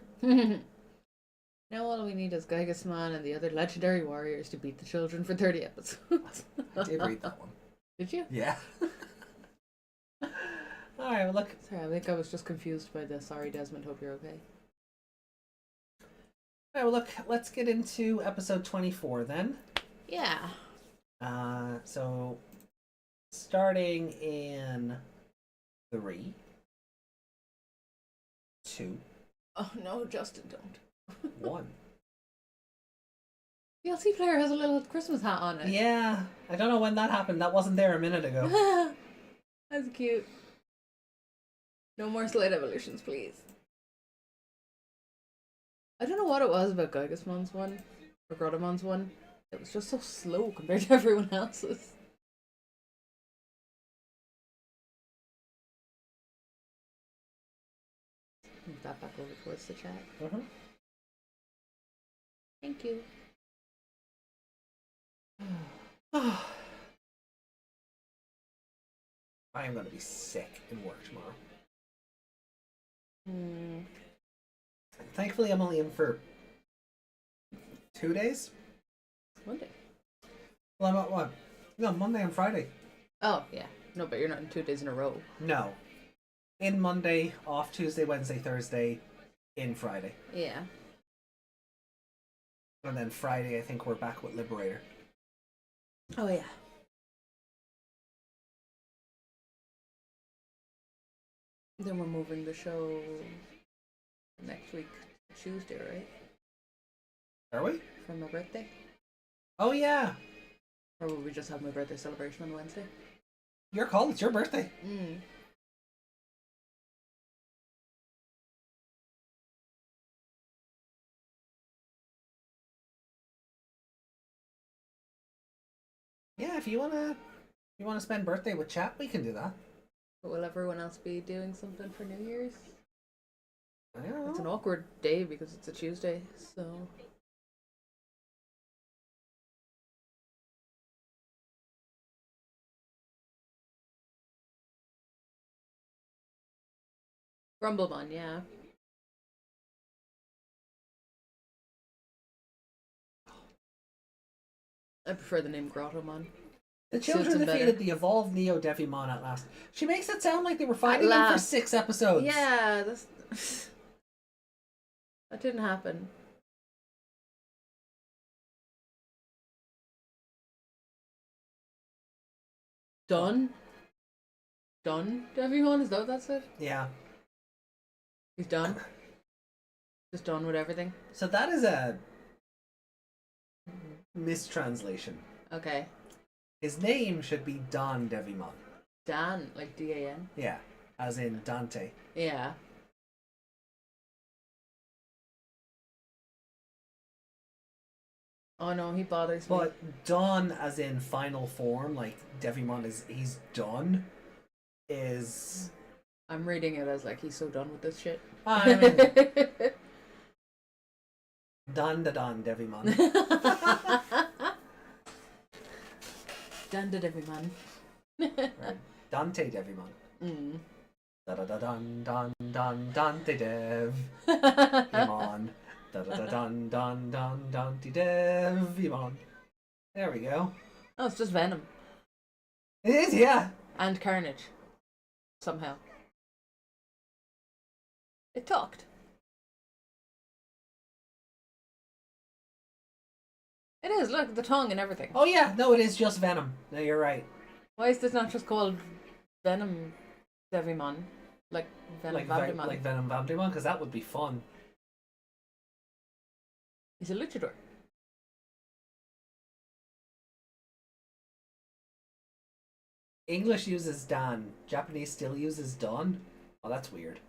Now all we need is Gygasmon and the other legendary warriors to beat the children for 30 episodes. I did read that one. Did you? Yeah. Alright, well look. Sorry, I think I was just confused by the sorry Desmond, hope you're okay. Alright, well look, let's get into episode 24 then. Yeah. So starting in 3, 2, Oh no, Justin, don't. 1. The LC player has a little Christmas hat on it. Yeah, I don't know when that happened. That wasn't there a minute ago. That's cute. No more Slate Evolutions, please. I don't know what it was about Gygasmon's one, or Grottamon's one. It was just so slow compared to everyone else's. Move that back over towards the chat. Thank you. I am going to be sick in work tomorrow. Thankfully, I'm only in for 2 days. Monday. Well, I'm at what? No, Monday and Friday. Oh, yeah. No, but you're not in 2 days in a row. No. In Monday, off Tuesday, Wednesday, Thursday, in Friday. Yeah. And then Friday, I think we're back with Liberator. Oh, yeah. Then we're moving the show next week, Tuesday, right? Are we? For my birthday? Oh, yeah. Or will we just have my birthday celebration on Wednesday? Your call. It's your birthday. Yeah, if you wanna spend birthday with chat, we can do that. But will everyone else be doing something for New Year's? I don't know. It's an awkward day because it's a Tuesday, so. Grumblemon, yeah. I prefer the name Grottomon. The Suits children him better. defeated the evolved Neo Devimon at last. She makes it sound like they were fighting At them for last. 6 episodes. Yeah, that's... that didn't happen. Done? Done, Devimon? Is that what that said? Yeah. He's done? Just done with everything? So that is a mistranslation. Okay. His name should be Don Devimon. Dan, like D-A-N? Yeah, as in Dante. Yeah. Oh no, he bothers me. But Don, as in final form, like Devimon he's done, is... I'm reading it as like he's so done with this shit. I mean, Don Devimon. Dan da Devimon. Right. Dante Devimon. Mm. Da da da don Dante Devimon. Da da da don Dante Devimon. There we go. Oh, it's just Venom. It is, yeah. And Carnage. Somehow. It talked. It is, look, the tongue and everything. Oh yeah, no, it is just Venom. No, you're right. Why is this not just called Venom Devimon? Like Venom Vamdemon? Like Venom Vamdemon, because that would be fun. He's a luchador. English uses Dan. Japanese still uses Don. Oh, that's weird.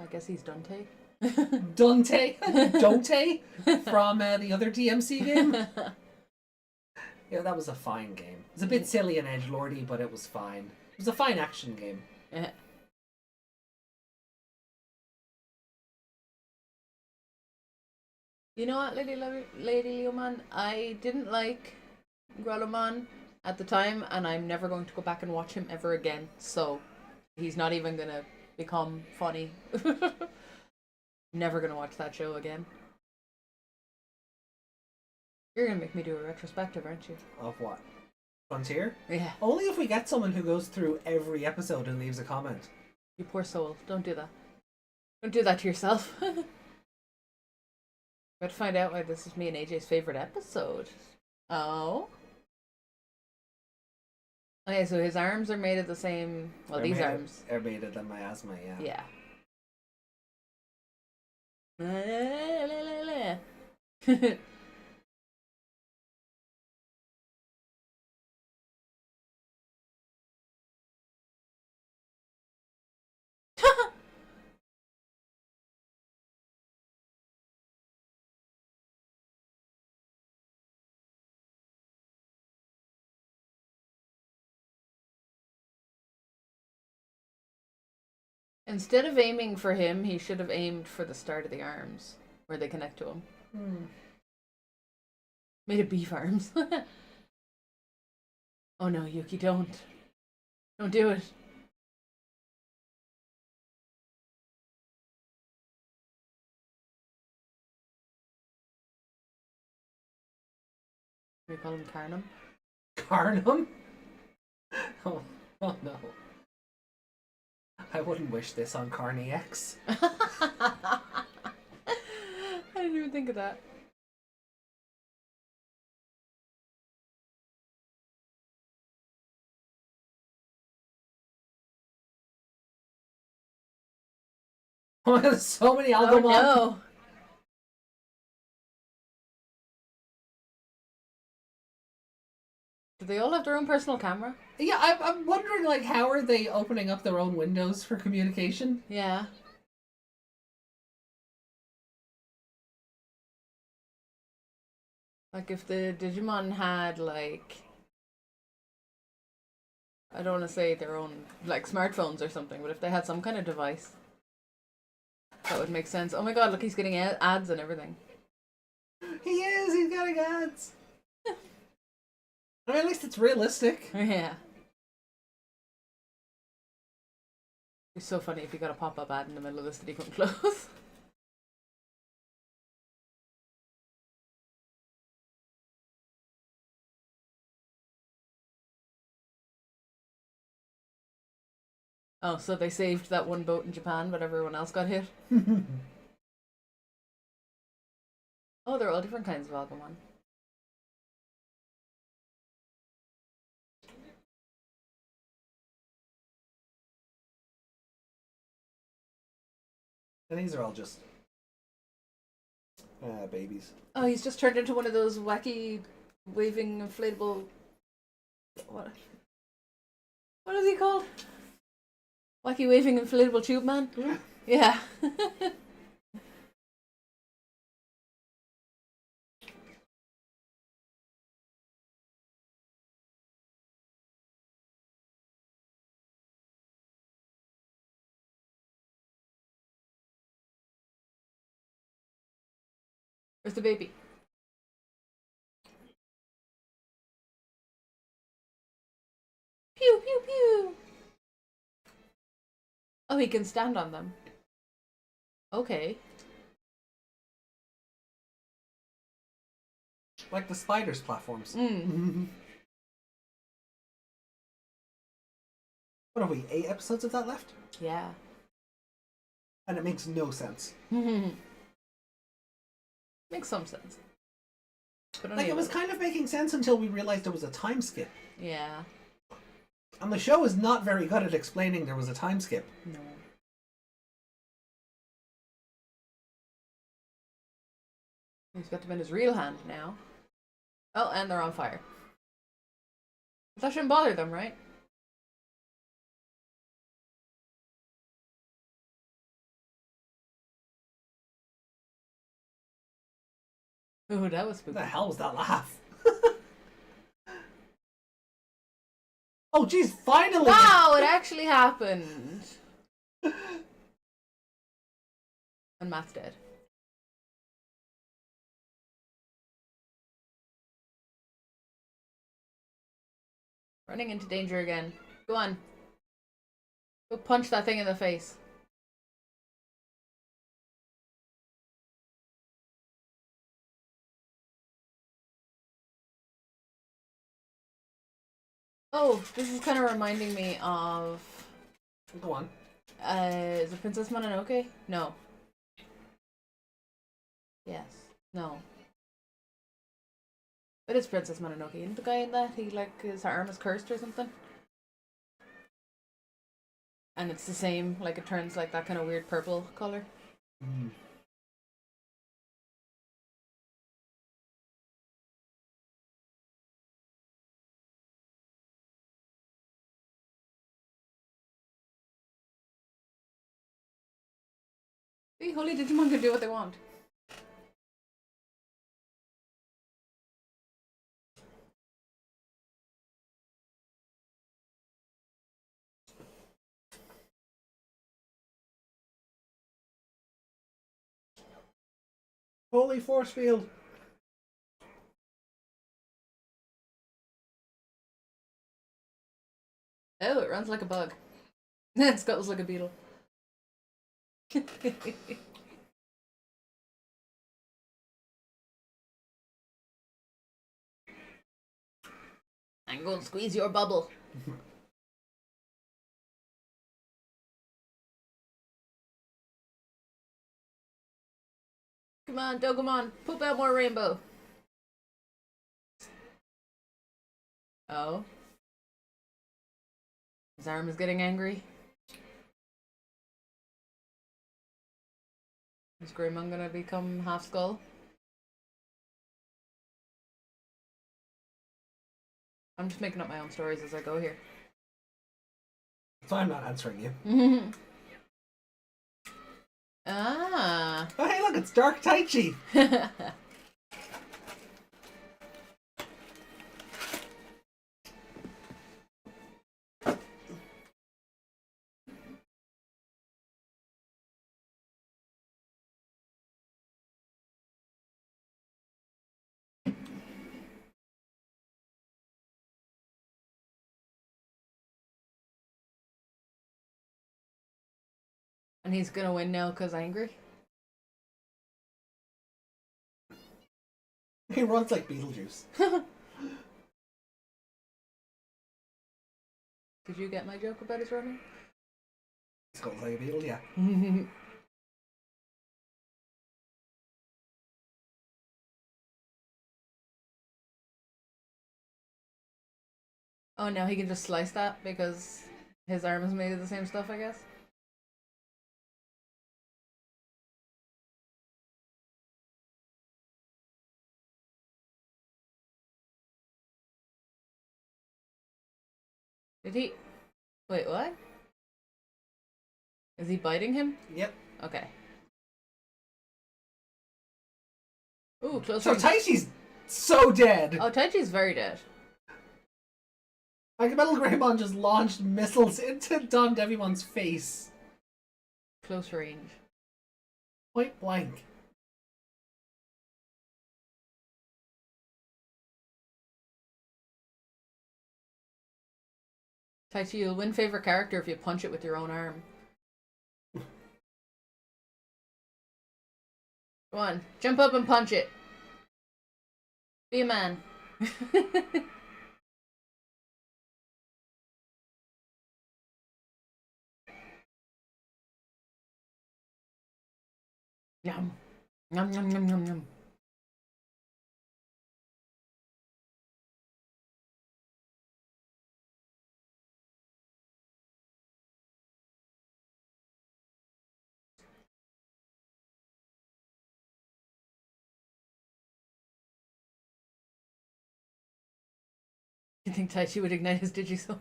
I guess he's Dante. Dante? Dante? From the other DMC game? Yeah, that was a fine game. It was a bit silly and edgelordy, but it was fine. It was a fine action game. You know what, Lady Leomon? I didn't like Grolomon at the time, and I'm never going to go back and watch him ever again. So he's not even gonna become funny. Never gonna watch that show again. You're gonna make me do a retrospective, aren't you? Of what? Frontier? Yeah. Only if we get someone who goes through every episode and leaves a comment. You poor soul. Don't do that. Don't do that to yourself. But find out why this is me and AJ's favorite episode. Oh. Okay, so his arms are made of the same. Well, these arms. Are made of the miasma, yeah. Yeah. Instead of aiming for him, he should have aimed for the start of the arms, where they connect to him. Made of beef arms. Oh no, Yuki, don't. Don't do it. We call him Carnum. Carnum? Oh no. I wouldn't wish this on Carney X. I didn't even think of that. Oh, there's so many Oh Algomon. no. Do they all have their own personal camera? Yeah, I'm wondering, like, how are they opening up their own windows for communication? Yeah. Like if the Digimon had like I don't want to say their own, like, smartphones or something, but if they had some kind of device, that would make sense. Oh my god, look, he's getting ads and everything. He is. He's getting ads. I mean, at least it's realistic. Yeah. It's so funny if you got a pop-up ad in the middle of this that he couldn't close. Oh, so they saved that one boat in Japan, but everyone else got hit? Oh, they're all different kinds of Agumon. And these are all just babies. Oh, he's just turned into one of those wacky, waving, inflatable... What is he called? Wacky, waving, inflatable tube man? Yeah. Where's the baby? Pew, pew, pew! Oh, he can stand on them. Okay. Like the spiders platforms. Mm. What are we, 8 episodes of that left? Yeah. And it makes no sense. Makes some sense. But Like, it was kind of making sense until we realized there was a time skip. Yeah. And the show is not very good at explaining there was a time skip. No. He's got them in his real hand now. Oh, and they're on fire. That shouldn't bother them, right? Oh, that was spooky. What the hell was that laugh? Oh, jeez, finally! Wow, it actually happened. And Matt's dead. Running into danger again. Go on. Go punch that thing in the face. Oh, this is kind of reminding me of... Go on. Is it Princess Mononoke? No. Yes. No. It is Princess Mononoke. Isn't the guy in that? He, like, his arm is cursed or something? And it's the same, like, it turns, like, that kind of weird purple color. Mm. See, Holy Digimon can do what they want. Holy force field! Oh, it runs like a bug. It scuttles like a beetle. I'm going to squeeze your bubble. Come on, Dogomon, poop out more rainbow. Oh. His arm is getting angry. Is Greymon gonna become half skull? I'm just making up my own stories as I go here. So I'm not answering you. Ah. Oh, hey, look, it's Dark Taichi! And he's gonna win now because angry? He runs like Beetlejuice. Did you get my joke about his running? Skulls like a beetle, yeah. Oh, now he can just slice that because his arm is made of the same stuff, I guess? Did he? Wait, what? Is he biting him? Yep. Okay. Ooh, close So range. Taichi's so dead. Oh, Taichi's very dead. Like Metal Greymon just launched missiles into Don Devimon's face. Close range. Point blank. Taichi, you'll win favorite character if you punch it with your own arm. Go on, jump up and punch it. Be a man. Yum. Yum, yum, yum, yum, yum. You think Taichi would ignite his Digisoul?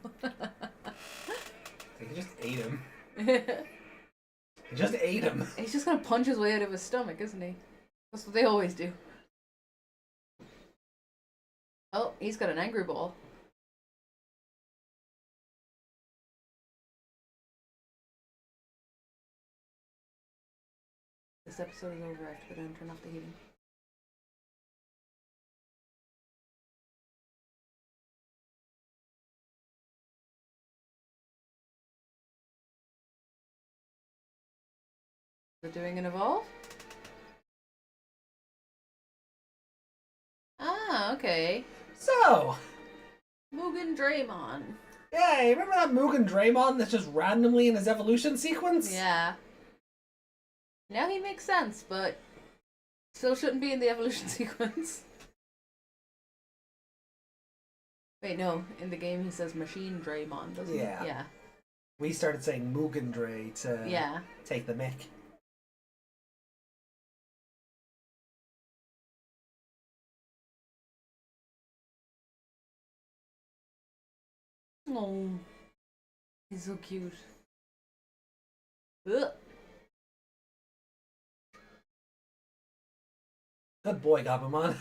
He just ate him. He just ate him. He's just gonna punch his way out of his stomach, isn't he? That's what they always do. Oh, he's got an angry ball. This episode is over. I have to go down and turn off the heating. We're doing an evolve? Ah, okay. So, Mugen Draymon. yeah, you remember that Mugen Draymon that's just randomly in his evolution sequence? Yeah. Now he makes sense, but still shouldn't be in the evolution sequence. Wait, no. In the game he says Machine Draymon, doesn't he? Yeah. Yeah. We started saying Mugen Dray to Yeah. take the mick. Oh. He's so cute. Ugh. Good boy, Gabumon.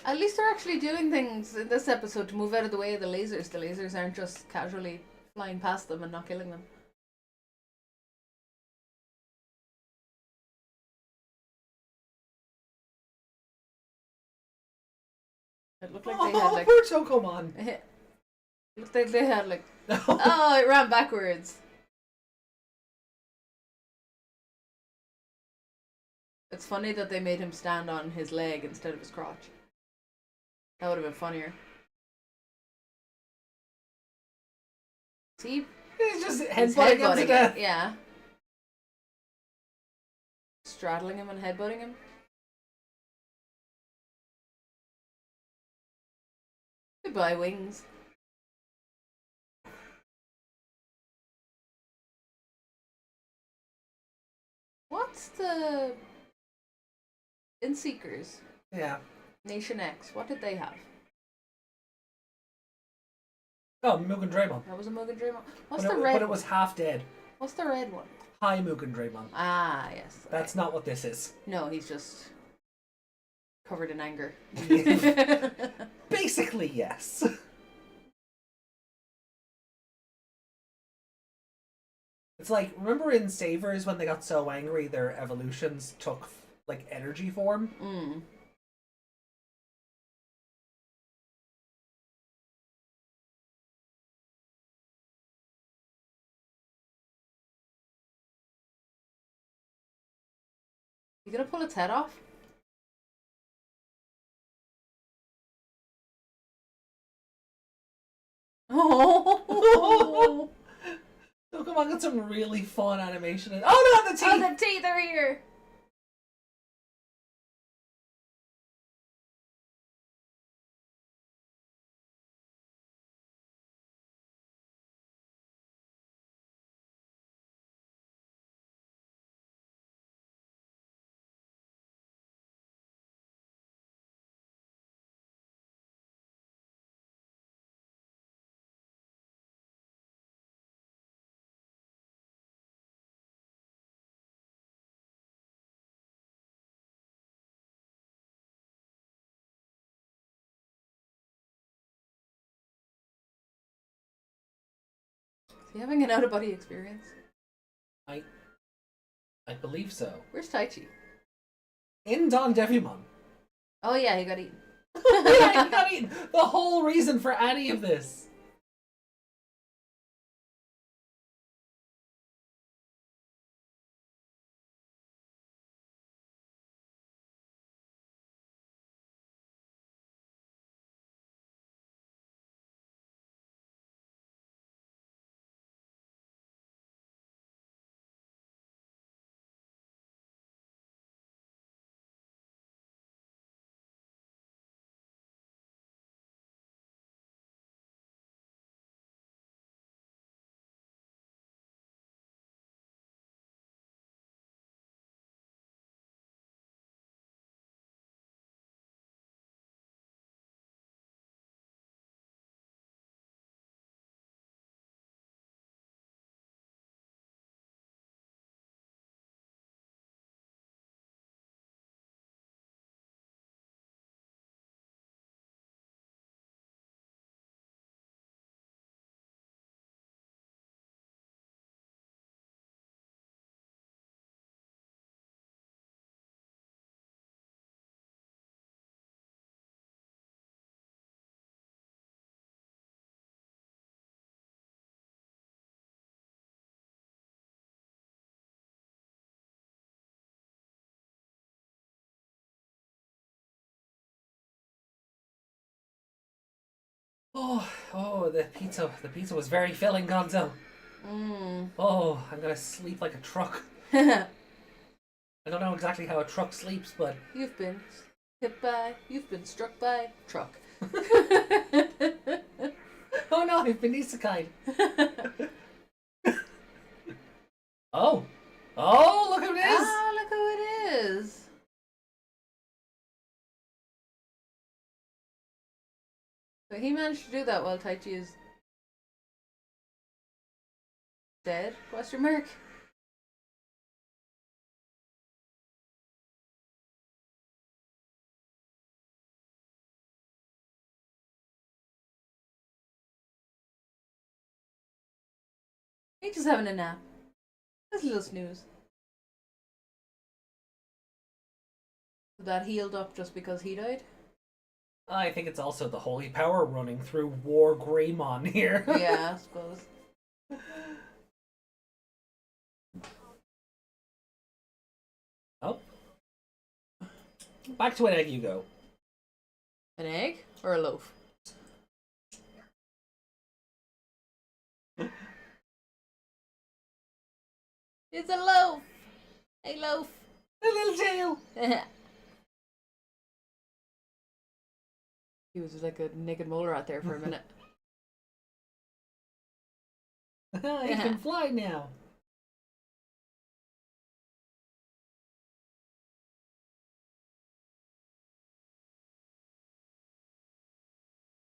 At least they're actually doing things in this episode to move out of the way of the lasers. The lasers aren't just casually flying past them and not killing them. It looked like they had like. Poor Chocomon. It looked like they had like. Oh, it ran backwards. It's funny that they made him stand on his leg instead of his crotch. That would have been funnier. See? He's just He's headbutting him to headbutting death. him. Yeah. Straddling him and headbutting him. Goodbye, wings. What's the Inseekers? Yeah. Nation X. What did they have? Oh, Mugen Draymon. That was a Mugen Draymon. What's But the it, red? but it was half dead. What's the red one? Hi, Mugen Draymon. Ah, yes. That's not what this is. No, he's just covered in anger. Basically, yes. It's like, remember in Savers when they got so angry their evolutions took, like, energy form? Mm. You gonna pull its head off? Oh! Pokemon got some really fun animation. Oh no, the teeth! Oh, the teeth are here! Is he having an out-of-body experience? I believe so. Where's Taichi? In Don Devimon. Oh yeah, he got eaten. Yeah, he got eaten. The whole reason for any of this. Oh, the pizza was very filling, Gonzo. Oh, I'm gonna sleep like a truck. I don't know exactly how a truck sleeps, but You've been hit by, you've been struck by truck. oh no, I've been isekai'd. Oh, look who it is! Ah, look who it is. But he managed to do that while Taichi is dead? Question mark. He's just having a nap. That's a little snooze. That healed up just because he died? I think it's also the holy power running through War Greymon here. Yeah, I suppose. Oh. Back to an egg you go. An egg or a loaf? It's a loaf! A loaf! A little tail! He was like a naked mole rat there for a minute. He can fly now.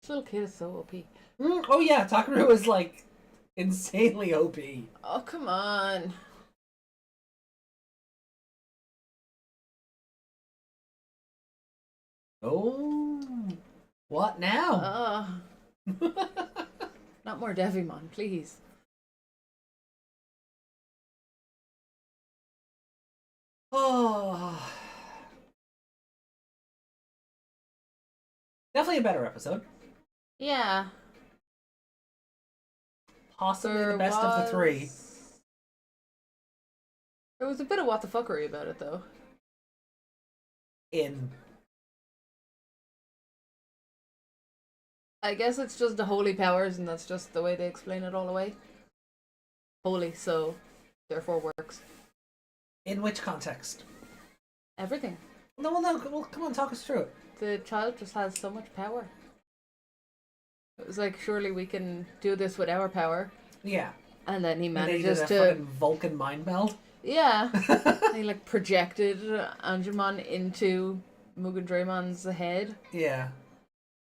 This little kid is so OP. Oh yeah, Takeru is like insanely OP. Oh, come on. Oh, what now? Not more Devimon, please. Oh, definitely a better episode. Yeah. Possibly the best of the three. There was a bit of what the fuckery about it, though. in. I guess it's just the holy powers, and that's just the way they explain it all away. Holy, so therefore works. In which context? Everything. No, well, come on, talk us through it. The child just has so much power. It was like, surely we can do this with our power. Yeah. And then he And then he manages did a to... fucking Vulcan mind meld. Yeah. He like projected Angemon into Mugen Draymon's head Yeah.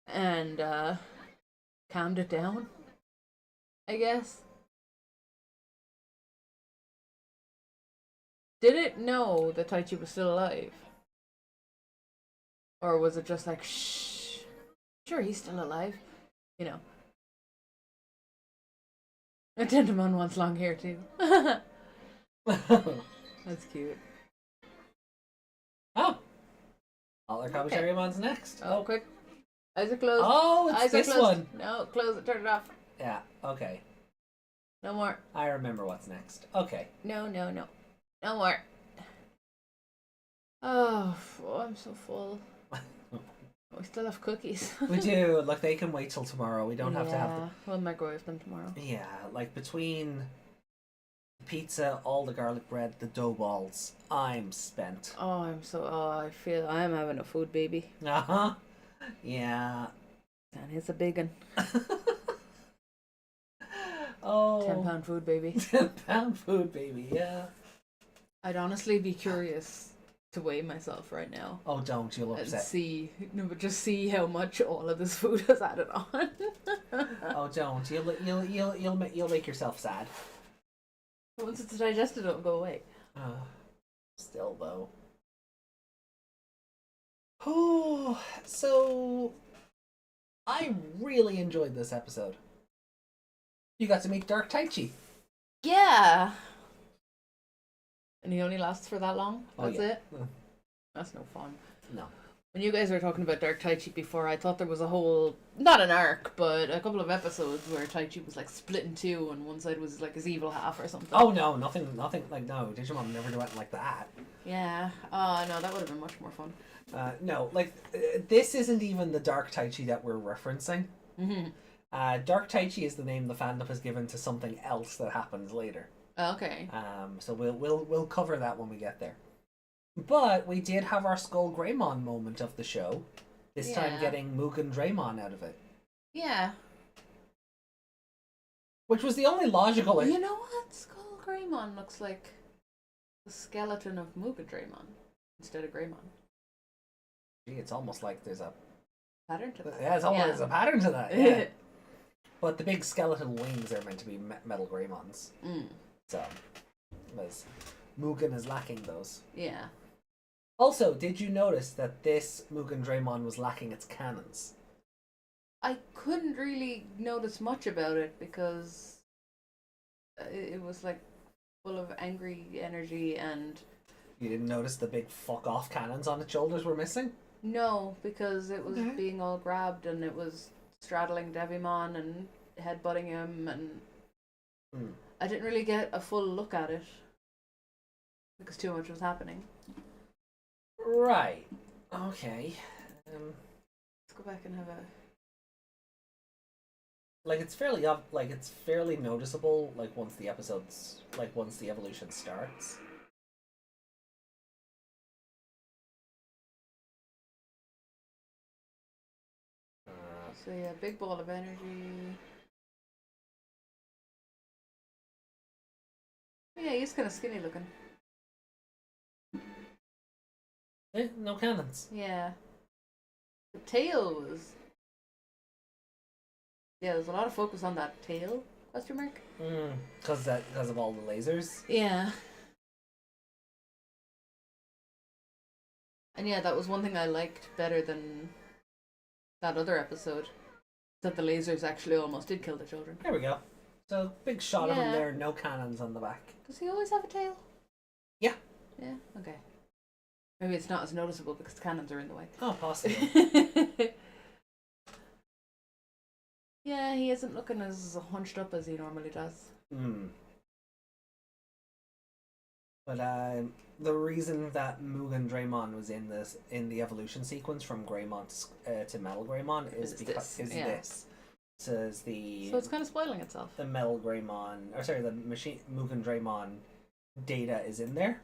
and calmed it down, I guess. Did it know that Taichi was still alive? Or was it just like, shh, sure, he's still alive, you know? And Devimon wants long hair too. That's cute. Oh. All our commentary mon's next. Oh, quick. Eyes are closed. Oh, it's Eyes this are closed. one. No, close it, turn it off. Yeah, okay. No more. I remember what's next. Okay. No. No more. Oh, I'm so full. We still have cookies. We do. Like, they can wait till tomorrow. We don't have to have them. We'll microwave them tomorrow. Yeah, like between the pizza, all the garlic bread, the dough balls, I'm spent. I feel I'm having a food baby. Uh-huh. Yeah. And it's a big one. Oh. 10-pound food baby. 10-pound food baby, yeah. I'd honestly be curious to weigh myself right now. Oh, don't, you'll And upset. but just see how much all of this food has added on. Oh, don't. You'll make yourself sad. Once it's digested, it'll go away. Still though. Oh, so I really enjoyed this episode. You got to meet Dark Taichi. Yeah. And he only lasts for that long? Oh, That's yeah. it? That's no fun. No. When you guys were talking about Dark Taichi before, I thought there was a whole, not an arc, but a couple of episodes where Taichi was like split in two and one side was like his evil half or something. Oh no, nothing like no, Digimon never do anything like that. Yeah. Oh no, that would have been much more fun. No, like this isn't even the Dark Taichi that we're referencing. Mm-hmm. Dark Taichi is the name the fandom has given to something else that happens later. Okay. So we'll cover that when we get there. But we did have our SkullKnightmon moment of the show. This time getting Mugen Draymon out of it. Yeah. Which was the only logical... You know what? SkullKnightmon looks like the skeleton of Mugen Draymon instead of Greymon. Gee, it's almost like there's a... Pattern to that. Yeah, it's almost there's a pattern to that, yeah. But the big skeletal wings are meant to be metal Greymons. So, because Mugen is lacking those. Yeah. Also, did you notice that this Mugen Draymon was lacking its cannons? I couldn't really notice much about it because it was like full of angry energy and... You didn't notice the big fuck off cannons on its shoulders were missing? No, because it was being all grabbed and it was straddling Devimon and headbutting him and... I didn't really get a full look at it because too much was happening. Right. Okay. Let's go back and have a... Like it's fairly noticeable. Like once the evolution starts. So yeah, big ball of energy. Yeah, he's kind of skinny looking. No cannons. Yeah. The tail was... Yeah, there's a lot of focus on that tail, question mark? Because of all the lasers? Yeah. And yeah, that was one thing I liked better than that other episode. That the lasers actually almost did kill the children. There we go. So, big shot of him Yeah. there, no cannons on the back. Does he always have a tail? Yeah. Yeah, okay. Maybe it's not as noticeable because the cannons are in the way. Oh, possibly. Yeah, he isn't looking as hunched up as he normally does. But the reason that Mugen Draymon was in the evolution sequence from Greymon to Metal Greymon is this. So it's kind of spoiling itself. The Metal Greymon, or sorry, the machine Mugen Draymon data is in there.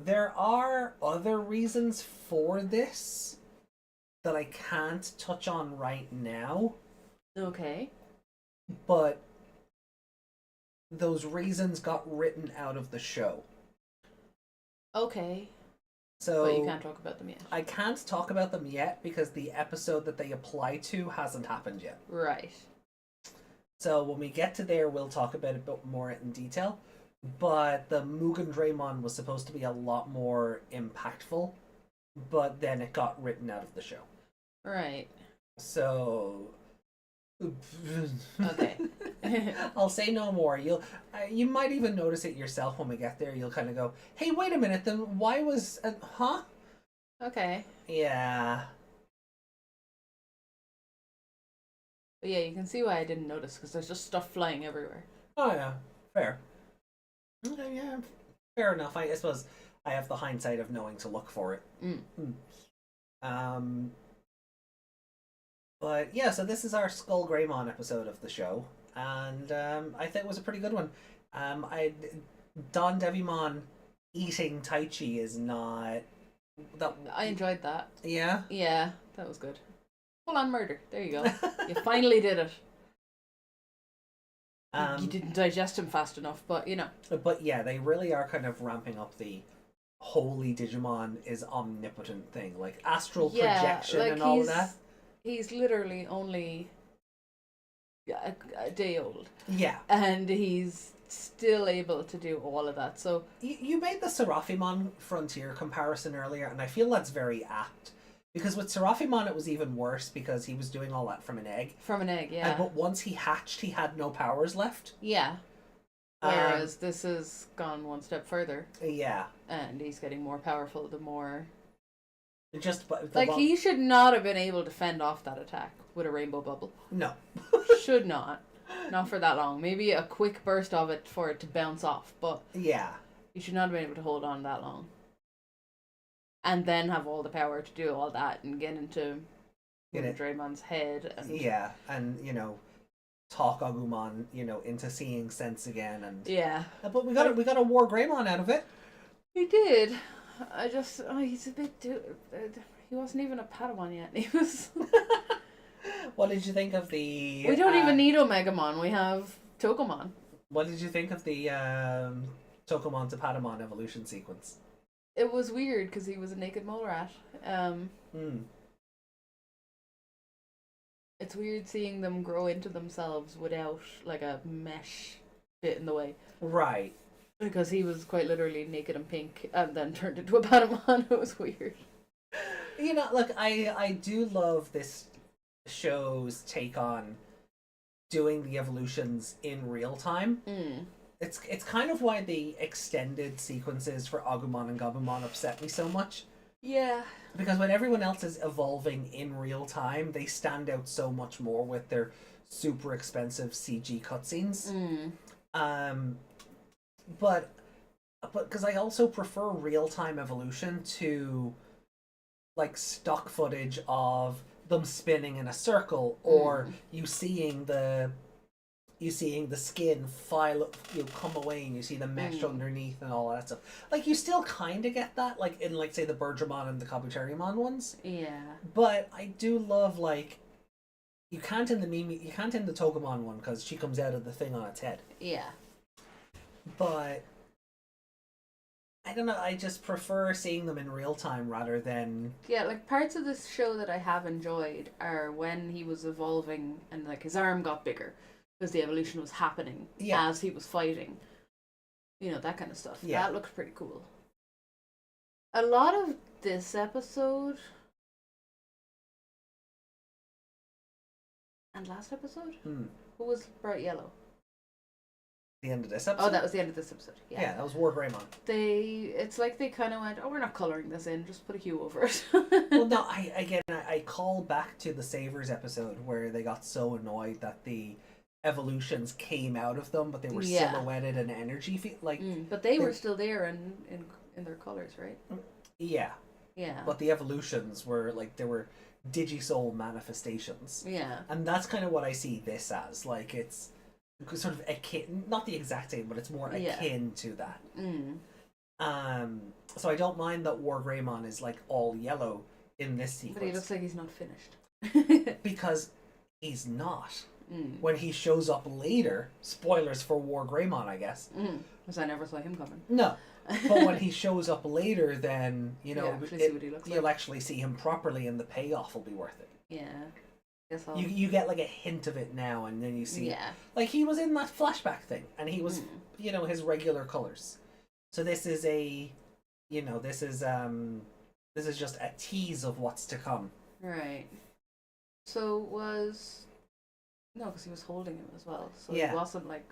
There are other reasons for this that I can't touch on right now. Okay. But those reasons got written out of the show. Okay. So but you can't talk about them yet. I can't talk about them yet because the episode that they apply to hasn't happened yet. Right. So when we get to there, we'll talk about it a bit more in detail. But the Mugen Draymon was supposed to be a lot more impactful, but then it got written out of the show. Right. So okay. I'll say no more. You might even notice it yourself when we get there. You'll kind of go, "Hey, wait a minute. Then why was huh?" Okay. Yeah. But yeah, you can see why I didn't notice because there's just stuff flying everywhere. Oh yeah, fair. Okay, yeah, fair enough. I suppose I have the hindsight of knowing to look for it. But yeah, so this is our SkullKnightmon episode of the show, and I think it was a pretty good one. Don Devimon eating Taichi is not that. I enjoyed that. Yeah. Yeah, that was good. Full on murder. There you go. You finally did it. You didn't digest him fast enough, but you know. But yeah, they really are kind of ramping up the holy Digimon is omnipotent thing, like astral projection and all of that. He's literally only a day old. Yeah. And he's still able to do all of that. So you made the Seraphimon Frontier comparison earlier, and I feel that's very apt. Because with Seraphimon, it was even worse because he was doing all that from an egg. From an egg, yeah. But once he hatched, he had no powers left. Yeah. Whereas this has gone one step further. Yeah. And he's getting more powerful the more... he should not have been able to fend off that attack with a rainbow bubble. No. Should not. Not for that long. Maybe a quick burst of it for it to bounce off, but... Yeah. You should not have been able to hold on that long. And then have all the power to do all that and get into Draymon's head. And... Yeah, and, talk Agumon, into seeing sense again. And yeah. But we got a War Greymon out of it. We did. I just... he's a bit... he wasn't even a Padawan yet. He was... What did you think of the... We don't even need Omegamon. We have Tokomon. What did you think of the Tokomon to Patamon evolution sequence? It was weird because he was a naked mole rat. It's weird seeing them grow into themselves without like a mesh bit in the way. Right. Because he was quite literally naked and pink and then turned into a Patamon. It was weird. Look, I do love this show's take on doing the evolutions in real time. It's kind of why the extended sequences for Agumon and Gabumon upset me so much. Yeah. Because when everyone else is evolving in real time, they stand out so much more with their super expensive CG cutscenes. But because I also prefer real time evolution to like stock footage of them spinning in a circle or you seeing the skin file, come away and you see the mesh underneath and all that stuff. Like, you still kind of get that, like, in, like, say, the Birdramon and the Kabuterimon ones. Yeah. But I do love, like, you can't in the Togemon one, because she comes out of the thing on its head. Yeah. But, I don't know, I just prefer seeing them in real time rather than... Yeah, like, parts of this show that I have enjoyed are when he was evolving and, like, his arm got bigger. Because the evolution was happening as he was fighting. That kind of stuff. Yeah. That looked pretty cool. A lot of this episode... And last episode? Who was Bright Yellow? The end of this episode? Oh, that was the end of this episode. Yeah, that was War Greymon. It's like they kind of went, we're not colouring this in, just put a hue over it. Well, no, I call back to the Savers episode where they got so annoyed that the evolutions came out of them, but they were Yeah. silhouetted and energy like But they were still there in their colors, right? yeah. Yeah. But the evolutions were like there were Digisoul manifestations. Yeah. And that's kind of what I see this as. Like it's sort of akin, not the exact same, but it's more akin to that. So I don't mind that War Greymon is like all yellow in this sequence. But he looks like he's not finished. Because he's not. When he shows up later, spoilers for War Greymon, I guess. Because I never saw him coming. No. But when he shows up later, then, you know, see what he looks you'll like. actually see him properly and the payoff will be worth it. Yeah. Guess I'll... You get like a hint of it now, and then you see, Yeah. like he was in that flashback thing, and he was, you know, his regular colors. So this is a, you know, this is just a tease of what's to come. Right. So was... No, because he was holding him as well. So Yeah. it wasn't like...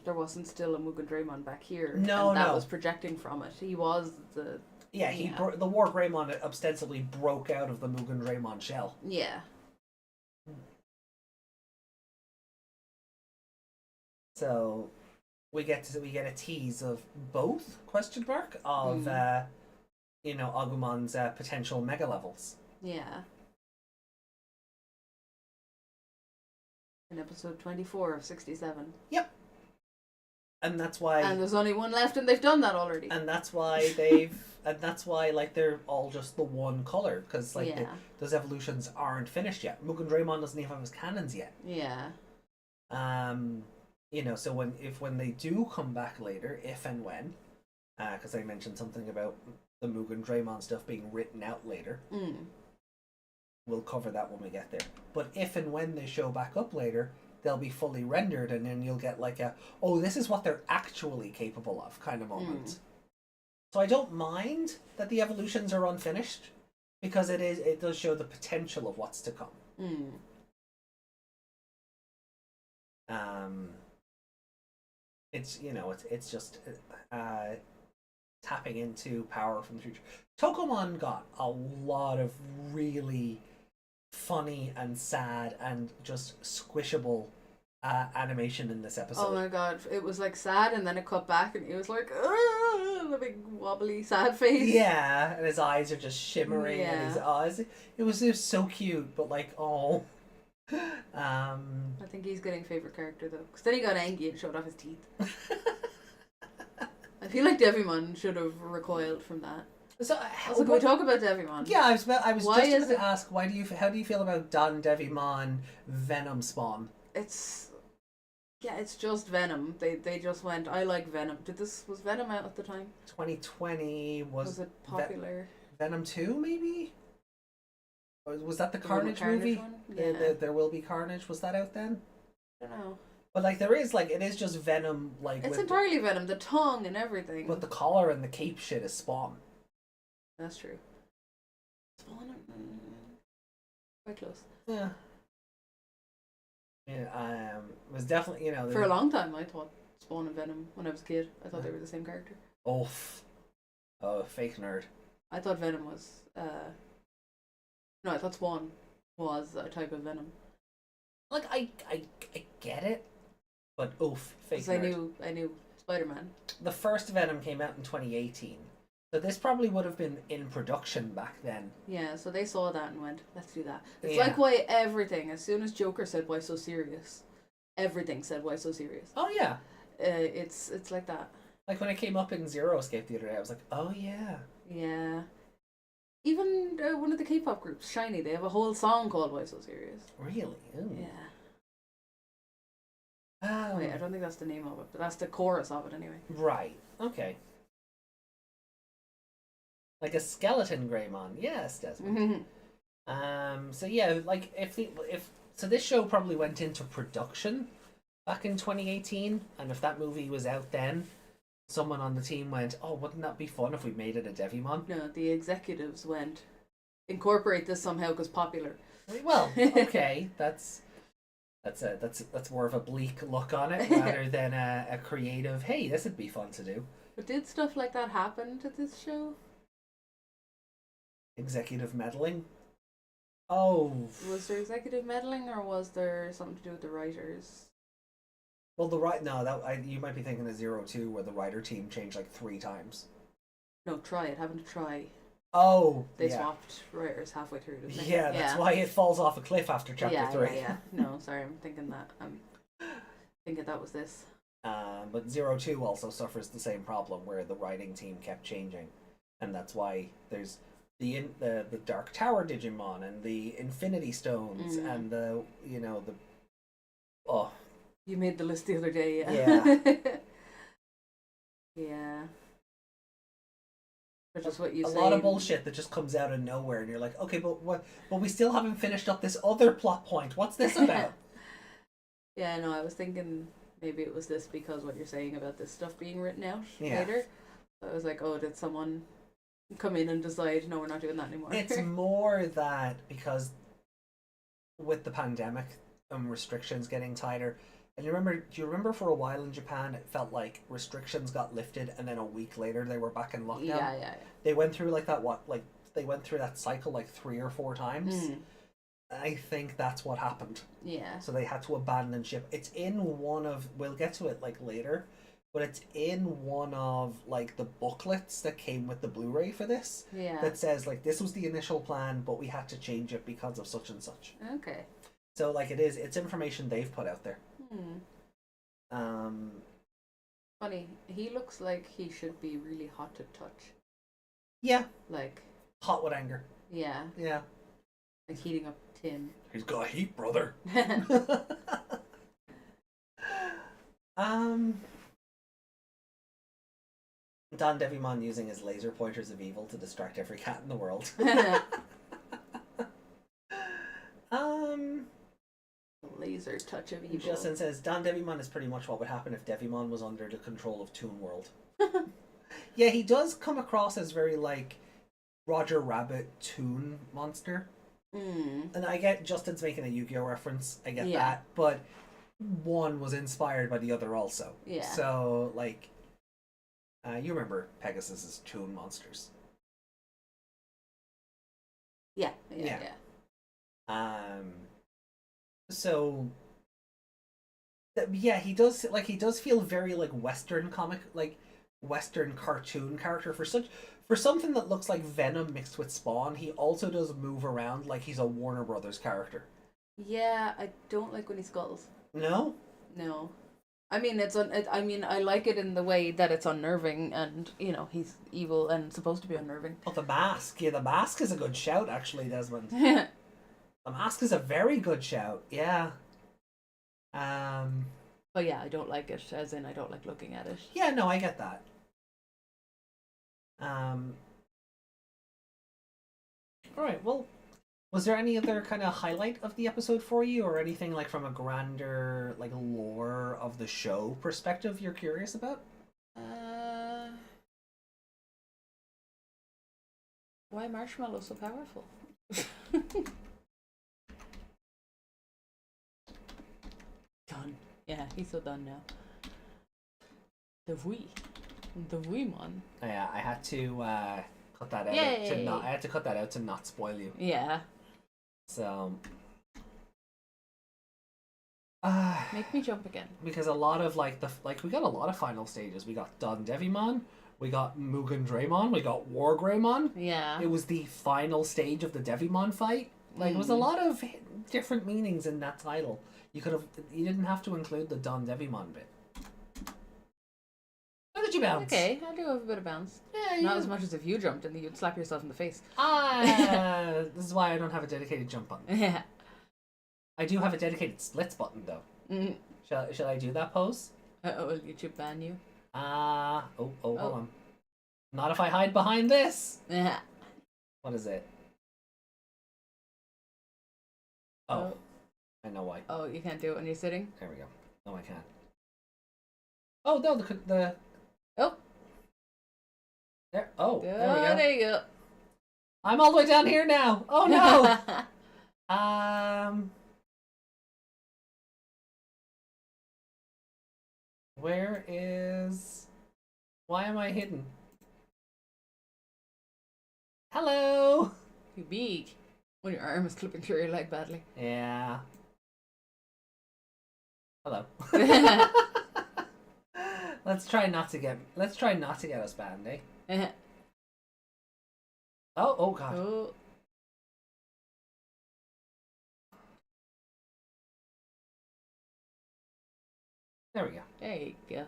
There wasn't still a Mugen Draymon back here. No, and that no. was projecting from it. He was the... Yeah, the War Greymon ostensibly broke out of the Mugen Draymon shell. Yeah. So we get a tease of both ? Of you know, Agumon's potential mega levels. Yeah. In episode 24 of 67. Yep. And that's why. And there's only one left, and they've done that already. And that's why like they're all just the one color, because like those evolutions aren't finished yet. Mugen Draymon doesn't even have his cannons yet. Yeah. You know, so when they do come back later, if and when, because I mentioned something about the Mugen Draymon stuff being written out later. We'll cover that when we get there. But if and when they show back up later, they'll be fully rendered, and then you'll get like a, oh, this is what they're actually capable of kind of moment. So I don't mind that the evolutions are unfinished, because it does show the potential of what's to come. It's, you know, it's just tapping into power from the future. Tokomon got a lot of really funny and sad and just squishable animation in this episode. Oh my god, it was like sad, and then it cut back, and he was like, the big wobbly sad face. Yeah, and his eyes are just shimmering, and his eyes. It was so cute, but like, oh. I think he's getting favorite character though, because then he got angry and showed off his teeth. I feel like Devimon should have recoiled from that. So, can we talk about Devimon? Yeah, I was just going to ask, how do you feel about Don Devimon Venom spawn? It's just Venom. They just went, I like Venom. Was Venom out at the time? 2020 was it popular? Venom 2 maybe? Or was that the Carnage movie? One? Yeah. There Will Be Carnage. Was that out then? I don't know. But like there is like it is just Venom like it's entirely Venom, the tongue and everything. But the collar and the cape shit is Spawn. That's true. Spawn quite close. Yeah. Yeah, it was definitely, you know, for a long time I thought Spawn and Venom when I was a kid. I thought they were the same character. Oh, fake nerd. I thought Venom was no, I thought Spawn was a type of Venom. Like I get it, but fake nerd. I knew Spider-Man. The first Venom came out in 2018, so this probably would have been in production back then. Yeah, so they saw that and went, let's do that. It's like why everything, as soon as Joker said, why so serious, everything said, why so serious. Oh yeah. It's like that. Like when it came up in Zero Escape the other day, I was like, oh yeah. Yeah. Even one of the K-pop groups, Shiny, they have a whole song called Why So Serious. Really? Ooh. Yeah. Wait, I don't think that's the name of it, but that's the chorus of it anyway. Right. Okay. Like a skeleton Greymon. Yes, Desmond. So yeah, like if this show probably went into production back in 2018, and if that movie was out then, someone on the team went, oh, wouldn't that be fun if we made it a Devimon? No, the executives went, incorporate this somehow because popular. Well, okay, that's more of a bleak look on it rather than a creative, hey, this would be fun to do. But did stuff like that happen to this show? Executive meddling? Oh. Was there executive meddling, or was there something to do with the writers? Well, you might be thinking of 02, where the writer team changed like 3 times. No, try it. Having to try. Oh, They yeah. swapped writers halfway through the thing. Yeah, that's why it falls off a cliff after chapter 3. Yeah. No, sorry, I'm thinking that. I'm thinking that was this. But 02 also suffers the same problem where the writing team kept changing, and that's why there's the Dark Tower Digimon and the Infinity Stones and the You made the list the other day, yeah. Yeah. Yeah. Or just what you a say. lot of bullshit that just comes out of nowhere, and you're like, okay, but what? But we still haven't finished up this other plot point. What's this about? Yeah, no, I was thinking maybe it was this because what you're saying about this stuff being written out Yeah. later. So I was like, oh, did someone come in and decide, no, we're not doing that anymore? It's more that because with the pandemic and restrictions getting tighter, and do you remember for a while in Japan it felt like restrictions got lifted and then a week later they were back in lockdown? Yeah. They went through they went through that cycle like 3 or 4 times. I think that's what happened. Yeah. So they had to abandon ship. It's in one of, we'll get to it like later, but it's in one of like the booklets that came with the Blu-ray for this. Yeah. That says like this was the initial plan, but we had to change it because of such and such. Okay. So like it's information they've put out there. Funny. He looks like he should be really hot to touch. Yeah. Like. Hot with anger. Yeah. Yeah. Like heating up tin. He's got heat, brother. Don Devimon using his laser pointers of evil to distract every cat in the world. Laser touch of evil. Justin says Don Devimon is pretty much what would happen if Devimon was under the control of Toon World. Yeah, he does come across as very like Roger Rabbit Toon monster. And I get Justin's making a Yu-Gi-Oh reference. I get that, but one was inspired by the other also. Yeah. So like, you remember Pegasus's Toon monsters? Yeah. So yeah, he does feel very like Western comic, like Western cartoon character for something that looks like Venom mixed with Spawn. He also does move around like he's a Warner Brothers character. Yeah, I don't like when he skulls. No. I mean, I like it in the way that it's unnerving, and he's evil and supposed to be unnerving. Oh, the mask. Yeah, the mask is a good shout, actually, Desmond. The mask is a very good shout. Yeah. But yeah, I don't like it. As in, I don't like looking at it. Yeah, no, I get that. Alright, well, was there any other kind of highlight of the episode for you, or anything like from a grander like lore of the show perspective you're curious about? Why Marshmallow so powerful? Done. Yeah, he's so done now. The Devimon. Yeah, I had to cut that out. Yay! I had to cut that out to not spoil you. Yeah. So. Make me jump again. Because a lot of we got a lot of final stages. We got Don Devimon, we got Mugen Draymon, we got War Greymon. Yeah. It was the final stage of the Devimon fight. Like, it was a lot of different meanings in that title. You didn't have to include the Don Devimon bit. Look at you bounce. Okay, I do have a bit of bounce. Yeah, Not as much as if you jumped and you'd slap yourself in the face. This is why I don't have a dedicated jump button. Yeah. I do have a dedicated splits button, though. Shall I do that pose? Will YouTube ban you? Hold on. Not if I hide behind this. Yeah. What is it? Oh. I know why. Oh, you can't do it when you're sitting? There we go. No, I can't. Oh, no, the... Oh. There. Oh, there we go. There you go. I'm all the way down here now. Oh, no. Where is... Why am I hidden? Hello! You big. When your arm is clipping through your leg badly. Yeah. Hello. Let's try not to get us banned, eh? Oh god. Oh. There we go. There you go.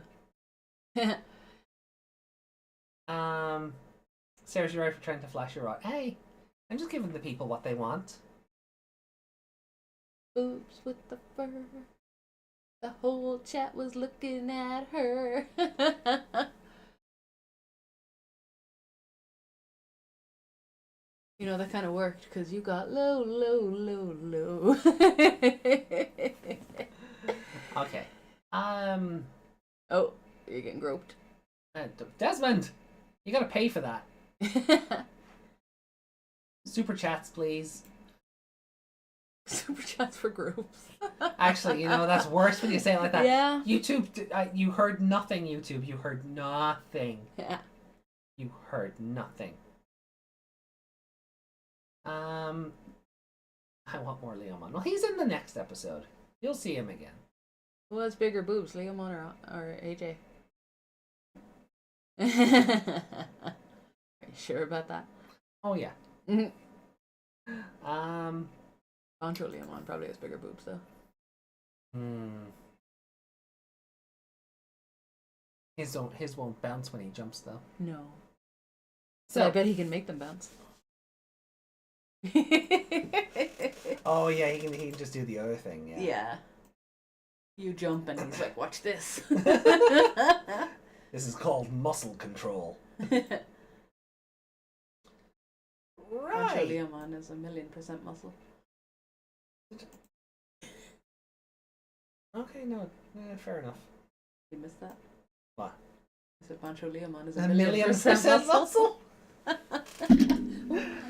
Sarah's you're right for trying to flash your eye. Hey, I'm just giving the people what they want. Boobs with the fur. The whole chat was looking at her. You know, that kind of worked because you got low, low, low, low. Okay. Oh, you're getting groped. Desmond, you gotta pay for that. Super chats, please. Super chats for groups. Actually, you know, that's worse when you say it like that. Yeah. YouTube, you heard nothing, YouTube. You heard nothing. Yeah. You heard nothing. I want more Leomon. Well, he's in the next episode. You'll see him again. Who has bigger boobs, Leomon or AJ? Are you sure about that? Oh, yeah. Control Leomon probably has bigger boobs, though. His won't bounce when he jumps, though. No. So But I bet he can make them bounce. Oh yeah, he can just do the other thing. Yeah. Yeah. You jump and he's like, watch this. This is called muscle control. Right. Leomon is 1,000,000% muscle. Okay, no, fair enough. You missed that? What? I said Pancho Leomon is 1,000,000% muscle.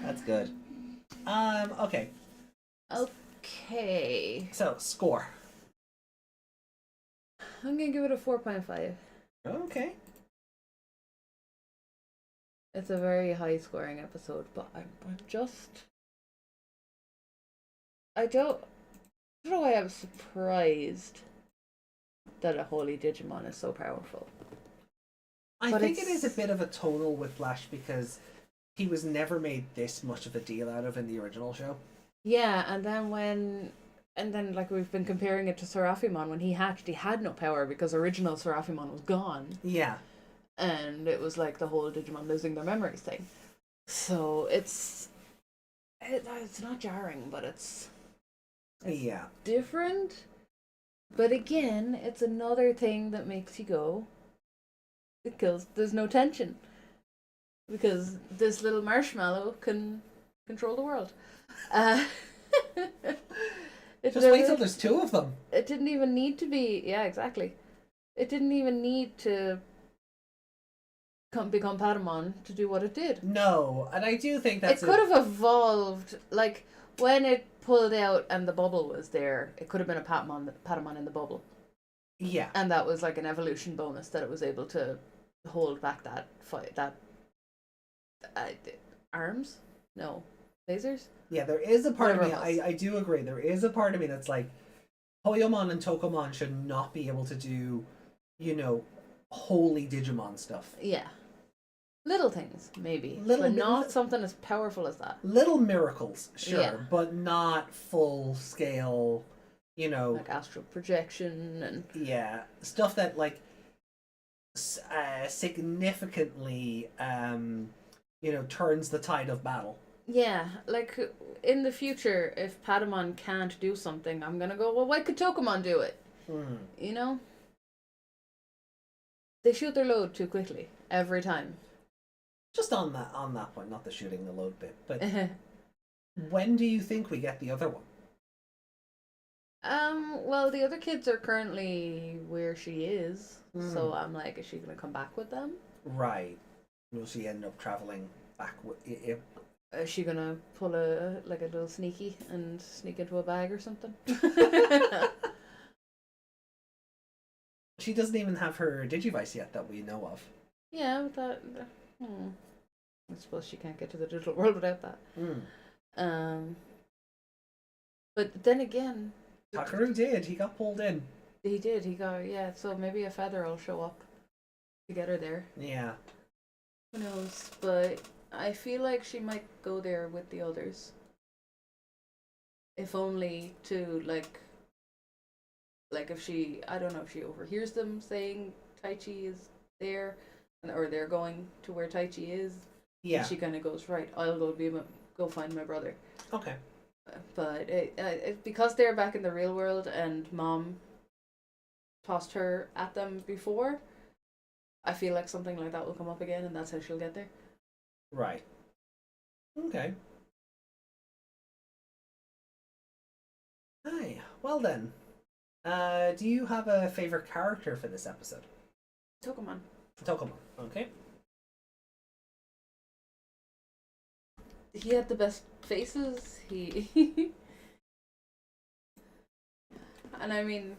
That's good. Okay. Okay. So score. I'm gonna give it a 4.5. Okay. It's a very high scoring episode, but I'm just. I don't know why I'm surprised that a holy Digimon is so powerful. I But think it it's- is a bit of a tonal whiplash because he was never made this much of a deal out of in the original show. Yeah, and then like we've been comparing it to Serafimon when he actually had no power because original Serafimon was gone. Yeah. And it was like the whole Digimon losing their memories thing. So it's not jarring, but it's Yeah. different. But again, it's another thing that makes you go, because there's no tension. Because this little marshmallow can control the world. Just wait till there's two of them. It didn't even need to be. Yeah, exactly. It didn't even need to become Patamon to do what it did. No, and I do think that's it could have evolved, like when it pulled out and the bubble was there. It could have been a Patamon in the bubble. Yeah. And that was like an evolution bonus that it was able to hold back that arms? No. Lasers? Yeah, there is a part of me, Whatever it was. I do agree, there is a part of me that's like, Hoyomon and Tokomon should not be able to do, you know, holy Digimon stuff. Yeah. Little things, maybe. Little but bit- not something as powerful as that. Little miracles, sure, Yeah. but not full scale, you know, Like astral projection and... yeah, stuff that, like, significantly, you know, turns the tide of battle. Yeah, like in the future, if Patamon can't do something, I'm gonna go, well, why could Tokomon do it? You know? They shoot their load too quickly, every time. Just on that point, not the shooting the load bit, but when do you think we get the other one? Well, the other kids are currently where she is, so I'm like, is she gonna come back with them? Right. Will she end up traveling back with... Is she gonna pull a little sneaky and sneak into a bag or something? She doesn't even have her Digivice yet that we know of. Yeah, but I suppose she can't get to the digital world without that. But then again, Takeru did. He got pulled in. he did. He got, yeah. So maybe a feather will show up to get her there. Yeah. Who knows? But I feel like she might go there with the others. If only to like if she, I don't know if she overhears them saying Taichi is there, or they're going to where Taichi is. Yeah. And she kind of goes, right, I'll go find my brother. Okay. But because they're back in the real world and Mom tossed her at them before, I feel like something like that will come up again, and that's how she'll get there. Right. Okay. Hi. Well then. Do you have a favorite character for this episode? Tokomon. Tokemon's. Okay. He had the best faces. He and I mean,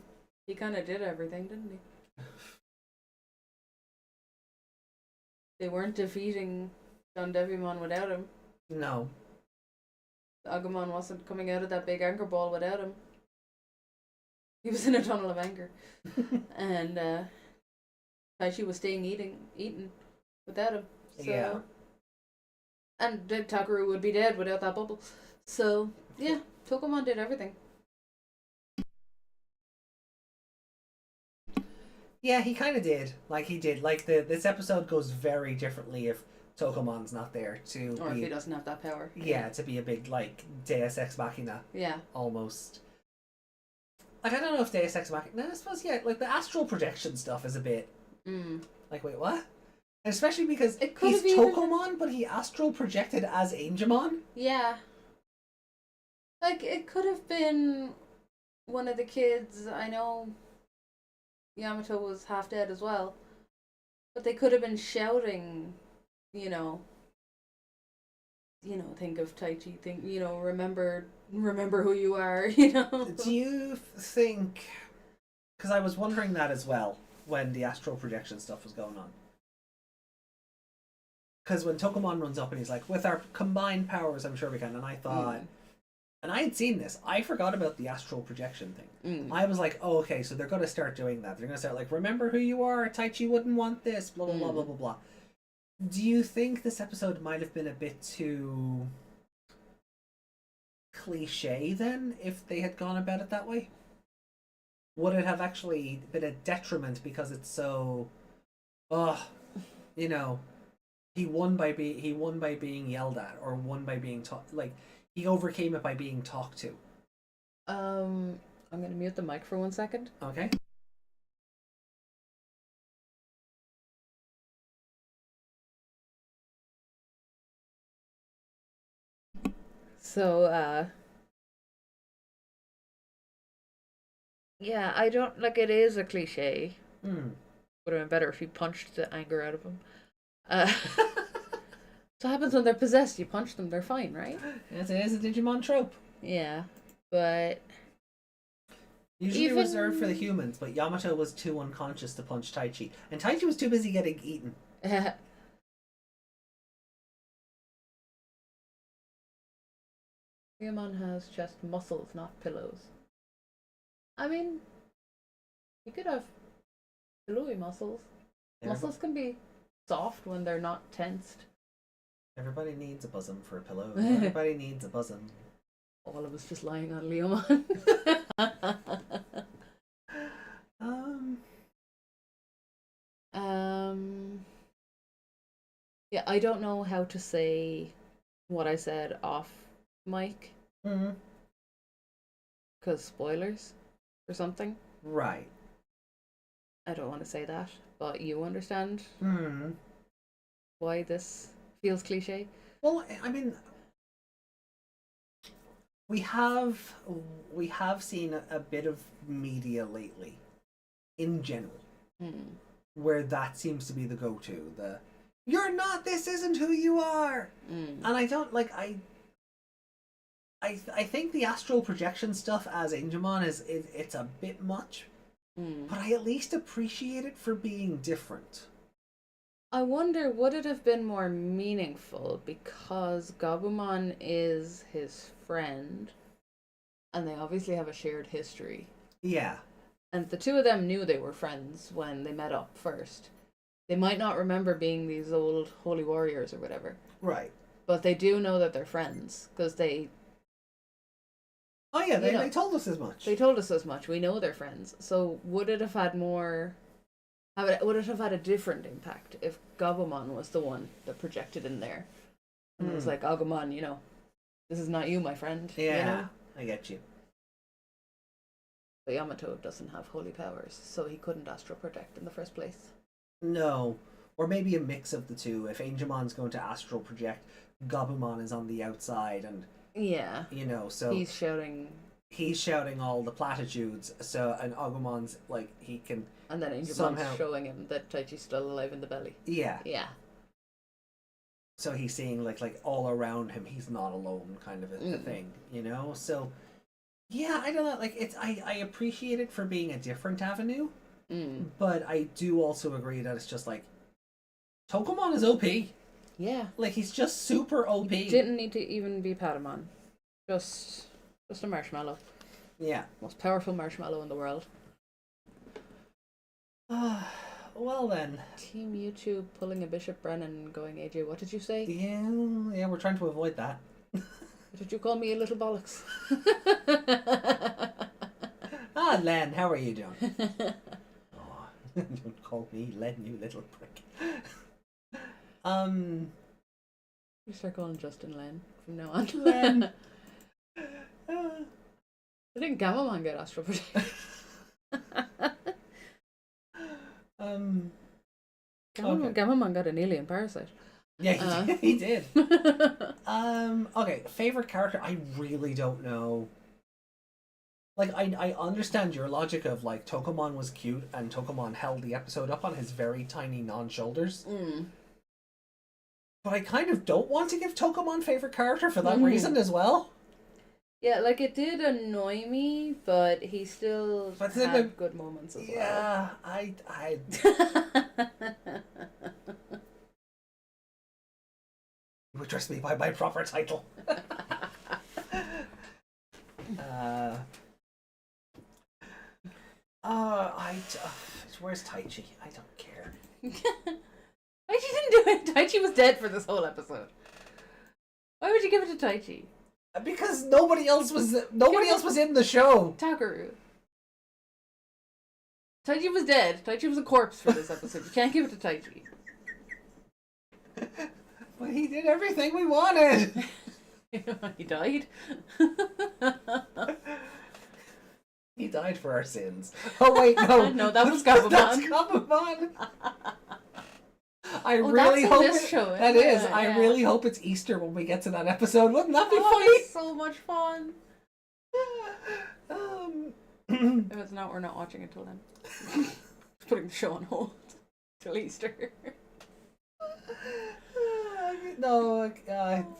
he kind of did everything, didn't he? They weren't defeating John Devimon without him. No. Agumon wasn't coming out of that big anger ball without him. He was in a tunnel of anger. And Taichi was staying eaten without him. So, Yeah. and Takeru would be dead without that bubble. So, yeah, Tokomon did everything. Yeah, he kind of did. He did. This episode goes very differently if Tokemon's not there to Or be, if he doesn't have that power. Yeah, to be a big, Deus Ex Machina. Yeah. Almost. I don't know if Deus Ex Machina... No, I suppose, yeah, the astral projection stuff is a bit... wait, what? And especially because he's Tokomon, but he astral projected as Angemon? Yeah. It could have been one of the kids. I know Yamato was half dead as well. But they could have been shouting, think of Taichi, remember who you are, Do you think... Because I was wondering that as well when the astral projection stuff was going on. Because when Tokomon runs up and he's like, with our combined powers, I'm sure we can. And I thought... And I had seen this. I forgot about the astral projection thing. I was like, oh, okay, so they're going to start doing that. They're going to start remember who you are? Taichi wouldn't want this, blah, blah, blah, blah, blah, blah. Do you think this episode might have been a bit too cliche then, if they had gone about it that way? Would it have actually been a detriment because it's so, he won by being yelled at, or won by being he overcame it by being talked to? I'm gonna mute the mic for 1 second. Okay. So, yeah, I don't, it is a cliche. Would have been better if you punched the anger out of him. So what happens when they're possessed? You punch them, they're fine, right? Yes, it is a Digimon trope. Yeah, but... Usually reserved for the humans, but Yamato was too unconscious to punch Taichi. And Taichi was too busy getting eaten. Devimon has just muscles, not pillows. I mean, you could have pillowy muscles. Muscles can be soft when they're not tensed. Everybody needs a bosom for a pillow. Everybody needs a bosom. All of us just lying on Leomon. Yeah, I don't know how to say what I said off mic. Because spoilers or something. Right. I don't want to say that, but you understand why this feels cliche? Well, I mean, we have seen a bit of media lately, in general, where that seems to be the go-to. You're not. This isn't who you are. And I don't I think the astral projection stuff as Angemon it's a bit much, but I at least appreciate it for being different. I wonder, would it have been more meaningful because Gabumon is his friend and they obviously have a shared history. Yeah. And the two of them knew they were friends when they met up first. They might not remember being these old holy warriors or whatever, Right. but they do know that they're friends because they Oh yeah, You know, they told us as much. told us as much. We know they're friends. So would it have had more? Would it have had a different impact if Gabumon was the one that projected in there, and it was like, Agumon, this is not you, my friend. Yeah, I get you. But Yamato doesn't have holy powers, so he couldn't astral project in the first place. No. Or maybe a mix of the two. If Angemon's going to astral project, Gabumon is on the outside, and Yeah. so He's shouting, he's shouting all the platitudes. So and Agumon's like he can. and then Angemon's Somehow- showing him that Taichi's still alive in the belly. Yeah. Yeah. So he's seeing like all around him, he's not alone, kind of a thing. So. Yeah, I don't know. Like I appreciate it for being a different avenue, but I do also agree that it's just like Tokomon is OP. Yeah. Like he's just super OP. Didn't need to even be Patamon. Just a marshmallow. Yeah. Most powerful marshmallow in the world. Well then. Team YouTube pulling a Bishop Brennan and going, AJ, what did you say? Yeah, we're trying to avoid that. Did you call me a little bollocks? Len, how are you doing? Oh, don't call me Len, you little prick. You start calling Justin Len from now on. Len. I think Gamamon get astral projection. Gamamon got an alien parasite. Yeah, he did. Okay, favorite character? I really don't know. Like, I understand your logic of, like, Tokomon was cute and Tokomon held the episode up on his very tiny non-shoulders. But I kind of don't want to give Tokomon favorite character for that reason as well. Yeah, like, it did annoy me, but he still had good moments as well. Yeah, I You address me by my proper title. Where's Taichi? I don't care. Taichi didn't do it. Taichi was dead for this whole episode. Why would you give it to Taichi? Because nobody else was in the show. Takeru. Taichi was dead. Taichi was a corpse for this episode. You can't give it to Taichi. But he did everything we wanted. He died. He died for our sins. Oh wait, no. No, that was Gabumon. That's Gabumon. I Oh, really that's in hope this show, isn't that is. it? I Yeah. really hope it's Easter when we get to that episode. Wouldn't that be It's so much fun. funny? If it's not, we're not watching it till then. Putting the show on hold till Easter. No,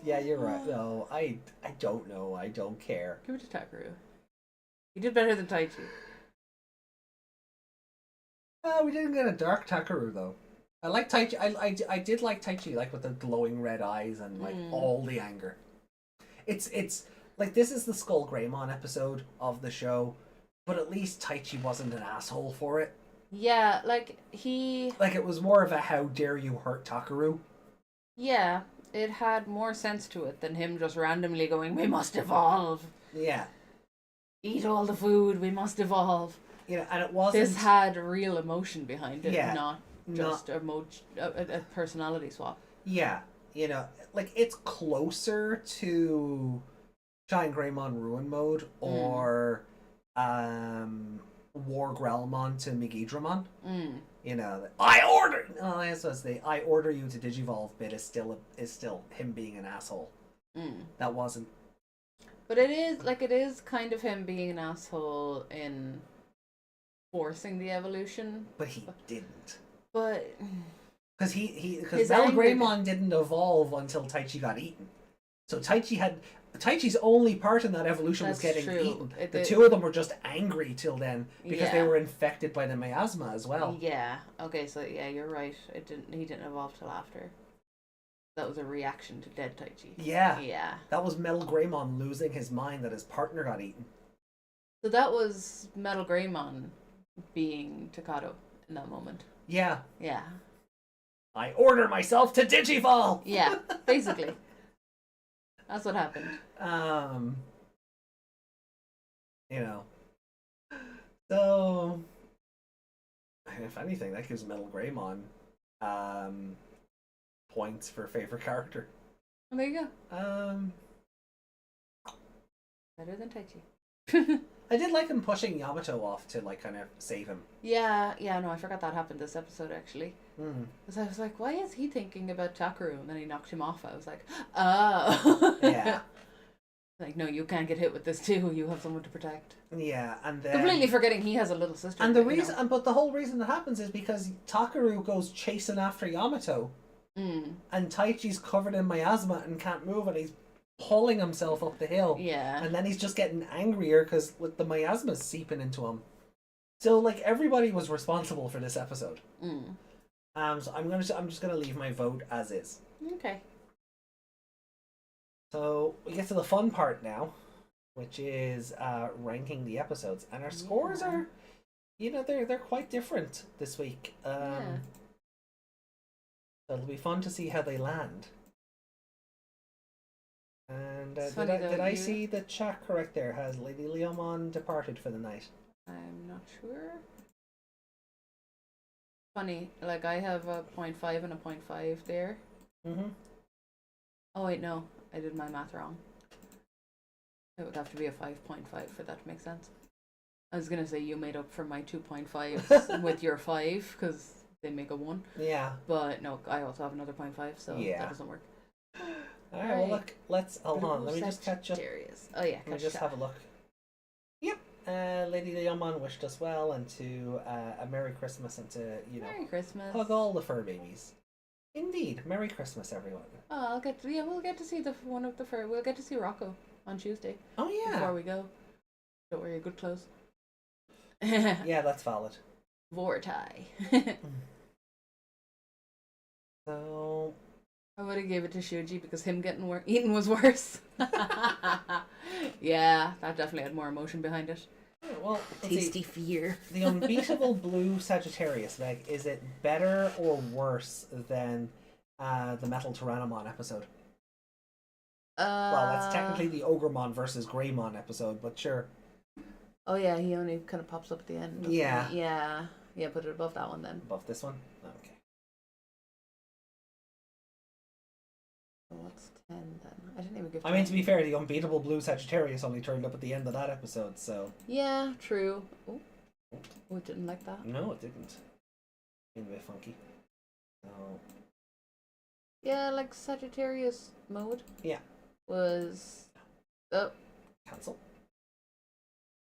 yeah, you're right. No, I don't know. I don't care. Give it to Takeru. He did better than Taichi. We didn't get a dark Takeru though. I like Taichi. I did like Taichi, like with the glowing red eyes and like all the anger. It's like this is the SkullKnightmon episode of the show, but at least Taichi wasn't an asshole for it. Yeah, like he. Like it was more of a how dare you hurt Takeru. Yeah, it had more sense to it than him just randomly going, we must evolve. Yeah. Eat all the food, we must evolve. And it wasn't. This had real emotion behind it, Yeah, not just a personality swap. Yeah, like it's closer to Shine Greymon Ruin Mode or War Growlmon to Megidramon. I order. Oh, that's what the I order you to Digivolve bit is still him being an asshole. That wasn't. But it is kind of him being an asshole in forcing the evolution. But he didn't. But Because His Mel anger Greymon didn't evolve until Taichi got eaten. So Taichi's only part in that evolution was That's getting true. eaten. The two of them were just angry till then because they Yeah. were infected by the miasma as well. yeah, okay, so yeah, you're right. He didn't evolve till after. That was a reaction to dead Taichi. Yeah. Yeah. That was Mel Greymon losing his mind that his partner got eaten. So that was Metal Greymon being Takato in that moment. Yeah. Yeah. I order myself to Digivolve! Yeah, basically. That's what happened. You know. So, if anything, that gives Metal Greymon points for favorite character. Well, there you go. Better than Taichi. I did like him pushing Yamato off to like kind of save him. Yeah, no, I forgot that happened this episode actually. Mm. Because I was like, why is he thinking about Takeru? And then he knocked him off. I was like, oh. Yeah. Like, no, you can't get hit with this too. You have someone to protect. Yeah, and then Completely forgetting he has a little sister. and the but, you reason, know. but the whole reason that happens is because Takeru goes chasing after Yamato, and Taichi's covered in miasma and can't move, and he's pulling himself up the hill. Yeah. And then he's just getting angrier because the miasma's seeping into him. So like everybody was responsible for this episode. So I'm just gonna leave my vote as is. Okay. So we get to the fun part now, which is ranking the episodes, and our scores are, they're quite different this week. So it'll be fun to see how they land. And did I see the chat correct there? Has Lady Leomon departed for the night? I'm not sure. Funny, like I have a 0.5 and a 0.5 there. Oh wait, no, I did my math wrong. It would have to be a 5.5 for that to make sense. I was gonna say you made up for my 2.5s with your 5 because they make a 1. Yeah. But no, I also have another 0.5, so that doesn't work. Alright, well look, let's hold on. Let me just catch up. Oh yeah, Let me just have a look. Yep. Lady Leomon wished us well and to a Merry Christmas and to Merry Christmas. hug all the fur babies. Indeed, Merry Christmas, everyone. Oh, we'll get to see one of the fur. We'll get to see Rocco on Tuesday. Oh yeah. Before we go, don't wear your good clothes. Yeah, that's valid. Vortai. So I would have gave it to Shuji because him getting eaten was worse. Yeah, that definitely had more emotion behind it. well, Tasty fear. The unbeatable blue Sagittarius, Meg, is it better or worse than the Metal Tyrannomon episode? Well, that's technically the Ogremon versus Greymon episode, but sure. Oh yeah, he only kind of pops up at the end. Yeah. He? Yeah, put it above that one then. Above this one? Okay. So what's 10 then? I didn't even give. I mean, to be fair, the unbeatable blue Sagittarius only turned up at the end of that episode, so. Yeah, true. Oh, it didn't like that. No, it didn't. Being a bit funky. So. Yeah, like Sagittarius mode. Yeah. Was. Cancel.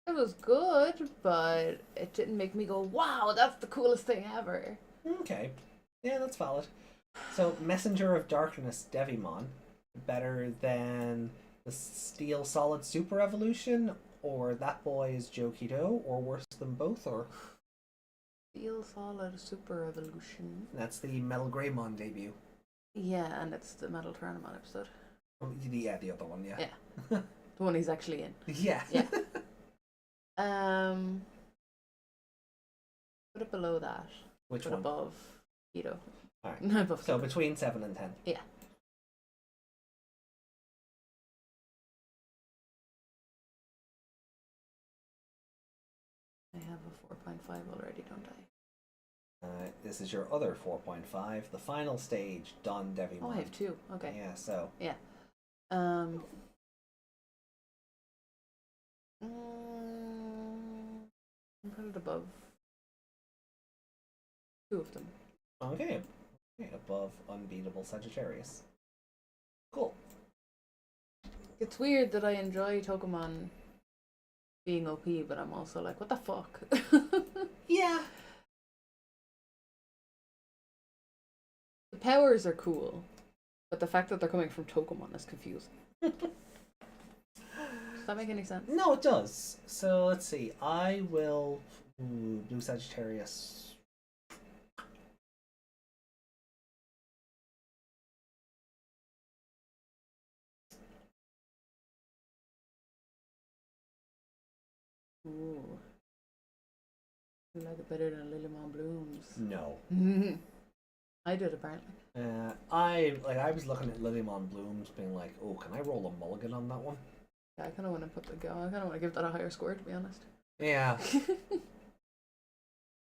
It was good, but it didn't make me go, wow, that's the coolest thing ever. Okay. Yeah, that's valid. So, Messenger of Darkness Devimon, better than the Steel Solid Super Evolution, or That Boy is Jokido, or worse than both, or... Steel Solid Super Evolution. That's the Metal Greymon debut. Yeah, and it's the Metal Tyrannomon episode. Yeah, the other one, yeah. Yeah. The one he's actually in. Yeah. Yeah. Put it below that. Which put one? Above Ito. Alright. No, above So Ito. between 7 and 10. Yeah. I have a 4.5 already, don't I? This is your other 4.5, the final stage, Don Devimon. Oh, I have 2. Okay. Yeah, so. Yeah. Put it above 2 of them. Okay. Above Unbeatable Sagittarius. Cool. It's weird that I enjoy Togemon being OP, but I'm also like, what the fuck? Yeah. The powers are cool, but the fact that they're coming from Togemon is confusing. Does that make any sense? No, it does. So let's see. I will. Blue Sagittarius. Ooh. You like it better than Lilymon Blooms. No. I did, apparently. I was looking at Devimon Blooms, being like, "Oh, can I roll a mulligan on that one?" Yeah, I kind of want to put the go. I kind of want to give that a higher score, to be honest. Yeah.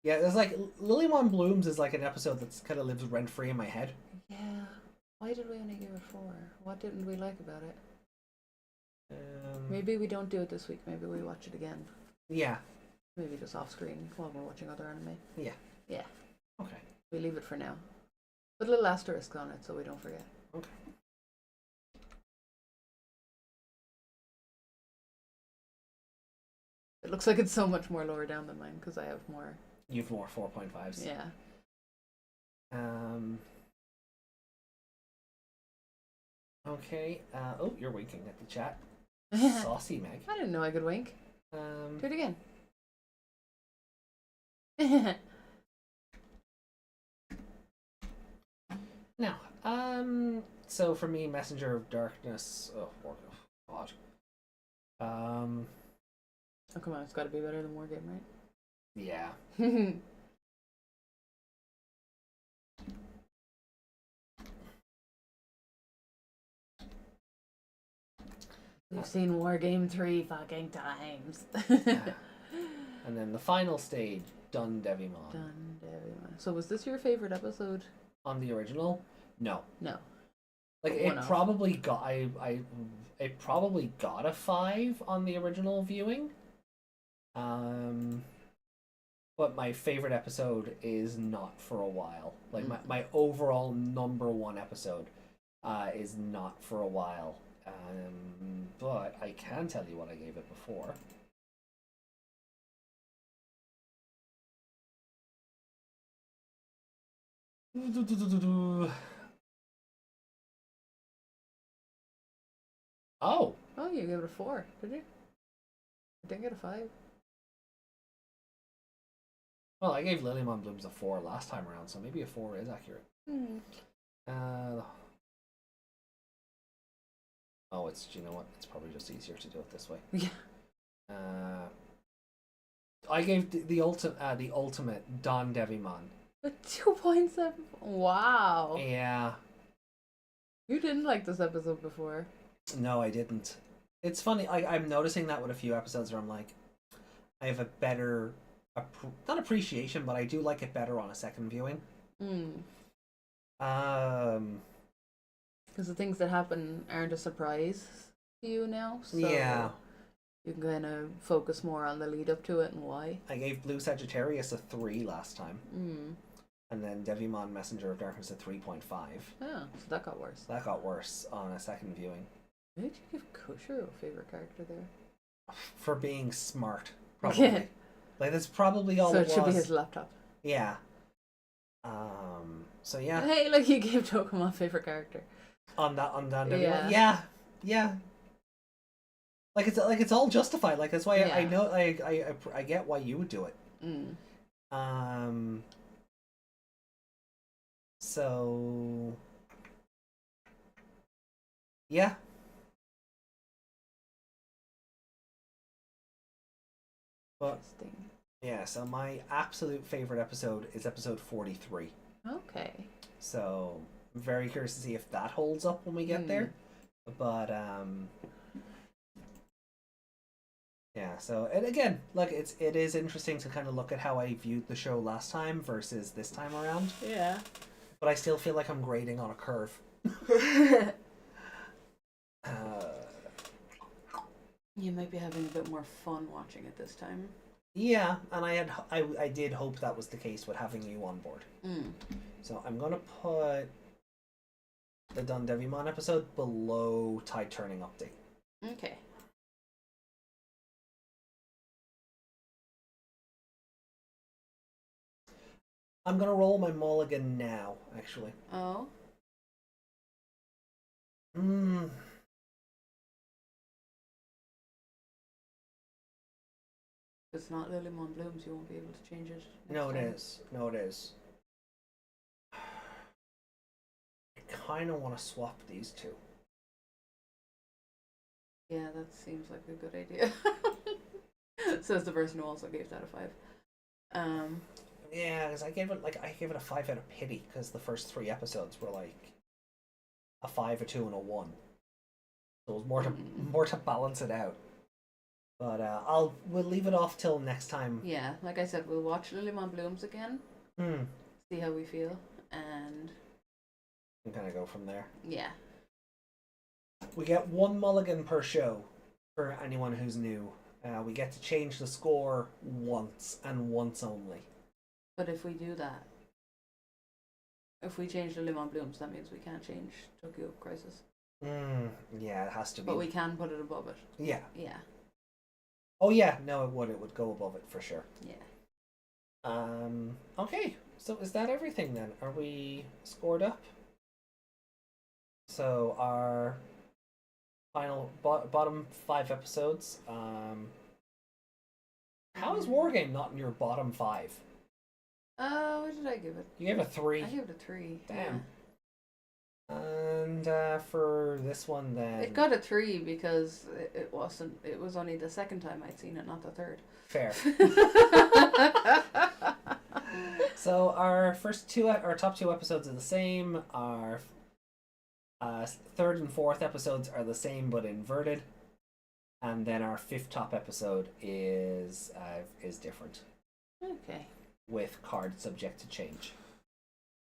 Yeah, there's like Lilymon Blooms is like an episode that's kind of lives rent free in my head. Yeah. Why did we only give it 4? What didn't we like about it? Maybe we don't do it this week. Maybe we watch it again. Yeah. Maybe just off screen while we're watching other anime. Yeah. Yeah. Okay. We leave it for now. Put a little asterisk on it so we don't forget. Okay. It looks like it's so much more lower down than mine because I have more. You've more 4.5s. Yeah. Okay. Oh, you're winking at the chat. Saucy Meg. I didn't know I could wink. Do it again. Now, so for me, Messenger of Darkness. Oh, God. Oh, come on, it's got to be better than Wargame, right? Yeah. We've seen Wargame 3 fucking times. And then the final stage, Done Devimon. Done, Devimon. So was this your favorite episode? On the original? No. No. Like But it one-off. probably got it probably got a 5 on the original viewing. But my favorite episode is Not for a While. Like my overall number 1 episode is Not for a While. But I can tell you what I gave it before. Oh, Oh, you gave it a 4, did you? I didn't get a 5. well, I gave Lilymon Blooms a 4 last time around, so maybe a 4 is accurate. Oh, you know what? It's probably just easier to do it this way. Yeah. I gave the ultimate Don Devimon. A 2.7? Wow. Yeah. You didn't like this episode before. No, I didn't. It's funny. I'm noticing that with a few episodes where I'm like, I have a better, not appreciation, but I do like it better on a second viewing. Because the things that happen aren't a surprise to you now. So Yeah. you can kind of focus more on the lead up to it and why. I gave Blue Sagittarius a 3 last time. And then Devimon Messenger of Darkness a 3.5. Oh, so that got worse. That got worse on a second viewing. Why did you give Koshiro a favorite character there? For being smart, probably. Like, that's probably all so it it should be was. his laptop. Yeah. So yeah. Hey, like you gave Tokumon favorite character. On Devimon. Yeah. Yeah. Like it's all justified. Like that's why I know I get why you would do it. So yeah. But Interesting. yeah, so my absolute favorite episode is episode 43. Okay. So I'm very curious to see if that holds up when we get there. But yeah, so and again, like it is interesting to kind of look at how I viewed the show last time versus this time around. Yeah. But I still feel like I'm grading on a curve. You might be having a bit more fun watching it this time. Yeah, and I did hope that was the case with having you on board. So I'm gonna put the Done Devimon episode below Tide Turning Update. Okay. I'm gonna roll my mulligan now, actually. Oh. If it's not Lilymon Blooms, you won't be able to change it. No, next it time. is. No, it is. I kind of want to swap these two. Yeah, that seems like a good idea. Says the person who also gave that a 5. Yeah, because I gave it a 5 out of pity because the first 3 episodes were like a 5, a 2, and a 1. So it was more to balance it out. But we'll leave it off till next time. Yeah, like I said, we'll watch Lilymon Blooms again. See how we feel, and I'm gonna go from there. yeah. We get 1 mulligan per show for anyone who's new. We get to change the score once and once only. But if we do that, if we change Lilymon Blooms, that means we can't change Tokyo Crisis. Yeah, it has to be. But we can put it above it. Yeah. Yeah. Oh yeah, no, it would. It would go above it for sure. Yeah. Okay, so is that everything then? Are we scored up? So our final bottom 5 episodes. How is Wargame not in your bottom 5? What did I give it? You gave a 3. I gave it a 3. Damn. Yeah. And for this one then, It got a 3 because it wasn't. It was only the second time I'd seen it, not the third. fair. So our top 2 episodes are the same. Our third and fourth episodes are the same but inverted, and then our 5th top episode is different Okay. with cards subject to change.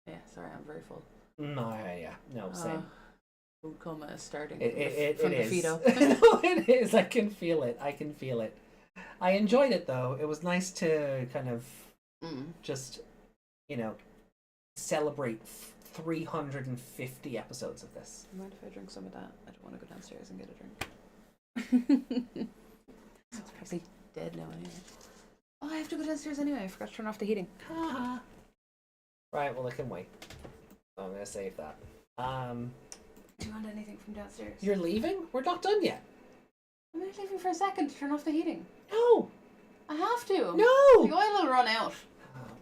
Yeah. Sorry, I'm very full. No, yeah, no, same. Food coma is starting It from the is. Fido. No, it is. I can feel it. I enjoyed it though. It was nice to kind of just, celebrate 350 episodes of this. Mind if I drink some of that? I don't want to go downstairs and get a drink. It's probably dead now anyway. Oh, I have to go downstairs anyway. I forgot to turn off the heating. Right, well, I can wait. I'm gonna save that. Do you want anything from downstairs? You're leaving? We're not done yet. I'm only leaving for a second to turn off the heating. No! I have to. No! The oil will run out.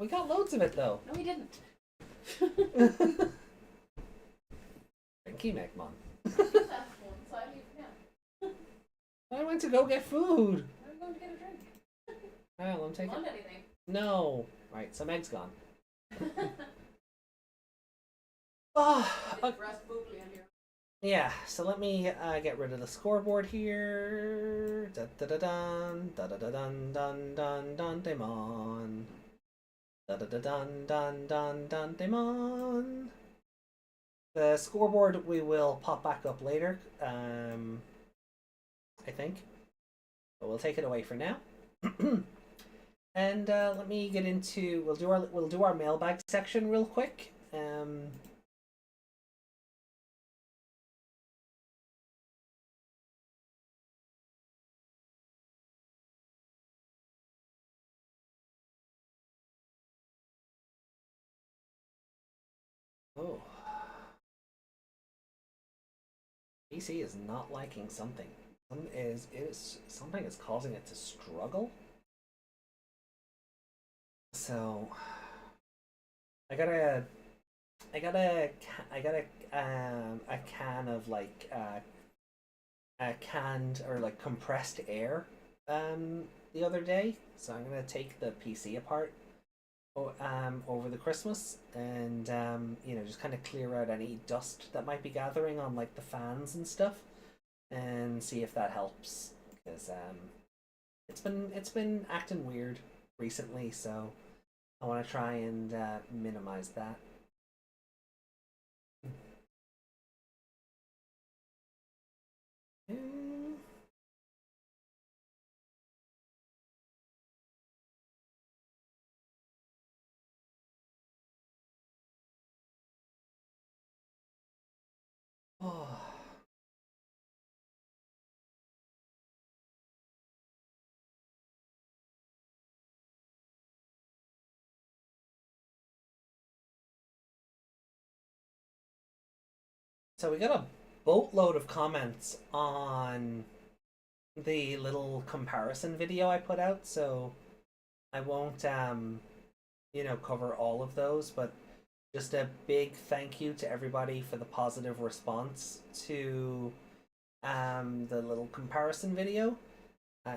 We got loads of it though. No, we didn't. Thank you, Megmon. I went to go get food. I'm going to get a drink. Well, I'm taking. Want anything? No. Right, so Meg's gone. Oh, yeah. So let me get rid of the scoreboard here. Da da da dun da da da dun dun dun dun Devimon. Da da da dun dun dun dun Devimon. The scoreboard we will pop back up later. I think. But we'll take it away for now. And let me get into. We'll do our mailbag section real quick. Oh. PC is not liking something. Something is causing it to struggle. So I got a can of like a canned or like compressed air the other day. So I'm gonna take the PC apart over the Christmas and just kind of clear out any dust that might be gathering on like the fans and stuff and see if that helps, because it's been acting weird recently, so I want to try and minimize that. Oh. So we got a boatload of comments on the little comparison video I put out, so I won't cover all of those, but just a big thank you to everybody for the positive response to the little comparison video.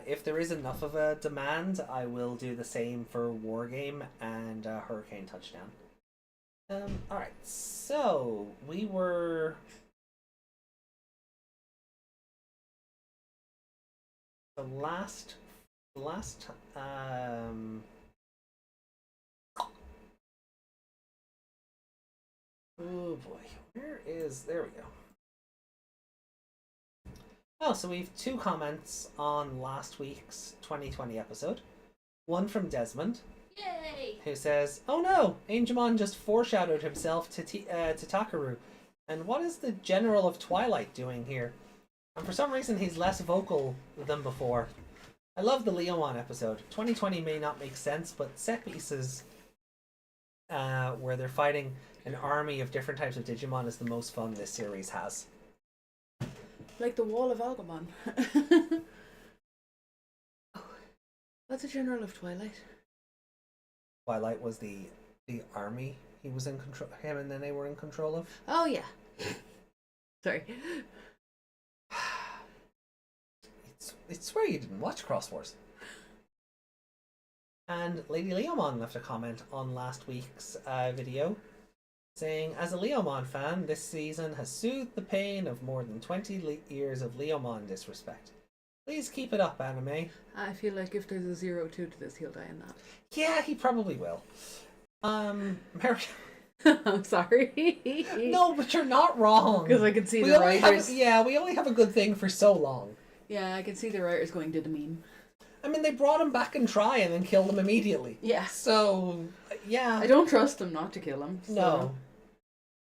If there is enough of a demand, I will do the same for Wargame and Hurricane Touchdown. Alright, so we were... The last oh boy, there we go. Oh, so we've 2 comments on last week's 2020 episode. One from Desmond, Yay! who says, "Oh no, Angemon just foreshadowed himself to Takeru. And what is the General of Twilight doing here? And for some reason he's less vocal than before. I love the Leomon episode. 2020 may not make sense, but set pieces where they're fighting an army of different types of Digimon is the most fun this series has." Like the Wall of Algamon. That's a General of Twilight. Twilight was the army he was in control. Him and then they were in control of. Oh yeah. Sorry. It's where you didn't watch Cross Wars. And Lady Leomon left a comment on last week's video, saying, "As a Leomon fan, this season has soothed the pain of more than 20 years of Leomon disrespect. Please keep it up, anime." I feel like if there's a 0-2 to this, he'll die in that. Yeah, he probably will. Mary... I'm sorry. No, but you're not wrong. Because I can see we the only writers. we only have a good thing for so long. Yeah, I can see the writers going to the meme. I mean, they brought him back and try and then killed him immediately. Yeah. So, yeah. I don't trust them not to kill him. So. No.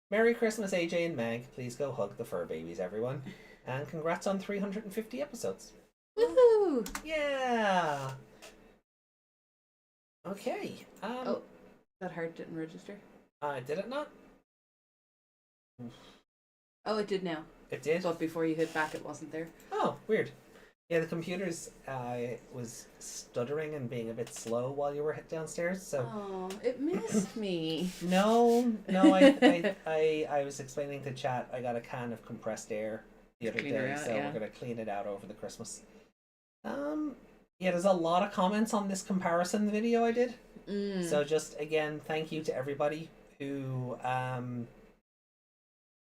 Merry Christmas, AJ and Meg. Please go hug the fur babies, everyone. And congrats on 350 episodes. Woohoo! Yeah. Okay. Oh, that heart didn't register. Did it not? Oh, it did now. It did? But before you hit back, it wasn't there. Oh, weird. Yeah, the computer's was stuttering and being a bit slow while you were downstairs, so... Oh, it missed me. No, I was explaining to chat, I got a can of compressed air the other day, so we're going to clean it out over the Christmas. Yeah, there's a lot of comments on this comparison video I did. So just, again, thank you to everybody who,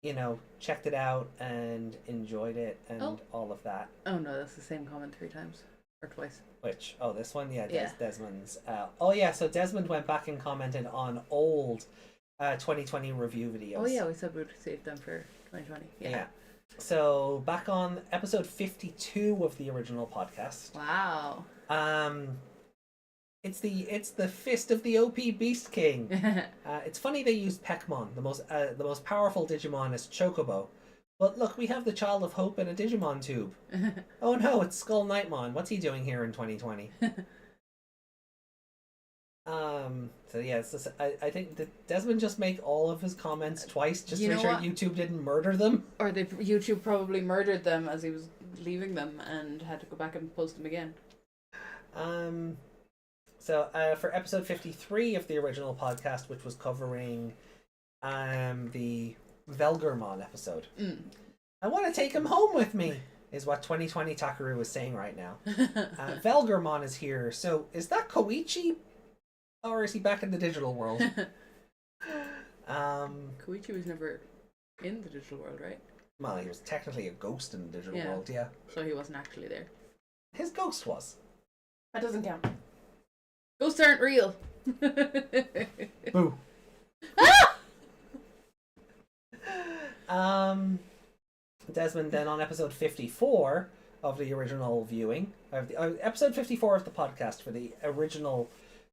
you know, checked it out and enjoyed it and all of that. Oh no, that's the same comment 3 times. Or twice. Which? Oh, this one? Yeah, Yeah. Desmond's. Oh yeah, so Desmond went back and commented on old 2020 review videos. Oh yeah, we said we'd save them for 2020. Yeah. So back on episode 52 of the original podcast. Wow. It's the Fist of the OP Beast King. It's funny they used Peckmon, the most powerful Digimon, as Chocobo. But look, we have the Child of Hope in a Digimon tube. Oh no, it's SkullKnightmon. What's he doing here in 2020? So yeah, it's just, I think did Desmond just make all of his comments twice just to make sure YouTube didn't murder them? Or YouTube probably murdered them as he was leaving them and had to go back and post them again. So for episode 53 of the original podcast, which was covering the Velgermon episode, I want to take him home with me, is what 2020 Takeru is saying right now. Velgermon is here, so is that Koichi? Or is he back in the digital world? Koichi was never in the digital world, right? Well, he was technically a ghost in the digital world, yeah. So he wasn't actually there. His ghost was. That doesn't count. Ghosts aren't real. Boo. Desmond then on episode 54 of the original viewing, episode 54 of the podcast for the original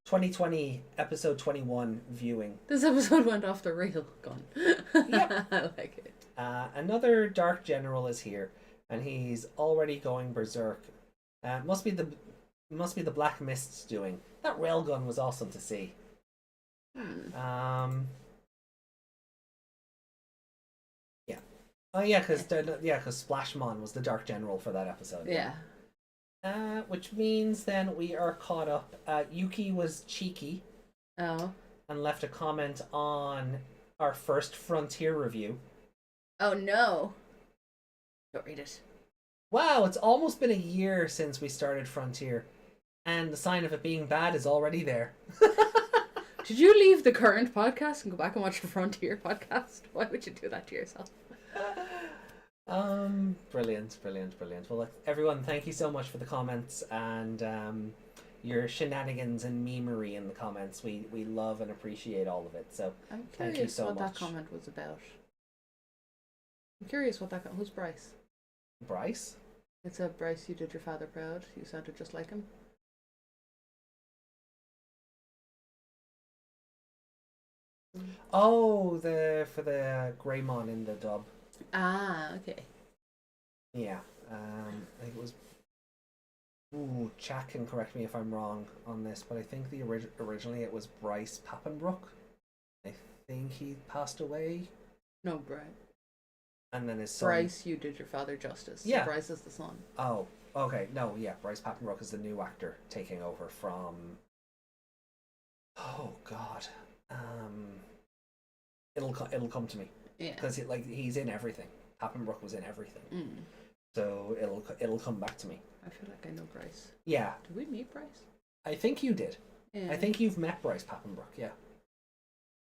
2020 episode 21 viewing. This episode went off the rail gun. Yep. I like it. Another Dark General is here, and he's already going berserk. Must be the Black Mists doing. That railgun was awesome to see. Yeah. Oh yeah, because Splashmon was the Dark General for that episode. Yeah. Which means then we are caught up. Yuki was cheeky. Oh. And left a comment on our first Frontier review. Oh no. Don't read it. Wow, it's almost been a year since we started Frontier, and the sign of it being bad is already there. Did you leave the current podcast and go back and watch the Frontier podcast? Why would you do that to yourself? Brilliant. Well, look, everyone, thank you so much for the comments and your shenanigans and memery in the comments. We love and appreciate all of it. So I'm thank you curious so what much. that comment was about. I'm curious what that who's Bryce? Bryce? It said, Bryce, you did your father proud. You sounded just like him. Oh, for the Greymon in the dub. Ah, okay. Yeah. I think it was. Ooh, chat can correct me if I'm wrong on this, but I think the originally it was Bryce Pappenbrook. I think he passed away, No, Bryce. and then his son. Bryce, you did your father justice. Yeah. So Bryce is the son. Oh, okay. No, yeah, Bryce Pappenbrook is the new actor taking over from. Oh God. It'll come to me Yeah. because he's in everything. Pappenbrook was in everything, Mm. so it'll come back to me. I feel like I know Bryce. Yeah, Did we meet Bryce? I think you did. Yeah. I think you've met Bryce Pappenbrook, yeah.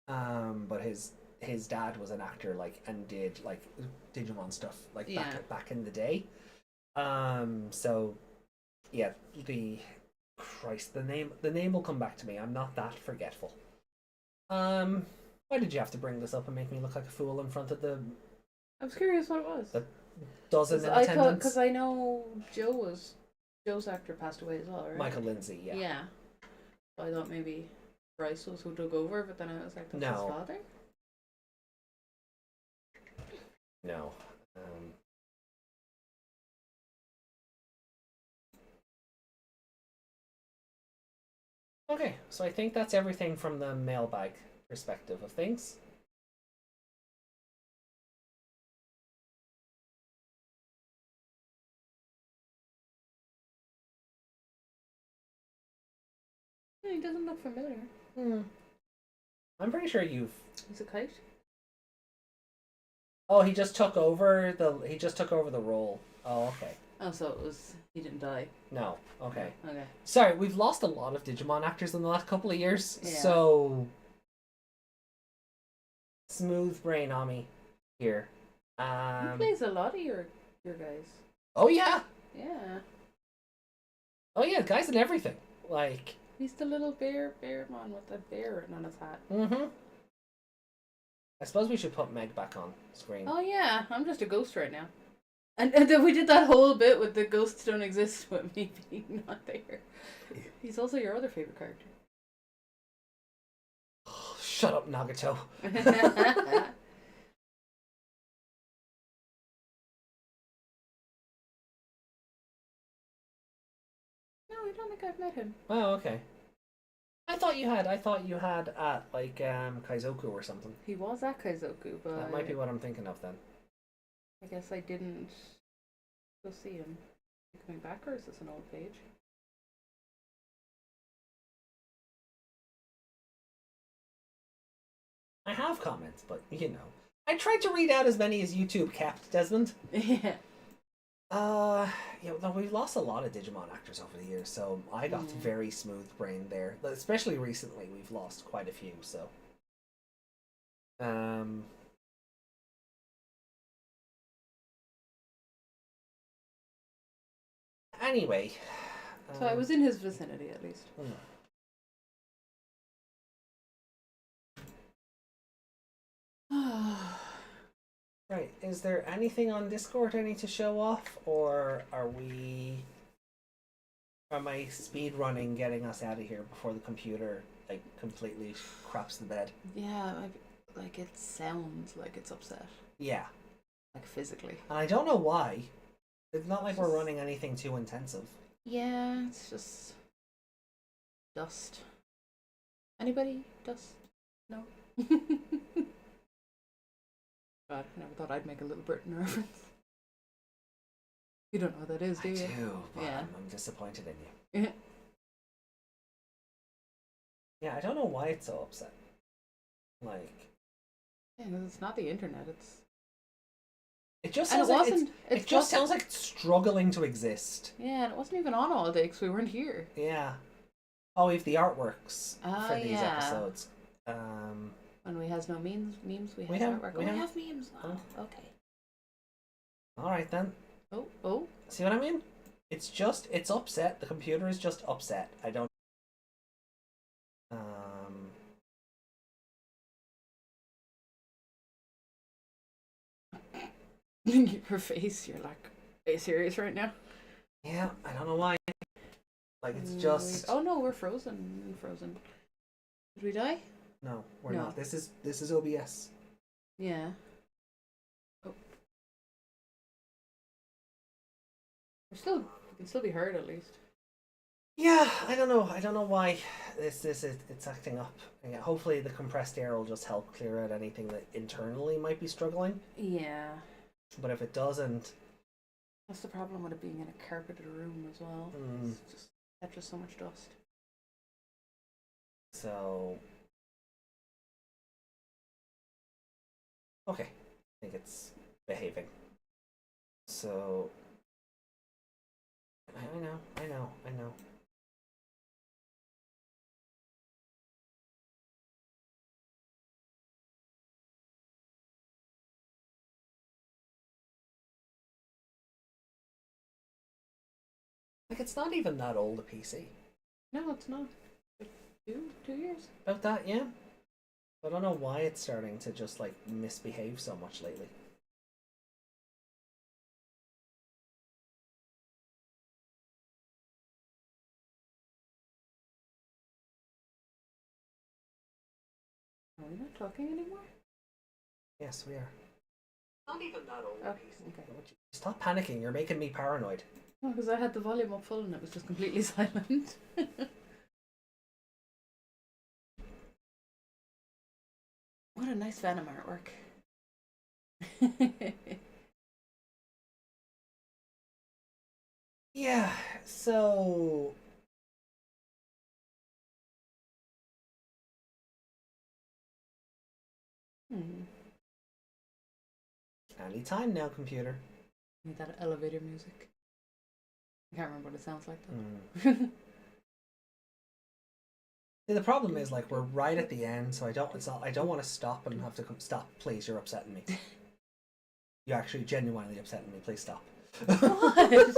But his dad was an actor, and did Digimon stuff back in the day. So yeah, the name will come back to me. I'm not that forgetful. Why did you have to bring this up and make me look like a fool in front of the I was curious what it was. The dozen in I thought attendance? because I know Joe's actor passed away as well, right? Michael Lindsay, yeah. Yeah. So I thought maybe Bryce was who took over, but then I was like, that's his No. father? No. Okay, so I think that's everything from the mailbag perspective of things. Yeah, he doesn't look familiar. I'm pretty sure you've. He's a kite? Oh, he just took over the role. Oh, okay. Oh, so it was he didn't die. No, okay. Okay. Sorry, we've lost a lot of Digimon actors in the last couple of years. Yeah. So smooth brain Ami here. He plays a lot of your guys. Oh yeah. Yeah. Oh yeah, guys and everything. Like. He's the little bear man with the bear written on his hat. Mm-hmm. I suppose we should put Meg back on screen. Oh yeah, I'm just a ghost right now. And then we did that whole bit with the ghosts don't exist with me being not there. He's also your other favorite character. Shut up, Nagato. No, I don't think I've met him. Oh, okay. I thought you had at Kaizoku or something. He was at Kaizoku, but That might be what I'm thinking of then. I guess I didn't go see him. Is he coming back, or is this an old page? I have comments, but I tried to read out as many as YouTube kept, Desmond. Yeah. No, we've lost a lot of Digimon actors over the years, so I got very smooth brain there. Especially recently, we've lost quite a few. So, anyway. So I was in his vicinity at least. Right. Is there anything on Discord I need to show off, or am I speed running getting us out of here before the computer completely craps the bed? Yeah, like it sounds like it's upset. Yeah. Like physically. And I don't know why. It's not like we're running anything too intensive. Yeah, it's just dust. Anybody? Dust? No. God, I never thought I'd make a Little Britain reference. You don't know what that is, do I you? do, but Yeah. I'm disappointed in you. Yeah, I don't know why it's so upset. Yeah, 'cause it's not the internet. It's It just And sounds it like wasn't. it just sounds like it's struggling to exist. Yeah, and it wasn't even on all day because we weren't here. Yeah. Oh, we have the artworks Oh, for these yeah. episodes. When we has no memes, we We have have- artwork. we Oh, we have- have memes. Oh, okay. All right then. Oh. See what I mean? It's upset. The computer is just upset. I don't. Her face, you're like, are you serious right now? Yeah, I don't know why. Like it's just. Oh no, we're frozen. We're frozen. Did we die? No, we're No. not. This is OBS. Yeah. Oh. We can still be heard at least. Yeah, I don't know. I don't know why it's acting up. Yeah, hopefully the compressed air will just help clear out anything that internally might be struggling. Yeah. But if it doesn't, That's the problem with it being in a carpeted room as well. Mm. It's just catches so much dust. so okay, I think it's behaving. So I know. Like it's not even that old a PC. No, it's not. Like 2 years. About that, yeah. I don't know why it's starting to just like misbehave so much lately. Are we not talking anymore? Yes, we are. Not even that old. Oh, okay. Stop panicking. You're making me paranoid. No, because I had the volume up full and it was just completely silent. What a nice Venom artwork. Yeah, so any time now, computer. Need that elevator music. I can't remember what it sounds like though. See, the problem is like we're right at the end, so I don't want to stop and have to stop. Please, you're upsetting me. You're actually genuinely upsetting me. Please stop. What?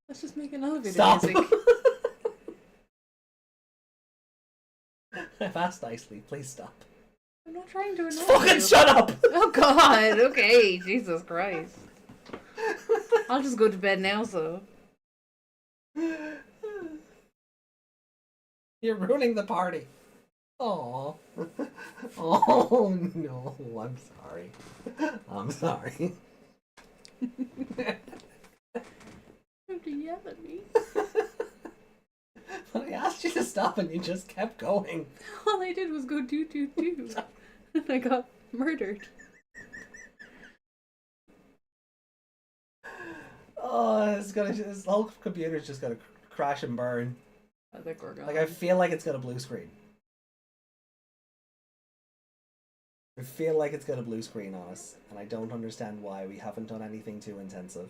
Let's just make an elevator Stop. music. I've asked nicely. Please stop. I'm not trying to annoy Fucking you. shut up! Oh god, okay, Jesus Christ. I'll just go to bed now, so. You're ruining the party. Aww. Oh no, I'm sorry. I'm sorry. Don't yell at me. But I asked you to stop and you just kept going. All I did was go do. And I got murdered. Oh, this whole computer's just gonna crash and burn. I think we're gone. Like I feel like it's got a blue screen. I feel like it's got a blue screen on us, and I don't understand why we haven't done anything too intensive.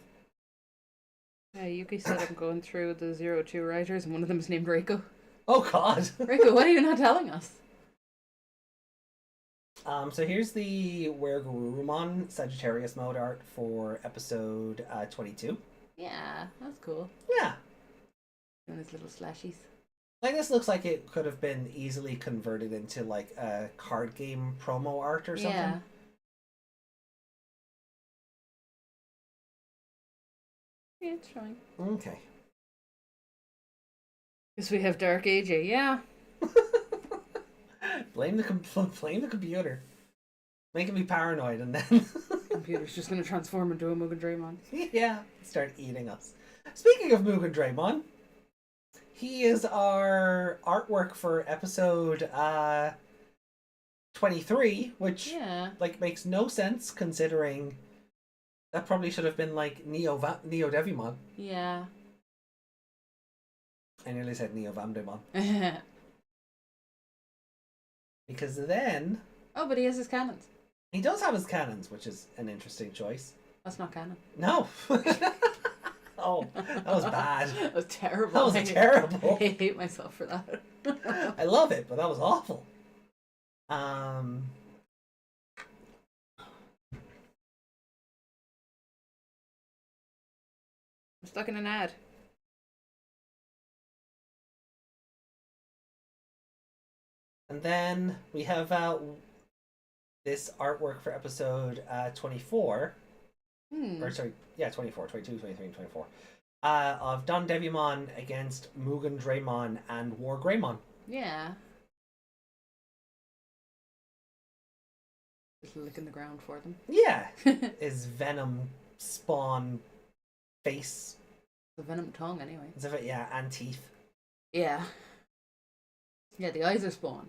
Yeah, Yuki said I'm going through the 02 writers, and one of them is named Reiko. Oh God! Reiko, what are you not telling us? So here's the Where Garurumon Sagittarius mode art for episode 22. Yeah, that's cool. Yeah, Doing his little slashies. like this looks like it could have been easily converted into like a card game promo art or something. Yeah. Yeah, it's fine. Okay. Guess we have Dark AJ, yeah. blame the computer, making me paranoid, and then Computer's just gonna transform into a Mugen Draymon. yeah, start eating us. Speaking of Mugen Draymon, he is our artwork for episode 23, which Yeah. like makes no sense considering that probably should have been like Neo Devimon. Yeah. I nearly said Neo Vamdemon. Because then Oh, but he has his cannons. he does have his cannons, which is an interesting choice. That's not canon. No. Oh, that was bad. That was terrible. That was terrible. I hate myself for that. I love it, but that was awful. I'm stuck in an ad. And then we have this artwork for episode 24. Or sorry, yeah, 24, 22, 23, and 24. Of Don Devimon against Mugen Draymon and War Greymon. Yeah. Just licking the ground for them. Yeah. His venom spawn face. The venom tongue, anyway. Yeah, and teeth. Yeah. Yeah, the eyes are spawn.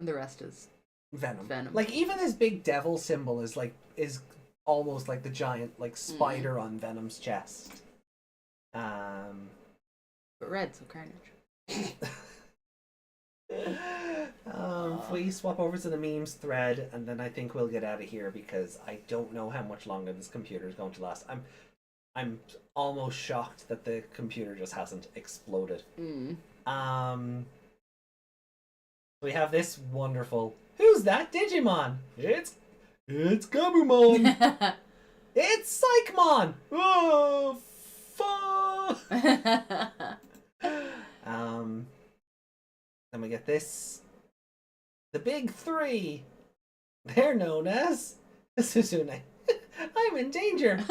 And the rest is Venom. Venom. Like, even his big devil symbol is almost like the giant, like, spider on Venom's chest. But red, so carnage. If we swap over to the memes thread, and then I think we'll get out of here because I don't know how much longer this computer is going to last. I'm almost shocked that the computer just hasn't exploded. We have this wonderful. Who's that Digimon? It's Gabumon. It's SkullKnightmon. Oh, fuck. Then we get this. The big three. They're known as Susune. I'm in danger.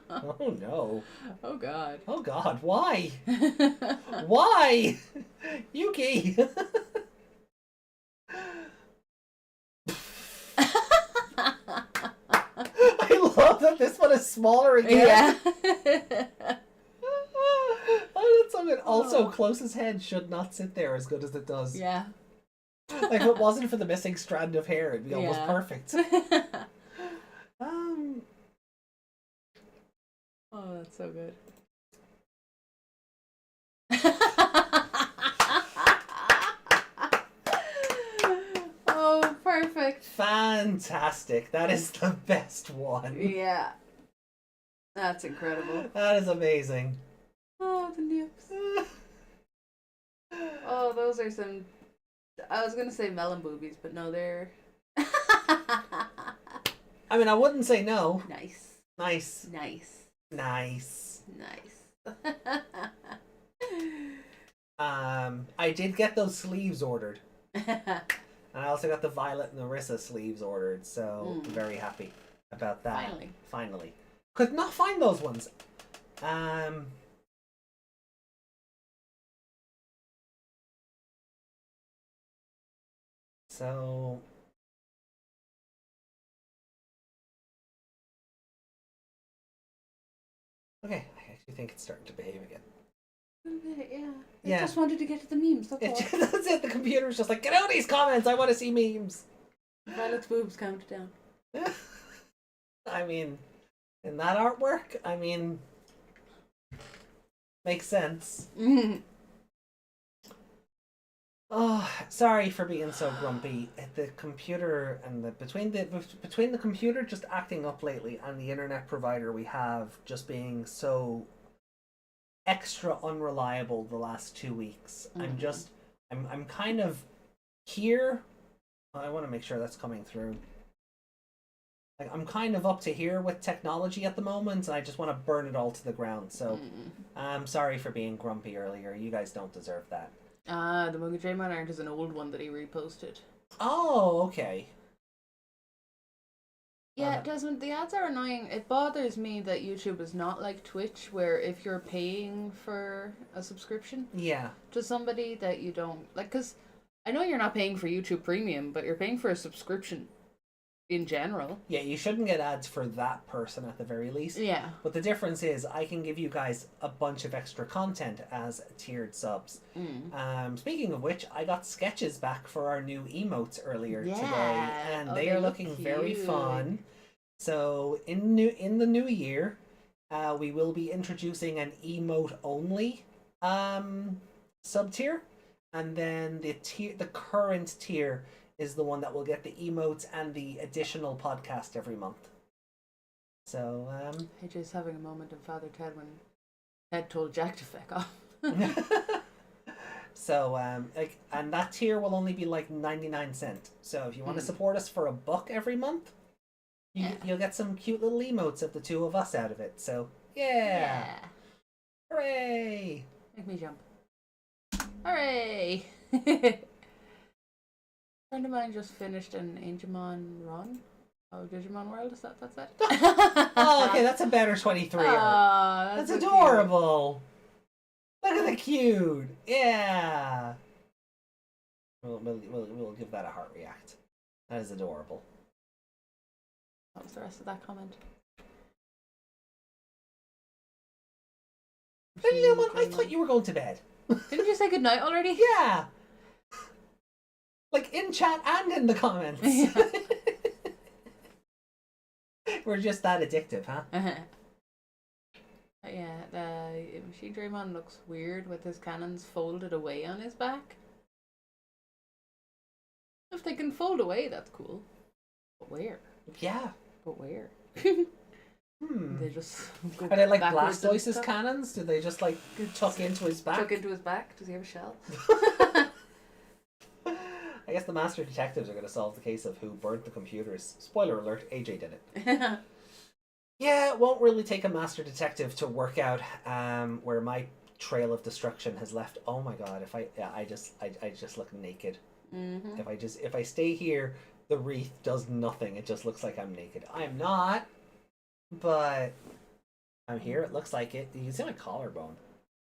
Oh no. Oh god. Oh god, why? Why? Yuki. I love that this one is smaller again. Yeah. Oh, that's so good. Also, Close's head should not sit there as good as it does. Yeah. Like, if it wasn't for the missing strand of hair, it'd be almost perfect. Oh, that's so good. Oh, perfect. Fantastic. That is the best one. Yeah. That's incredible. That is amazing. Oh, the nips. Oh, those are some... I was going to say melon boobies, but no, they're... I mean, I wouldn't say no. Nice. Nice. Nice. Nice. Nice. I did get those sleeves ordered. And I also got the Violet and Narissa sleeves ordered, so I'm very happy about that. Finally. Could not find those ones. So... Okay, I actually think it's starting to behave again. Yeah. Yeah. I just wanted to get to the memes, that's all. That's it, the computer's just like, get out of these comments, I want to see memes! Violet's boobs counted down. I mean, in that artwork, I mean, makes sense. Oh, sorry for being so grumpy. The computer and between the computer just acting up lately and the internet provider we have just being so extra unreliable the last 2 weeks. I'm kind of here. I want to make sure that's coming through. Like, I'm kind of up to here with technology at the moment, and I just want to burn it all to the ground. So, I'm sorry for being grumpy earlier. You guys don't deserve that. The Mugen Draymon art is an old one that he reposted. Oh, okay. Yeah, Desmond, the ads are annoying. It bothers me that YouTube is not like Twitch, where if you're paying for a subscription to somebody that you don't... Like, because I know you're not paying for YouTube Premium, but you're paying for a subscription in general. Yeah, you shouldn't get ads for that person at the very least. Yeah. But the difference is I can give you guys a bunch of extra content as tiered subs. Speaking of which, I got sketches back for our new emotes earlier today, and they are looking very fun. So in the new year, we will be introducing an emote only sub tier, and then the current tier is the one that will get the emotes and the additional podcast every month. So, AJ's having a moment in Father Ted when Ted told Jack to feck off. so, like, and that tier will only be like 99¢. So if you want to support us for $1 every month, you'll get some cute little emotes of the two of us out of it. So, yeah. Hooray! Make me jump. Hooray! A friend of mine just finished an Digimon run. Oh, Digimon World, is that's it? Oh, okay, that's a better 23. That's so adorable. Look at the cute. Yeah. We'll give that a heart react. That is adorable. What was the rest of that comment? Devimon, I thought you were going to bed. Didn't you say goodnight already? Yeah. Like in chat and in the comments. We're just that addictive, huh? Yeah, the Machine Draymon looks weird with his cannons folded away on his back. If they can fold away, that's cool. But where? Yeah. But where? They just go Are they like backwards and Blastoise's stuff? cannons? Do they just like tuck into his back? Tuck into his back? Does he have a shell? I guess the Master Detectives are going to solve the case of who burnt the computers. Spoiler alert, AJ did it. Yeah, it won't really take a Master Detective to work out where my trail of destruction has left. Oh my god, I just look naked. If I stay here, the wreath does nothing. It just looks like I'm naked. I'm not, but I'm here. It looks like it. You can see my collarbone.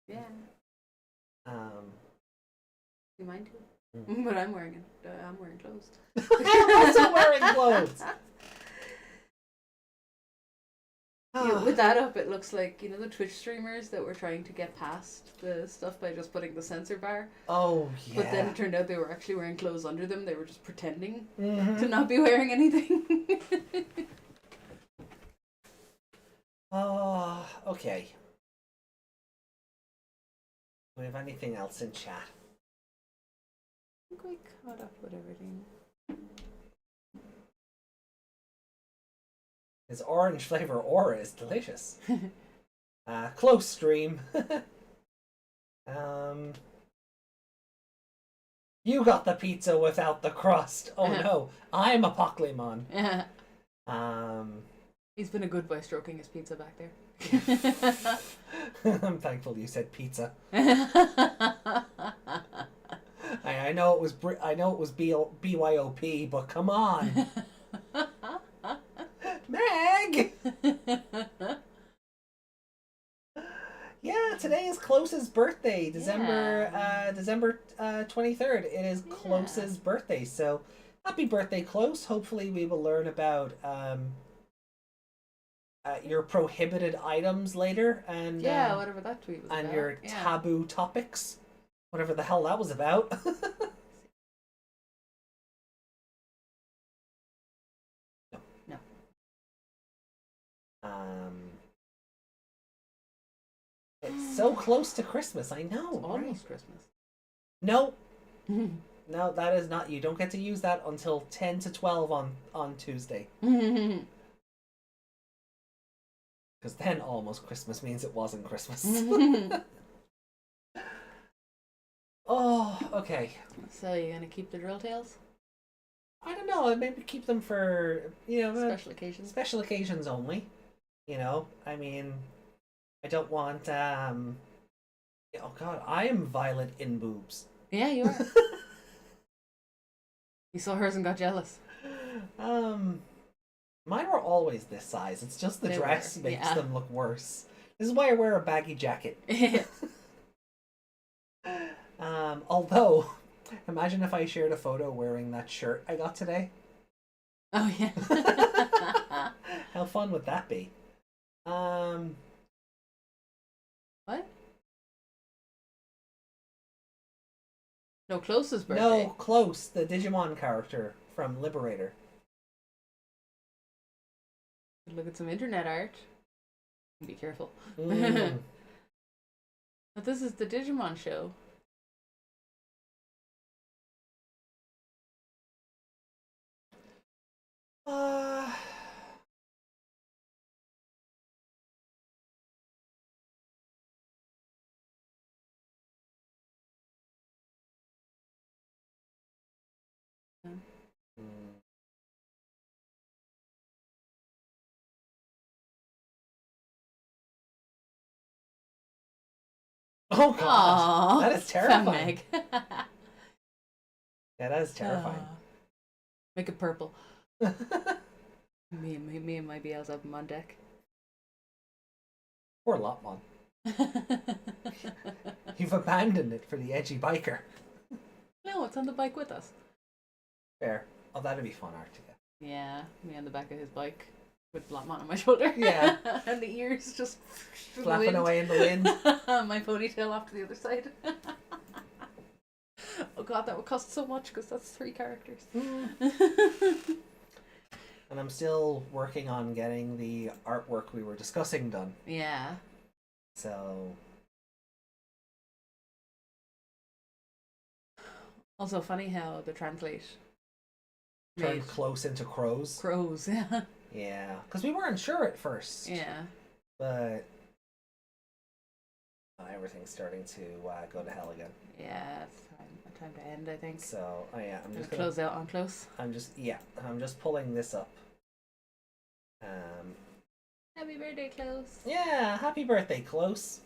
Yeah. You mind too? Mm. But I'm wearing clothes. I'm also wearing clothes. Yeah, with that up, it looks like, you know, the Twitch streamers that were trying to get past the stuff by just putting the censor bar. Oh, yeah. But then it turned out they were actually wearing clothes under them. They were just pretending to not be wearing anything. Oh, okay. Do we have anything else in chat? I think we caught up with everything. His orange flavor aura is delicious. Close stream. You got the pizza without the crust. Oh no, I'm a Pokemon. He's been a good boy stroking his pizza back there. I'm thankful you said pizza. I know it was BYOP, but come on. Meg! Yeah, today is Close's birthday, December 23rd. It is Close's birthday, so happy birthday, Close. Hopefully we will learn about your prohibited items later, and whatever that tweet was and about. your taboo topics, whatever the hell that was about. No. It's so close to Christmas. I know. It's almost Christmas. No. No, that is not. You don't get to use that until 10 to 12 on Tuesday. Because then almost Christmas means it wasn't Christmas. Oh, okay. So you're gonna keep the drill tails? I don't know. Maybe keep them for, Special occasions. special occasions only. I mean, I don't want. Oh God, I am violent in boobs. Yeah, you are. You saw hers and got jealous. Mine were always this size. It's just the dress makes them look worse. This is why I wear a baggy jacket. Although, imagine if I shared a photo wearing that shirt I got today. Oh yeah. How fun would that be? What? No, Close's birthday. No, Close, the Digimon character from Liberator. Look at some internet art. Be careful. Mm. But this is the Digimon show. Hmm. Oh god, Aww, that is terrifying. Meg. Yeah, that is terrifying. Make it purple. Me and my Beelzebub on deck. Poor Lopmon. You've abandoned it for the edgy biker. No, it's on the bike with us. Fair. Oh, that'd be fun, Arctica. Yeah, me on the back of his bike with Blotmon on my shoulder. Yeah. And the ears just Flapping away in the wind. My ponytail off to the other side. Oh god, that would cost so much because that's 3 characters. And I'm still working on getting the artwork we were discussing done. Yeah. So Also funny how the translate turned made close into crows. crows. Yeah. Yeah, because we weren't sure at first. Yeah. But everything's starting to go to hell again. Yeah, it's time to end, I think. So yeah, I'm just Close out on close. I'm just pulling this up. Happy birthday, Close. Yeah, happy birthday, Close.